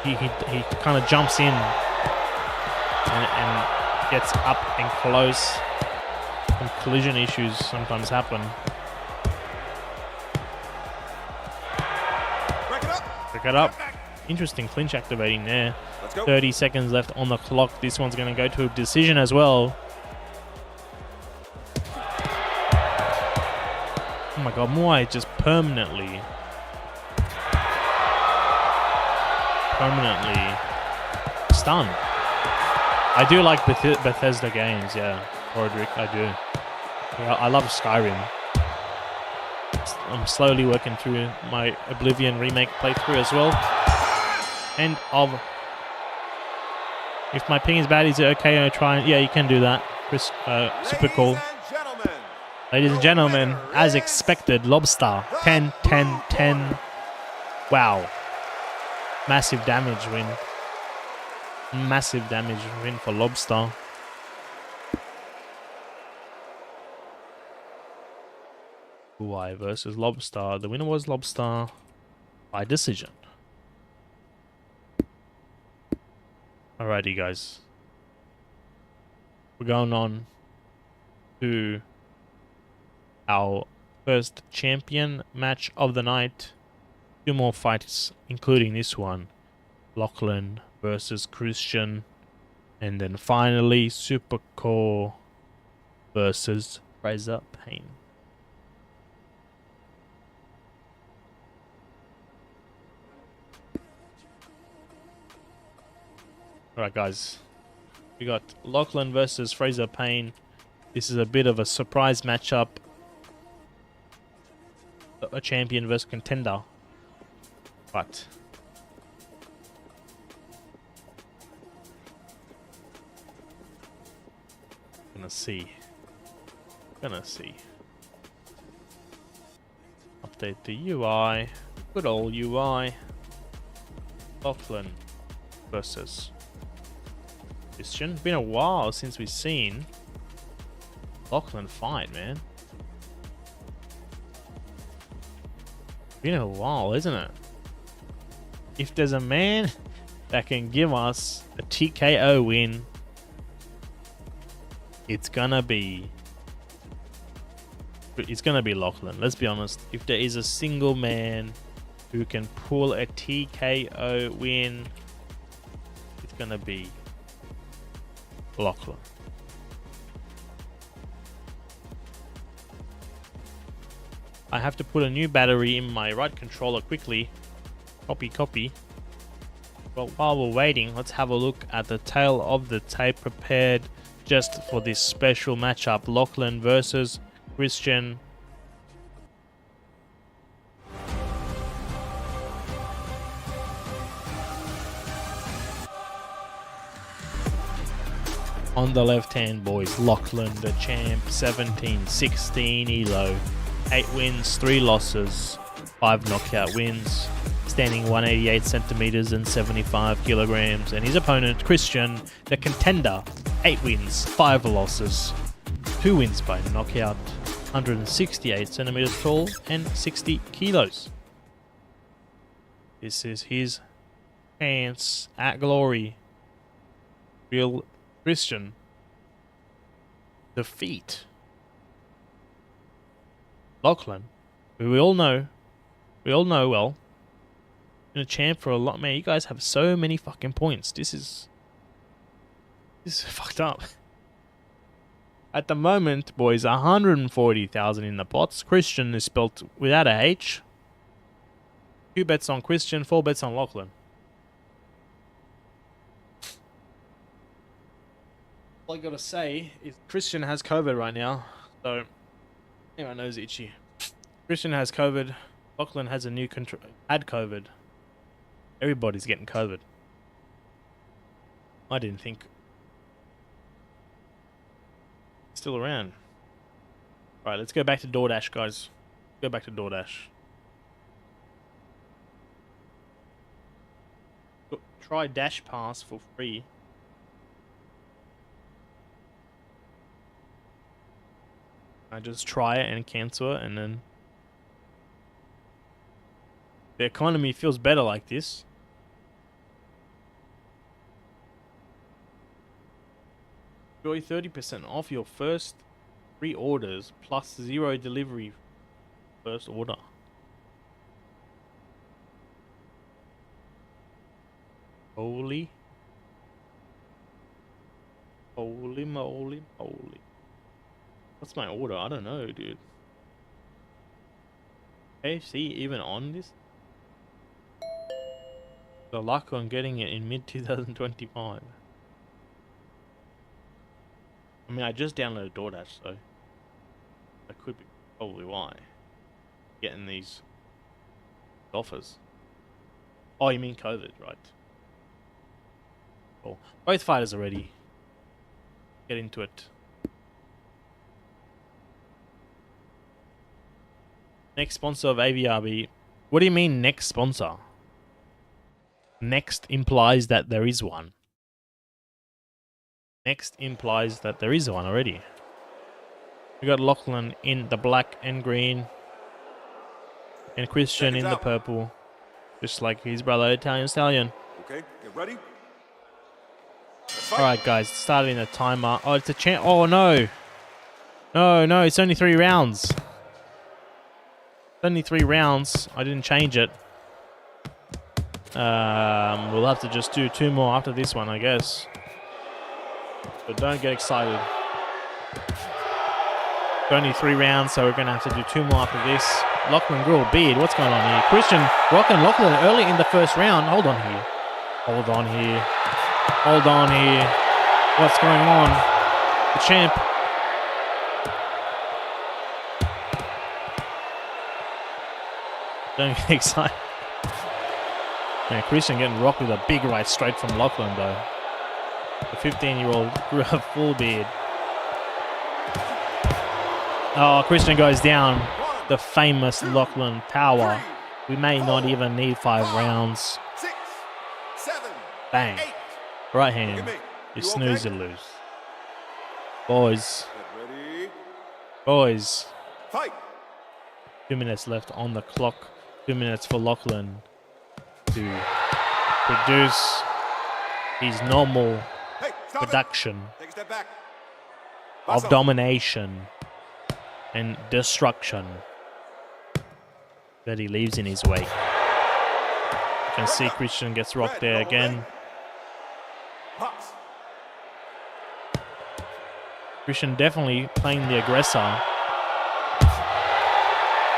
He kind of jumps in and gets up and close. Some collision issues sometimes happen. Break it up. Interesting clinch activating there. 30 seconds left on the clock. This one's going to go to a decision as well. Oh my god, Muai just permanently stunned. I do like Bethesda games, yeah. Baldrick, I do. Yeah, I love Skyrim. I'm slowly working through my Oblivion remake playthrough as well. And if my ping is bad, is it okay? I try and... Yeah, you can do that. Chris, super cool. Ladies and gentlemen, as expected, Lobster 10, 10, 10. Wow. Massive damage win. Massive damage win for Lobster. Muai versus Lobster. The winner was Lobster by decision. Alrighty, guys. We're going on to our first champion match of the night. 2 more fights, including this one. Lachlan versus Christian. And then finally, Supercore versus Fraser Payne. Alright, guys. We got Lachlan versus Fraser Payne. This is a bit of a surprise matchup. A champion versus contender. But gonna see. Update the UI. Good old UI. Lachlan versus Christian. Been a while since we've seen Lachlan fight, man. Been a while, isn't it? If there's a man that can give us a TKO win, it's gonna be Lachlan. Let's be honest. If there is a single man who can pull a TKO win, it's gonna be Lachlan. I have to put a new battery in my right controller quickly. Copy. But while we're waiting, let's have a look at the tail of the tape prepared just for this special matchup. Lachlan versus Christian. On the left hand, boys, Lachlan, the champ, 17-16 elo. 8 wins, 3 losses, 5 knockout wins. standing 188 centimeters and 75 kilograms. And his opponent, Christian, the contender, 8 wins, 5 losses, 2 wins by knockout, 168 centimeters tall and 60 kilos. This is his chance at glory. Will Christian defeat Lachlan, who we all know well, been a champ for a lot. Man, you guys have so many fucking points. This is fucked up. At the moment, boys, 140,000 in the pots. Christian is spelt without a H. 2 bets on Christian, 4 bets on Lachlan. All I gotta say is Christian has COVID right now, so anyone knows Ichi. Christian has COVID. Lachlan has had COVID. Everybody's getting COVID. I didn't think. Still around. Alright, let's go back to DoorDash, guys. Go back to DoorDash. Try Dash Pass for free. I just try it and cancel it, and then the economy feels better like this. Enjoy 30% off your first 3 orders plus 0 delivery first order. Holy moly. What's my order? I don't know, dude. KFC even on this? The luck on getting it in mid-2025. I mean, I just downloaded DoorDash, so that could be probably why. Getting these offers. Oh, you mean COVID, right? Cool. Both fighters are ready. Get into it. Next sponsor of AVRB. What do you mean next sponsor? Next implies that there is one. Next implies that there is one already. We got Lachlan in the black and green. And Christian in the purple. Just like his brother Italian Stallion. Okay, get ready. Alright guys, starting the timer. Oh, it's a champ. Oh no. No, it's only 3 rounds. It's only 3 rounds. I didn't change it. We'll have to just do 2 more after this one, I guess. But don't get excited. It's only 3 rounds, so we're going to have to do 2 more after this. Lachlan grew a beard. What's going on here? Christian rocking Lachlan early in the first round. Hold on here. Hold on here. Hold on here. What's going on? The champ. Don't get excited. Man, Christian getting rocked with a big right straight from Lachlan, though. The 15-year-old grew a full beard. Oh, Christian goes down. The famous Lachlan power. We may not even need 5 rounds. 6, 7, Bang. 8. Right hand. You snooze, you lose. Boys. Get ready. Boys. Fight. 2 minutes left on the clock. 2 minutes for Lachlan to produce his normal production Take a step back. of domination and destruction that he leaves in his wake. You can see Christian gets rocked there again. Box. Christian definitely playing the aggressor,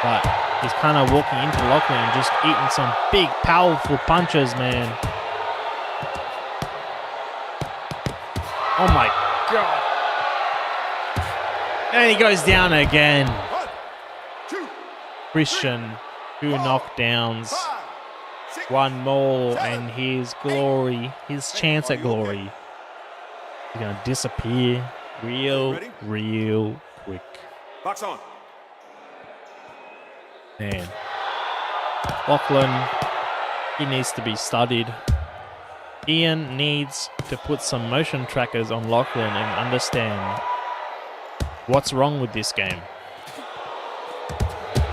but he's kind of walking into Lachlan and just eating some big, powerful punches, man. Oh my god. And he goes down again. 1, 2, Christian, 2 knockdowns. 5, 6, 1 more and his glory, his chance at glory, is going to disappear real quick. Box on. Man. Lachlan He needs to be studied. Ian needs to put some motion trackers on Lachlan and understand what's wrong with this game.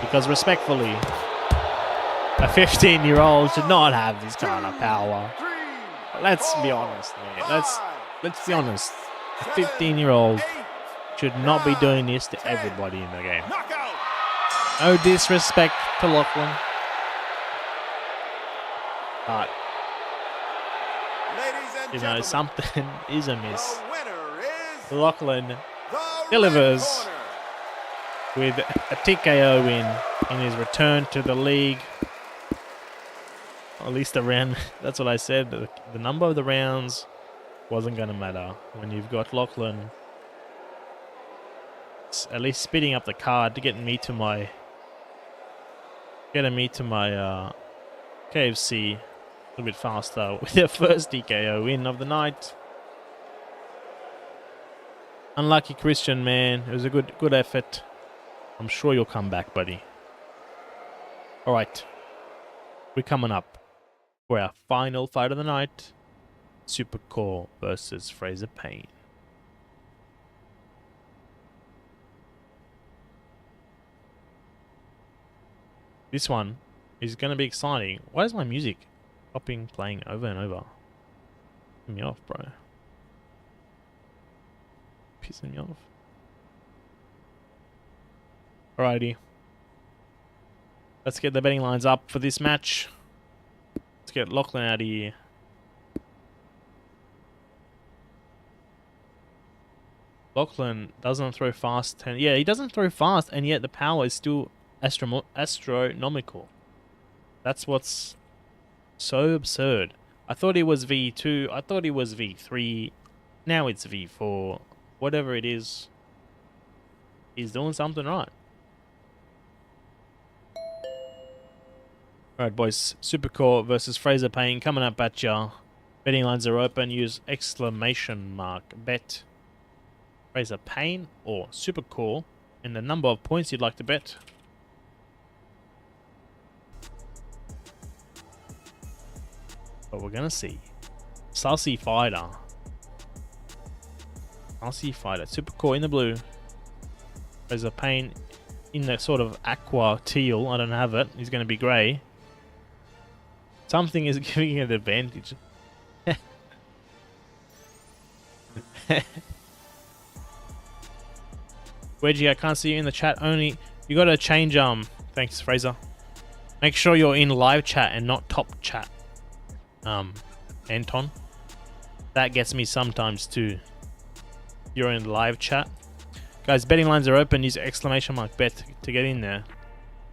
Because respectfully, a 15-year-old should not have this kind of power. Let's be honest, man. Let's be honest. A 15-year-old should not be doing this to everybody in the game. No disrespect to Lachlan, but you know, something is amiss. Lachlan delivers with a TKO win in his return to the league. At least the round, that's what I said. The number of the rounds wasn't going to matter when you've got Lachlan at least speeding up the card to getting me to my KFC a little bit faster with their first TKO win of the night. Unlucky Christian, man. It was a good effort. I'm sure you'll come back, buddy. Alright. We're coming up for our final fight of the night. Supercore versus Fraser Payne. This one is going to be exciting. Why is my music playing over and over? Pissing me off, bro. Pissing me off. Alrighty. Let's get the betting lines up for this match. Let's get Lachlan out of here. Lachlan doesn't throw fast. Yeah, he doesn't throw fast, and yet the power is still astronomical. That's what's so absurd. I thought it was V2. I thought it was V3. Now it's V4. Whatever it is, he's doing something right. Alright, boys. Supercore versus Fraser Payne coming up at ya. Betting lines are open. Use exclamation mark bet Fraser Payne or Supercore and the number of points you'd like to bet. But we're gonna see. Saucy fighter. Saucy fighter. Supercore in the blue. Fraser Payne in the sort of aqua teal. I don't have it. He's gonna be grey. Something is giving it an advantage. Wedgie, I can't see you in the chat. Only you gotta change thanks Fraser. Make sure you're in live chat and not top chat. Anton. That gets me sometimes too. You're in live chat. Guys, betting lines are open. Use exclamation mark bet to get in there.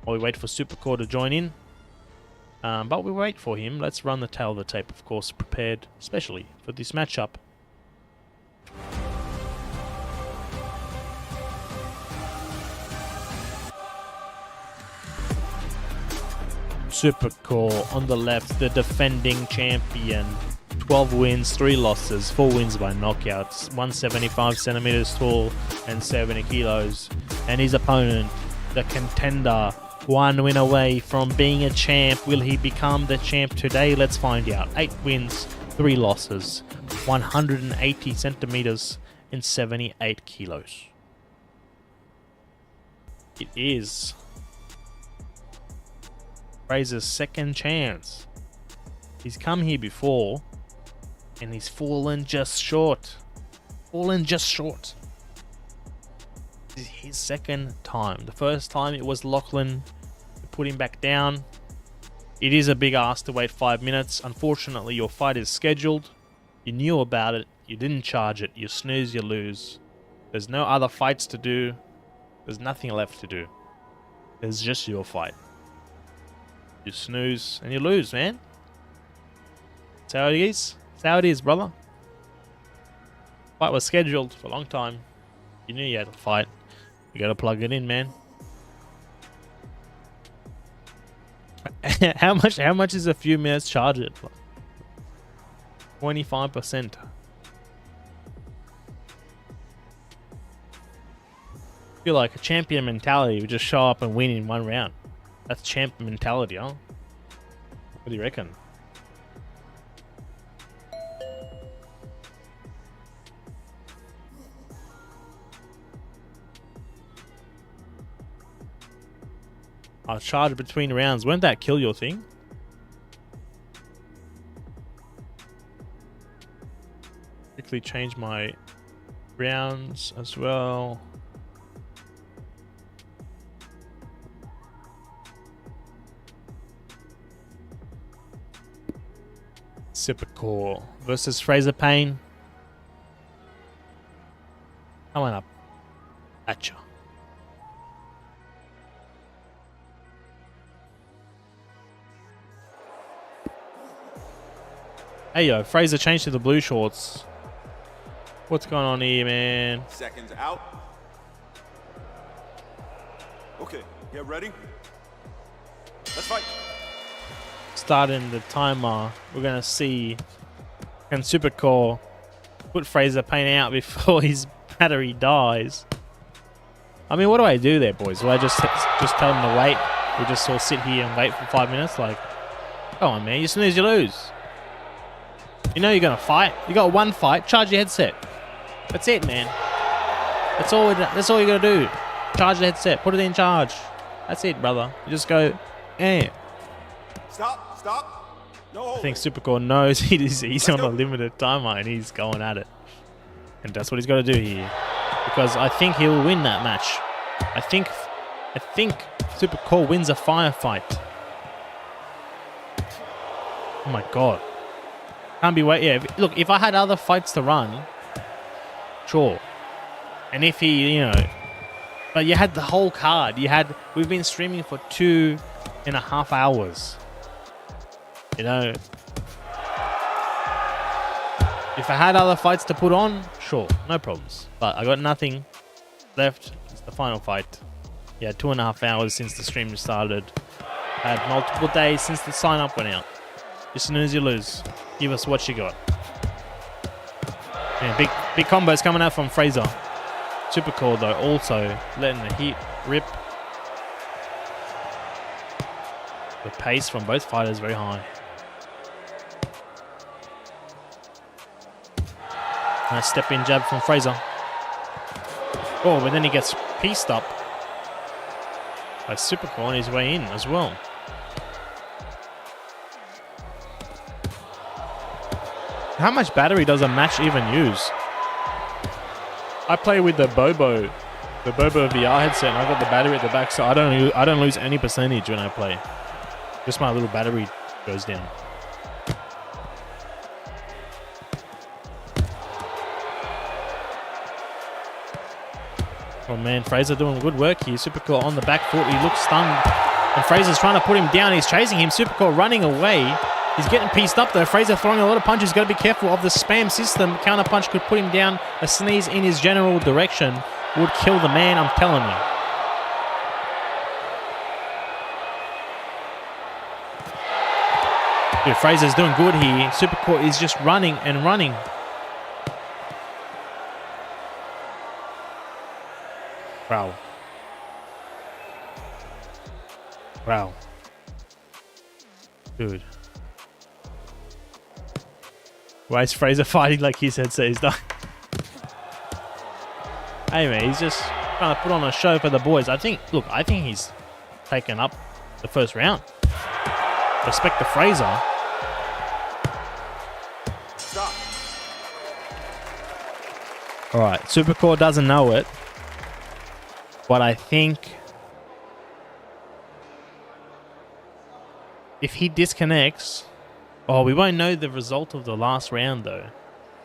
While we wait for Supercore to join in. But we wait for him. Let's run the tail of the tape, of course, prepared especially for this matchup. Supercore on the left, the defending champion. 12 wins, 3 losses, 4 wins by knockouts, 175 centimeters tall and 70 kilos. And his opponent, the contender, 1 win away from being a champ. Will he become the champ today? Let's find out. 8 wins, 3 losses, 180 centimeters and 78 kilos. It is Fraser's second chance. He's come here before and he's fallen just short. This is his second time. The first time it was Lachlan who put him back down. It is a big ask to wait 5 minutes. Unfortunately, your fight is scheduled. You knew about it. You didn't charge it. You snooze, you lose. There's no other fights to do. There's nothing left to do. There's just your fight. You snooze and you lose, man. That's how it is. That's how it is, brother. Fight was scheduled for a long time. You knew you had to fight. You gotta plug it in, man. How much is a few minutes charge it? 25%. I feel like a champion mentality would just show up and win in 1 round. That's champ mentality, huh? What do you reckon? I'll charge between rounds. Won't that kill your thing? Quickly change my rounds as well. Supercore versus Fraser Payne. Coming up at you. Hey yo, Fraser changed to the blue shorts. What's going on here, man? Seconds out. Okay, get ready. Let's fight. Starting the timer. We're gonna see can Supercore put Fraser Payne out before his battery dies. I mean, what do I do there, boys? Do I just tell him to wait? We just all sit here and wait for 5 minutes? Like, come on, man. You snooze, you lose. You know you're gonna fight. You got one fight. Charge your headset. That's it, man. That's all you gotta do. Charge the headset. Put it in charge. That's it, brother. You just go, eh. Stop. No. I think Supercore knows he's on a limited timer and he's going at it. And that's what he's got to do here. Because I think he'll win that match. I think Supercore wins a firefight. Oh my god. Can't be wait. Yeah, look, if I had other fights to run, sure. And if he, but you had the whole card. We've been streaming for 2.5 hours. If I had other fights to put on, sure, no problems. But I got nothing left. It's the final fight. Yeah, 2.5 hours since the stream started. Had multiple days since the sign up went out. As soon as you lose, give us what you got. Yeah, big combos coming out from Fraser. Supercore though, also letting the heat rip. The pace from both fighters very high. Nice step in jab from Fraser. Oh, but then he gets pieced up by Supercore on his way in as well. How much battery does a match even use? I play with the Bobo VR headset, and I got the battery at the back, so I don't lose any percentage when I play. Just my little battery goes down. Oh man, Fraser doing good work here. Supercore on the back foot. He looks stunned. And Fraser's trying to put him down. He's chasing him. Supercore running away. He's getting pieced up though. Fraser throwing a lot of punches. Got to be careful of the spam system. Counter punch could put him down. A sneeze in his general direction would kill the man, I'm telling you. Dude, Fraser's doing good here. Supercore is just running and running. Wow. Wow. Dude. Why is Fraser fighting like his headset is done? Hey man, he's just trying to put on a show for the boys. I think he's taken up the first round. Respect to Fraser. Stop. Alright, Supercore doesn't know it. But I think if he disconnects, we won't know the result of the last round though,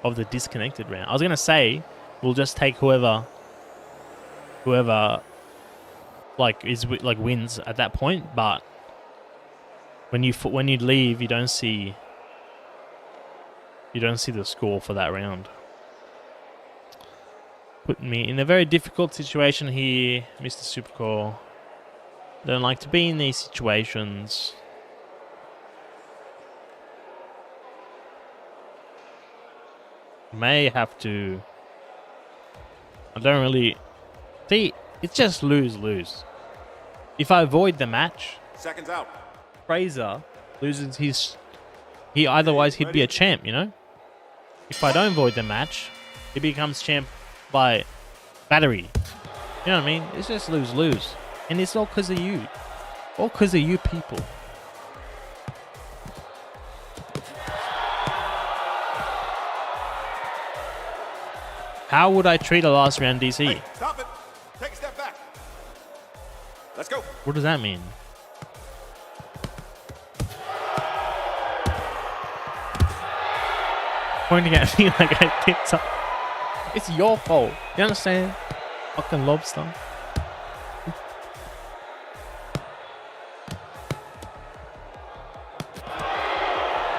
of the disconnected round. I was gonna say we'll just take whoever wins at that point. But when you leave, you don't see the score for that round. Putting me in a very difficult situation here, Mr. Supercore. Don't like to be in these situations. May have to. I don't really see. It's just lose. If I avoid the match, Seconds out. Fraser loses his. Otherwise he'd be a champ, If I don't avoid the match, he becomes champ by battery. You know what I mean? It's just lose. And it's all because of you. All because of you people. How would I treat a last round DC? Hey, stop it. Take a step back. Let's go. What does that mean? Pointing at me like I did something. It's your fault. You understand? Fucking Lobster.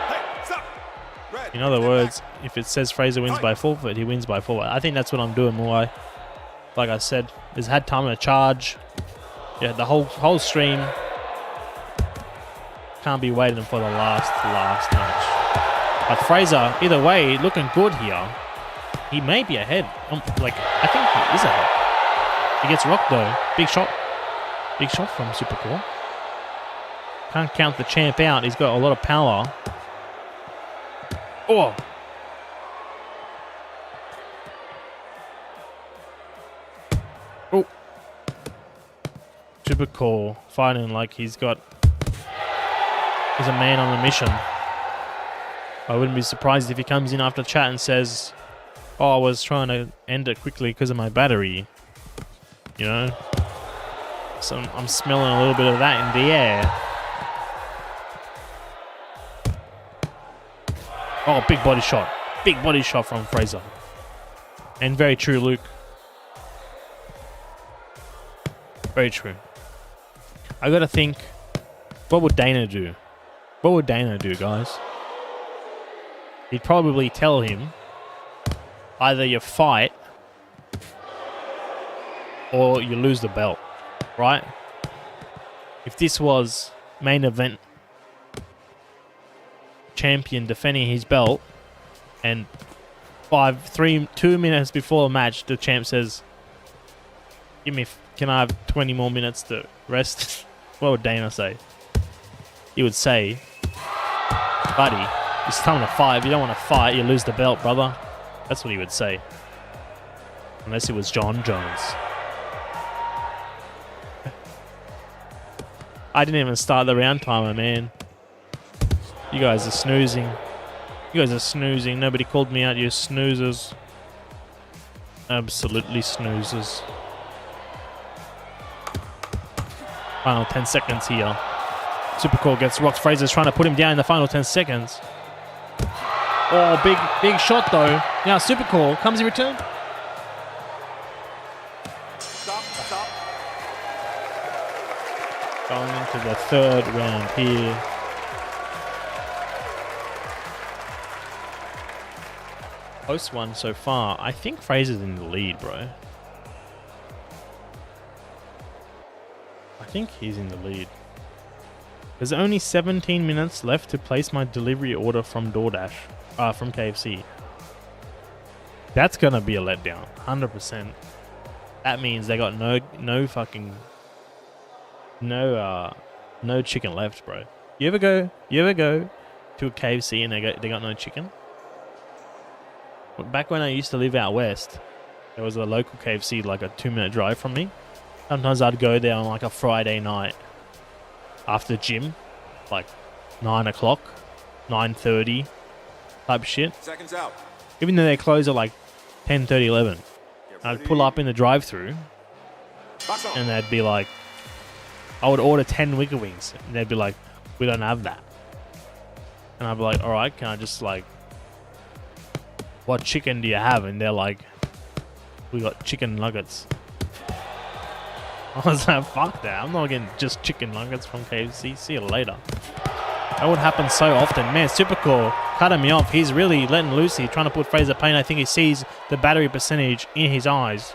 Hey, stop. Red, In other step words, back. if it says Fraser wins by forfeit, he wins by forfeit. I think that's what I'm doing, Muai. Like I said, he's had time to charge. Yeah, the whole stream. Can't be waiting for the last match. But Fraser, either way, looking good here. He may be ahead. Like, I think he is ahead. He gets rocked though. Big shot. Big shot from Super Cool. Can't count the champ out. He's got a lot of power. Oh! Oh! Super Cool fighting like he's a man on a mission. I wouldn't be surprised if he comes in after chat and says, "Oh, I was trying to end it quickly because of my battery." You know? So I'm smelling a little bit of that in the air. Oh, big body shot. Big body shot from Fraser. And very true, Luke. Very true. I gotta think, what would Dana do? What would Dana do, guys? He'd probably tell him, either you fight or you lose the belt, right? If this was main event champion defending his belt and 2 minutes before the match the champ says, can I have 20 more minutes to rest? What would Dana say? He would say, buddy, it's time to fight. If you don't want to fight, you lose the belt, brother. That's what he would say. Unless it was John Jones. I didn't even start the round timer, man. You guys are snoozing. You guys are snoozing. Nobody called me out, you snoozers. Absolutely snoozers. Final 10 seconds here. Supercore gets rocked. Fraser's trying to put him down in the final 10 seconds. Oh, big shot though. Now Supercore comes in return. Stop. Going into the third round here. Close one so far. I think Fraser's in the lead, bro. I think he's in the lead. There's only 17 minutes left to place my delivery order from DoorDash, from KFC. That's gonna be a letdown, 100%. That means they got no chicken left, bro. You ever go to a KFC and they got no chicken? Back when I used to live out west, there was a local KFC like a 2-minute drive from me. Sometimes I'd go there on like a Friday night after gym, like 9 o'clock, 9:30 type shit. Seconds out. Even though they close at like 10:30, 11. I'd pull up in the drive-thru and they'd be like, I would order 10 Wicker Wings and they'd be like, we don't have that. And I'd be like, all right, can I just like, what chicken do you have? And they're like, we got chicken nuggets. I was like, fuck that. I'm not getting just chicken nuggets from KFC. See you later. That would happen so often. Man, Supercore cutting me off. He's really letting loose here, trying to put Fraser Payne. I think he sees the battery percentage in his eyes.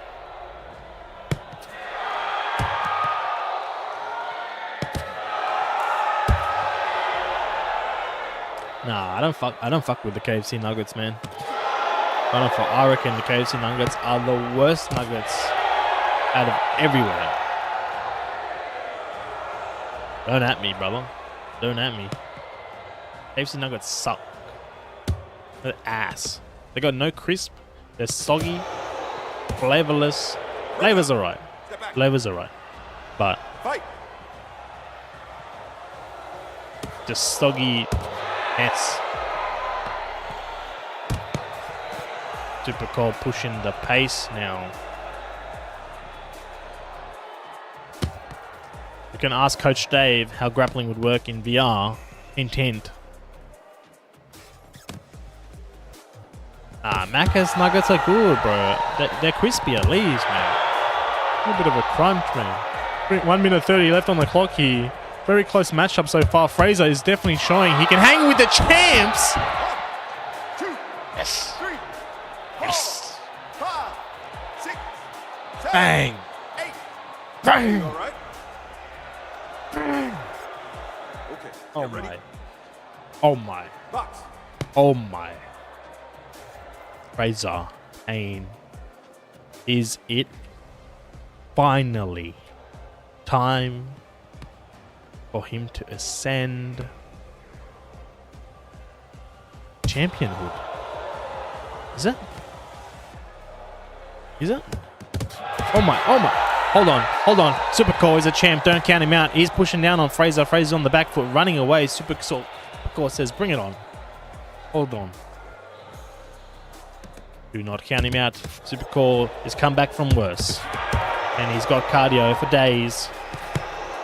Nah, I don't fuck with the KFC nuggets, man. I reckon the KFC nuggets are the worst nuggets out of everywhere. Don't at me, brother. Don't at me. KFC nuggets suck. They're ass. They got no crisp. They're soggy. Flavorless. Flavor's alright. Flavor's alright. But Fight. the soggy nets. Super Cole pushing the pace now. You can ask Coach Dave how grappling would work in VR. Intent. Macca's nuggets are good, bro. They're crispy at least, man. A little bit of a crunch, man. 1 minute 30 left on the clock here. Very close matchup so far. Fraser is definitely showing he can hang with the champs. 1, 2, Yes. 3, 4, Yes. 5, 6, 7, Bang. 8. Bang. All right. Okay. Oh get ready. my. Oh my. Box. Oh my. Fraser, Payne. Is it finally time for him to ascend championhood? Is it? Is it? Oh my, oh my. Hold on. Supercore is a champ. Don't count him out. He's pushing down on Fraser. Fraser's on the back foot, running away. Supercore says, bring it on. Hold on. Do not count him out. Supercore has come back from worse. And he's got cardio for days.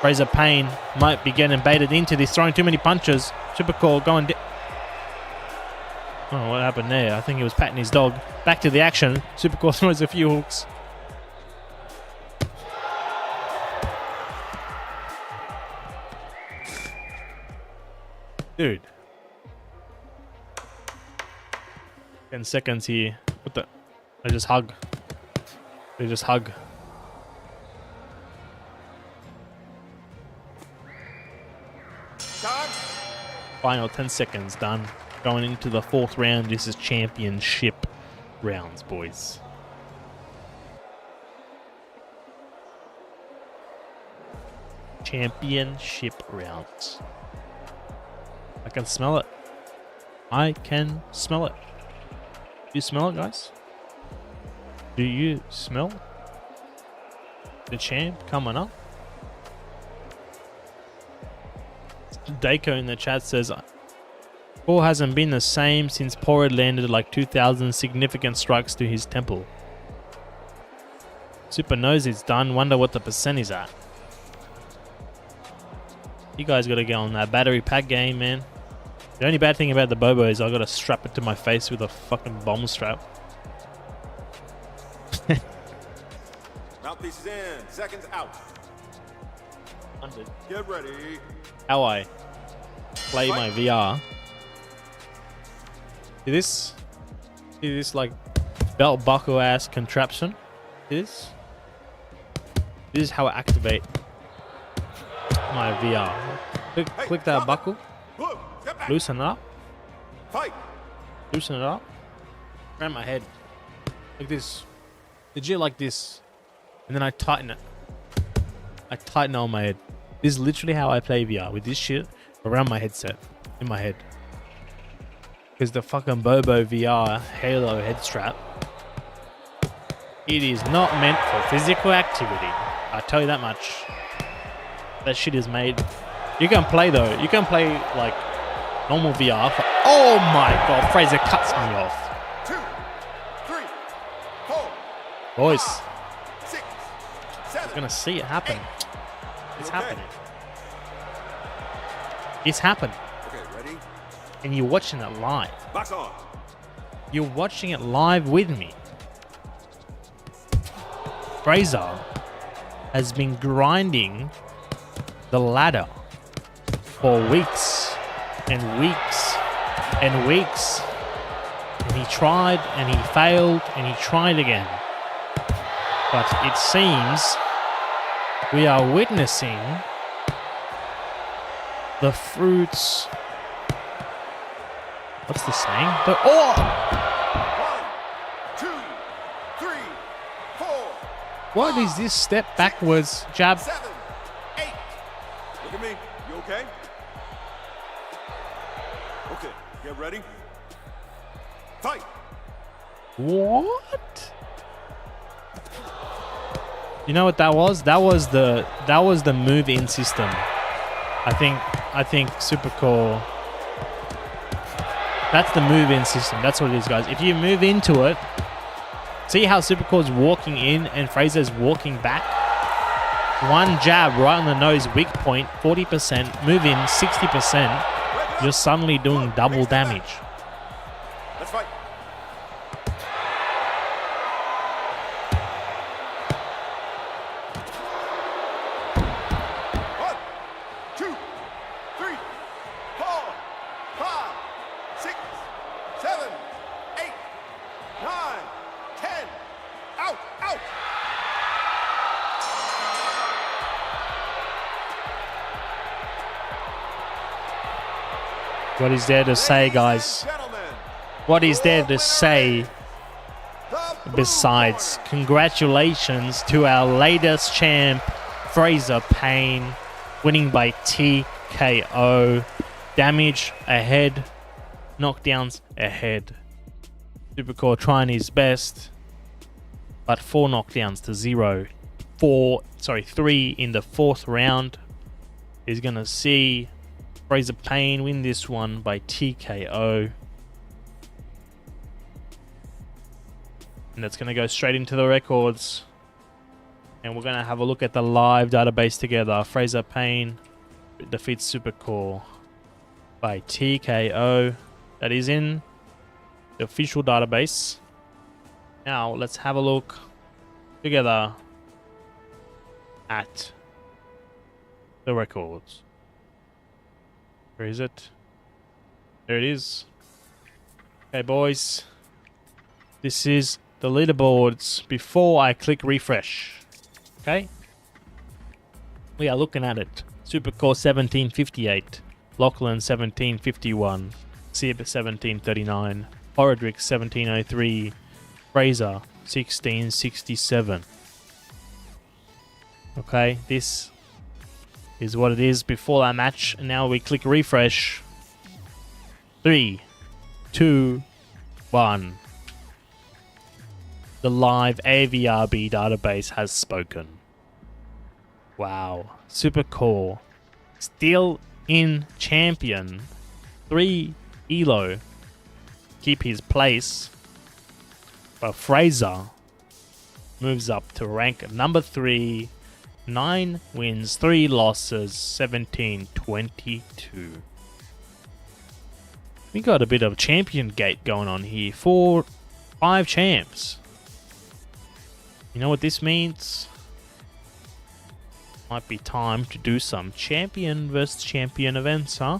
Fraser Payne might be getting baited into this, throwing too many punches. Supercore going down. Oh, what happened there? I think he was patting his dog. Back to the action. Supercore throws a few hooks. Dude. 10 seconds here. What the? They just hug. They just hug. Time. Final 10 seconds done. Going into the 4th round. This is championship rounds, boys. Championship rounds. I can smell it. I can smell it. Do you smell it, guys? Do you smell the champ coming up? Daco in the chat says, Paul hasn't been the same since Paul had landed like 2,000 significant strikes to his temple. Super knows it's done. Wonder what the percent is at. You guys got to get on that battery pack game, man. The only bad thing about the Bobo is I got to strap it to my face with a fucking bomb strap. Mouthpiece is in. Seconds out. 100. Get ready. How I play my VR. See this? See this like belt buckle ass contraption? This is how I activate my VR. Click that buckle. Blue, step back. Loosen it up. Fight. Loosen it up. Around my head. Like this. Legit like this. And then I tighten it. I tighten it on my head. This is literally how I play VR. With this shit around my headset. In my head. Because the fucking Bobo VR Halo head strap. It is not meant for physical activity. I tell you that much. That shit is made. You can play though. You can play like normal VR. Oh my god, Fraser cuts me off. 2, 3, 4. Boys, 6, I'm 7. gonna see it happen. It's Okay. happening. It's happened. Okay, ready? And you're watching it live. Box on. You're watching it live with me. Fraser has been grinding the ladder for weeks and weeks and weeks. And he tried and he failed and he tried again. But it seems we are witnessing the fruits. What's the saying? The 1, 2, 3, 4. What is this step backwards jab? 7, 8. Look at me. You okay? Okay, get ready. Fight. What? You know what that was? That was the move-in system. I think I think Supercore. That's the move-in system. That's what it is, guys. If you move into it, see how Supercore's walking in and Fraser's walking back? One jab right on the nose, weak point, 40%. Move in, 60%. You're suddenly doing double damage. Let's fight. One, two, three, 4, 5, 6, 7, 8, 9, 10. Out, out. What is there to say, guys? What is there to say besides congratulations to our latest champ, Fraser Payne, winning by TKO. Damage ahead, knockdowns ahead. Supercore trying his best, but 4 knockdowns to 0. 3 in the 4th round. He's gonna see Fraser Payne win this one by TKO. And that's going to go straight into the records. And we're going to have a look at the live database together. Fraser Payne defeats Supercore by TKO. That is in the official database. Now let's have a look together at the records. Where is it? There it is. Okay, boys. This is the leaderboards before I click refresh. Okay? We are looking at it. Supercore 1758. Lachlan 1751. Sib 1739. Baldrick 1703. Fraser 1667. Okay, this is what it is before that match. And now we click refresh. 3, 2, 1. The live AVRB database has spoken. Wow. Supercore still in champion. 3 elo. Keep his place. But Fraser moves up to rank number 3. 9 wins, 3 losses, 17-22. We got a bit of champion gate going on here. 5 champs. You know what this means? Might be time to do some champion versus champion events, huh?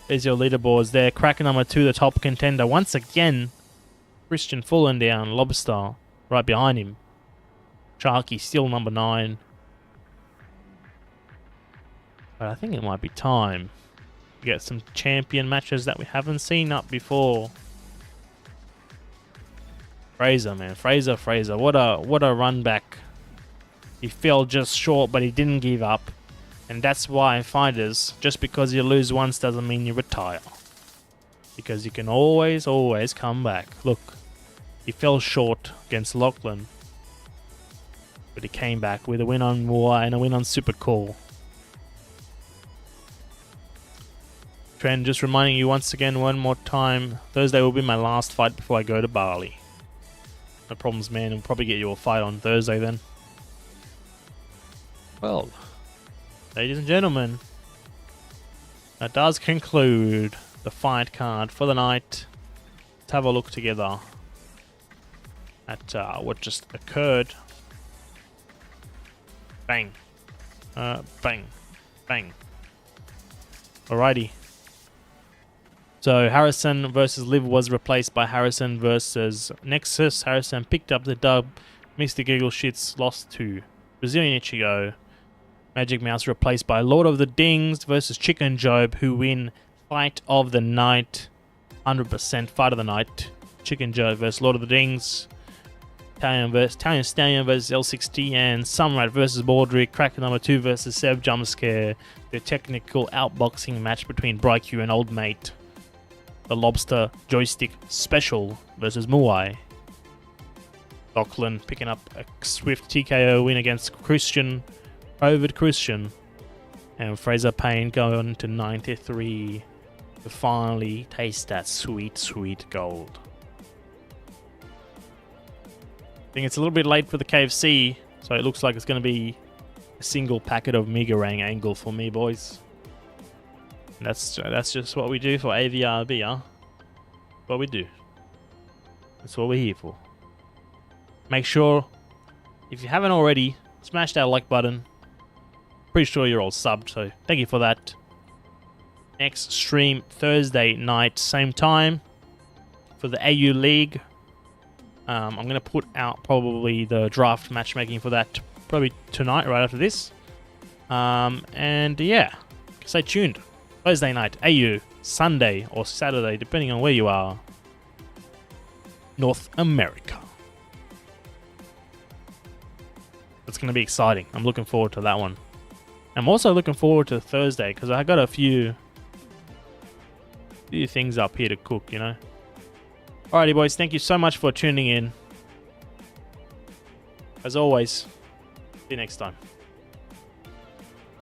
There's your leaderboards there. Cracker number 2, the top contender. Once again, Christian falling down. Lobster right behind him. Sharky still number 9. But I think it might be time to get some champion matches that we haven't seen up before. Fraser, man. Fraser. What a run back. He fell just short, but he didn't give up. And that's why fighters, just because you lose once doesn't mean you retire. Because you can always come back. Look, he fell short against Lachlan. But he came back with a win on Muai and a win on Supercore. Trend, just reminding you once again, one more time, Thursday will be my last fight before I go to Bali. No problems, man. We'll probably get you a fight on Thursday then. Well, ladies and gentlemen, that does conclude the fight card for the night. Let's have a look together at what just occurred. Bang. Bang. Bang. Alrighty. So Harrison versus Liv was replaced by Harrison versus Nexus. Harrison picked up the dub. Mr. Giggleshits lost to Brazilian Ichigo. Magic Mouse replaced by Lord of the Dings versus Chicken Job, who win fight of the night. 100% fight of the night. Chicken Job versus Lord of the Dings. Stallion versus L6T, and Samrat versus Baldrick. Cracker number 2 versus Seb Jumpscare. The technical outboxing match between Bryku and Old Mate. The Lobster joystick special versus Muai. Lachlan picking up a swift TKO win against Christian. Christian. And Fraser Payne going to 93 to finally taste that sweet, sweet gold. I think it's a little bit late for the KFC, so it looks like it's going to be a single packet of Migarang angle for me, boys. And that's just what we do for AVRB, huh? What we do. That's what we're here for. Make sure, if you haven't already, smash that like button. Pretty sure you're all subbed, so thank you for that. Next stream Thursday night, same time for the AU League. I'm going to put out probably the draft matchmaking for that probably tonight, right after this. And yeah, stay tuned. Thursday night, AU, Sunday or Saturday, depending on where you are. North America. It's going to be exciting. I'm looking forward to that one. I'm also looking forward to Thursday because I got a few things up here to cook, you know. Alrighty, boys. Thank you so much for tuning in. As always, see you next time.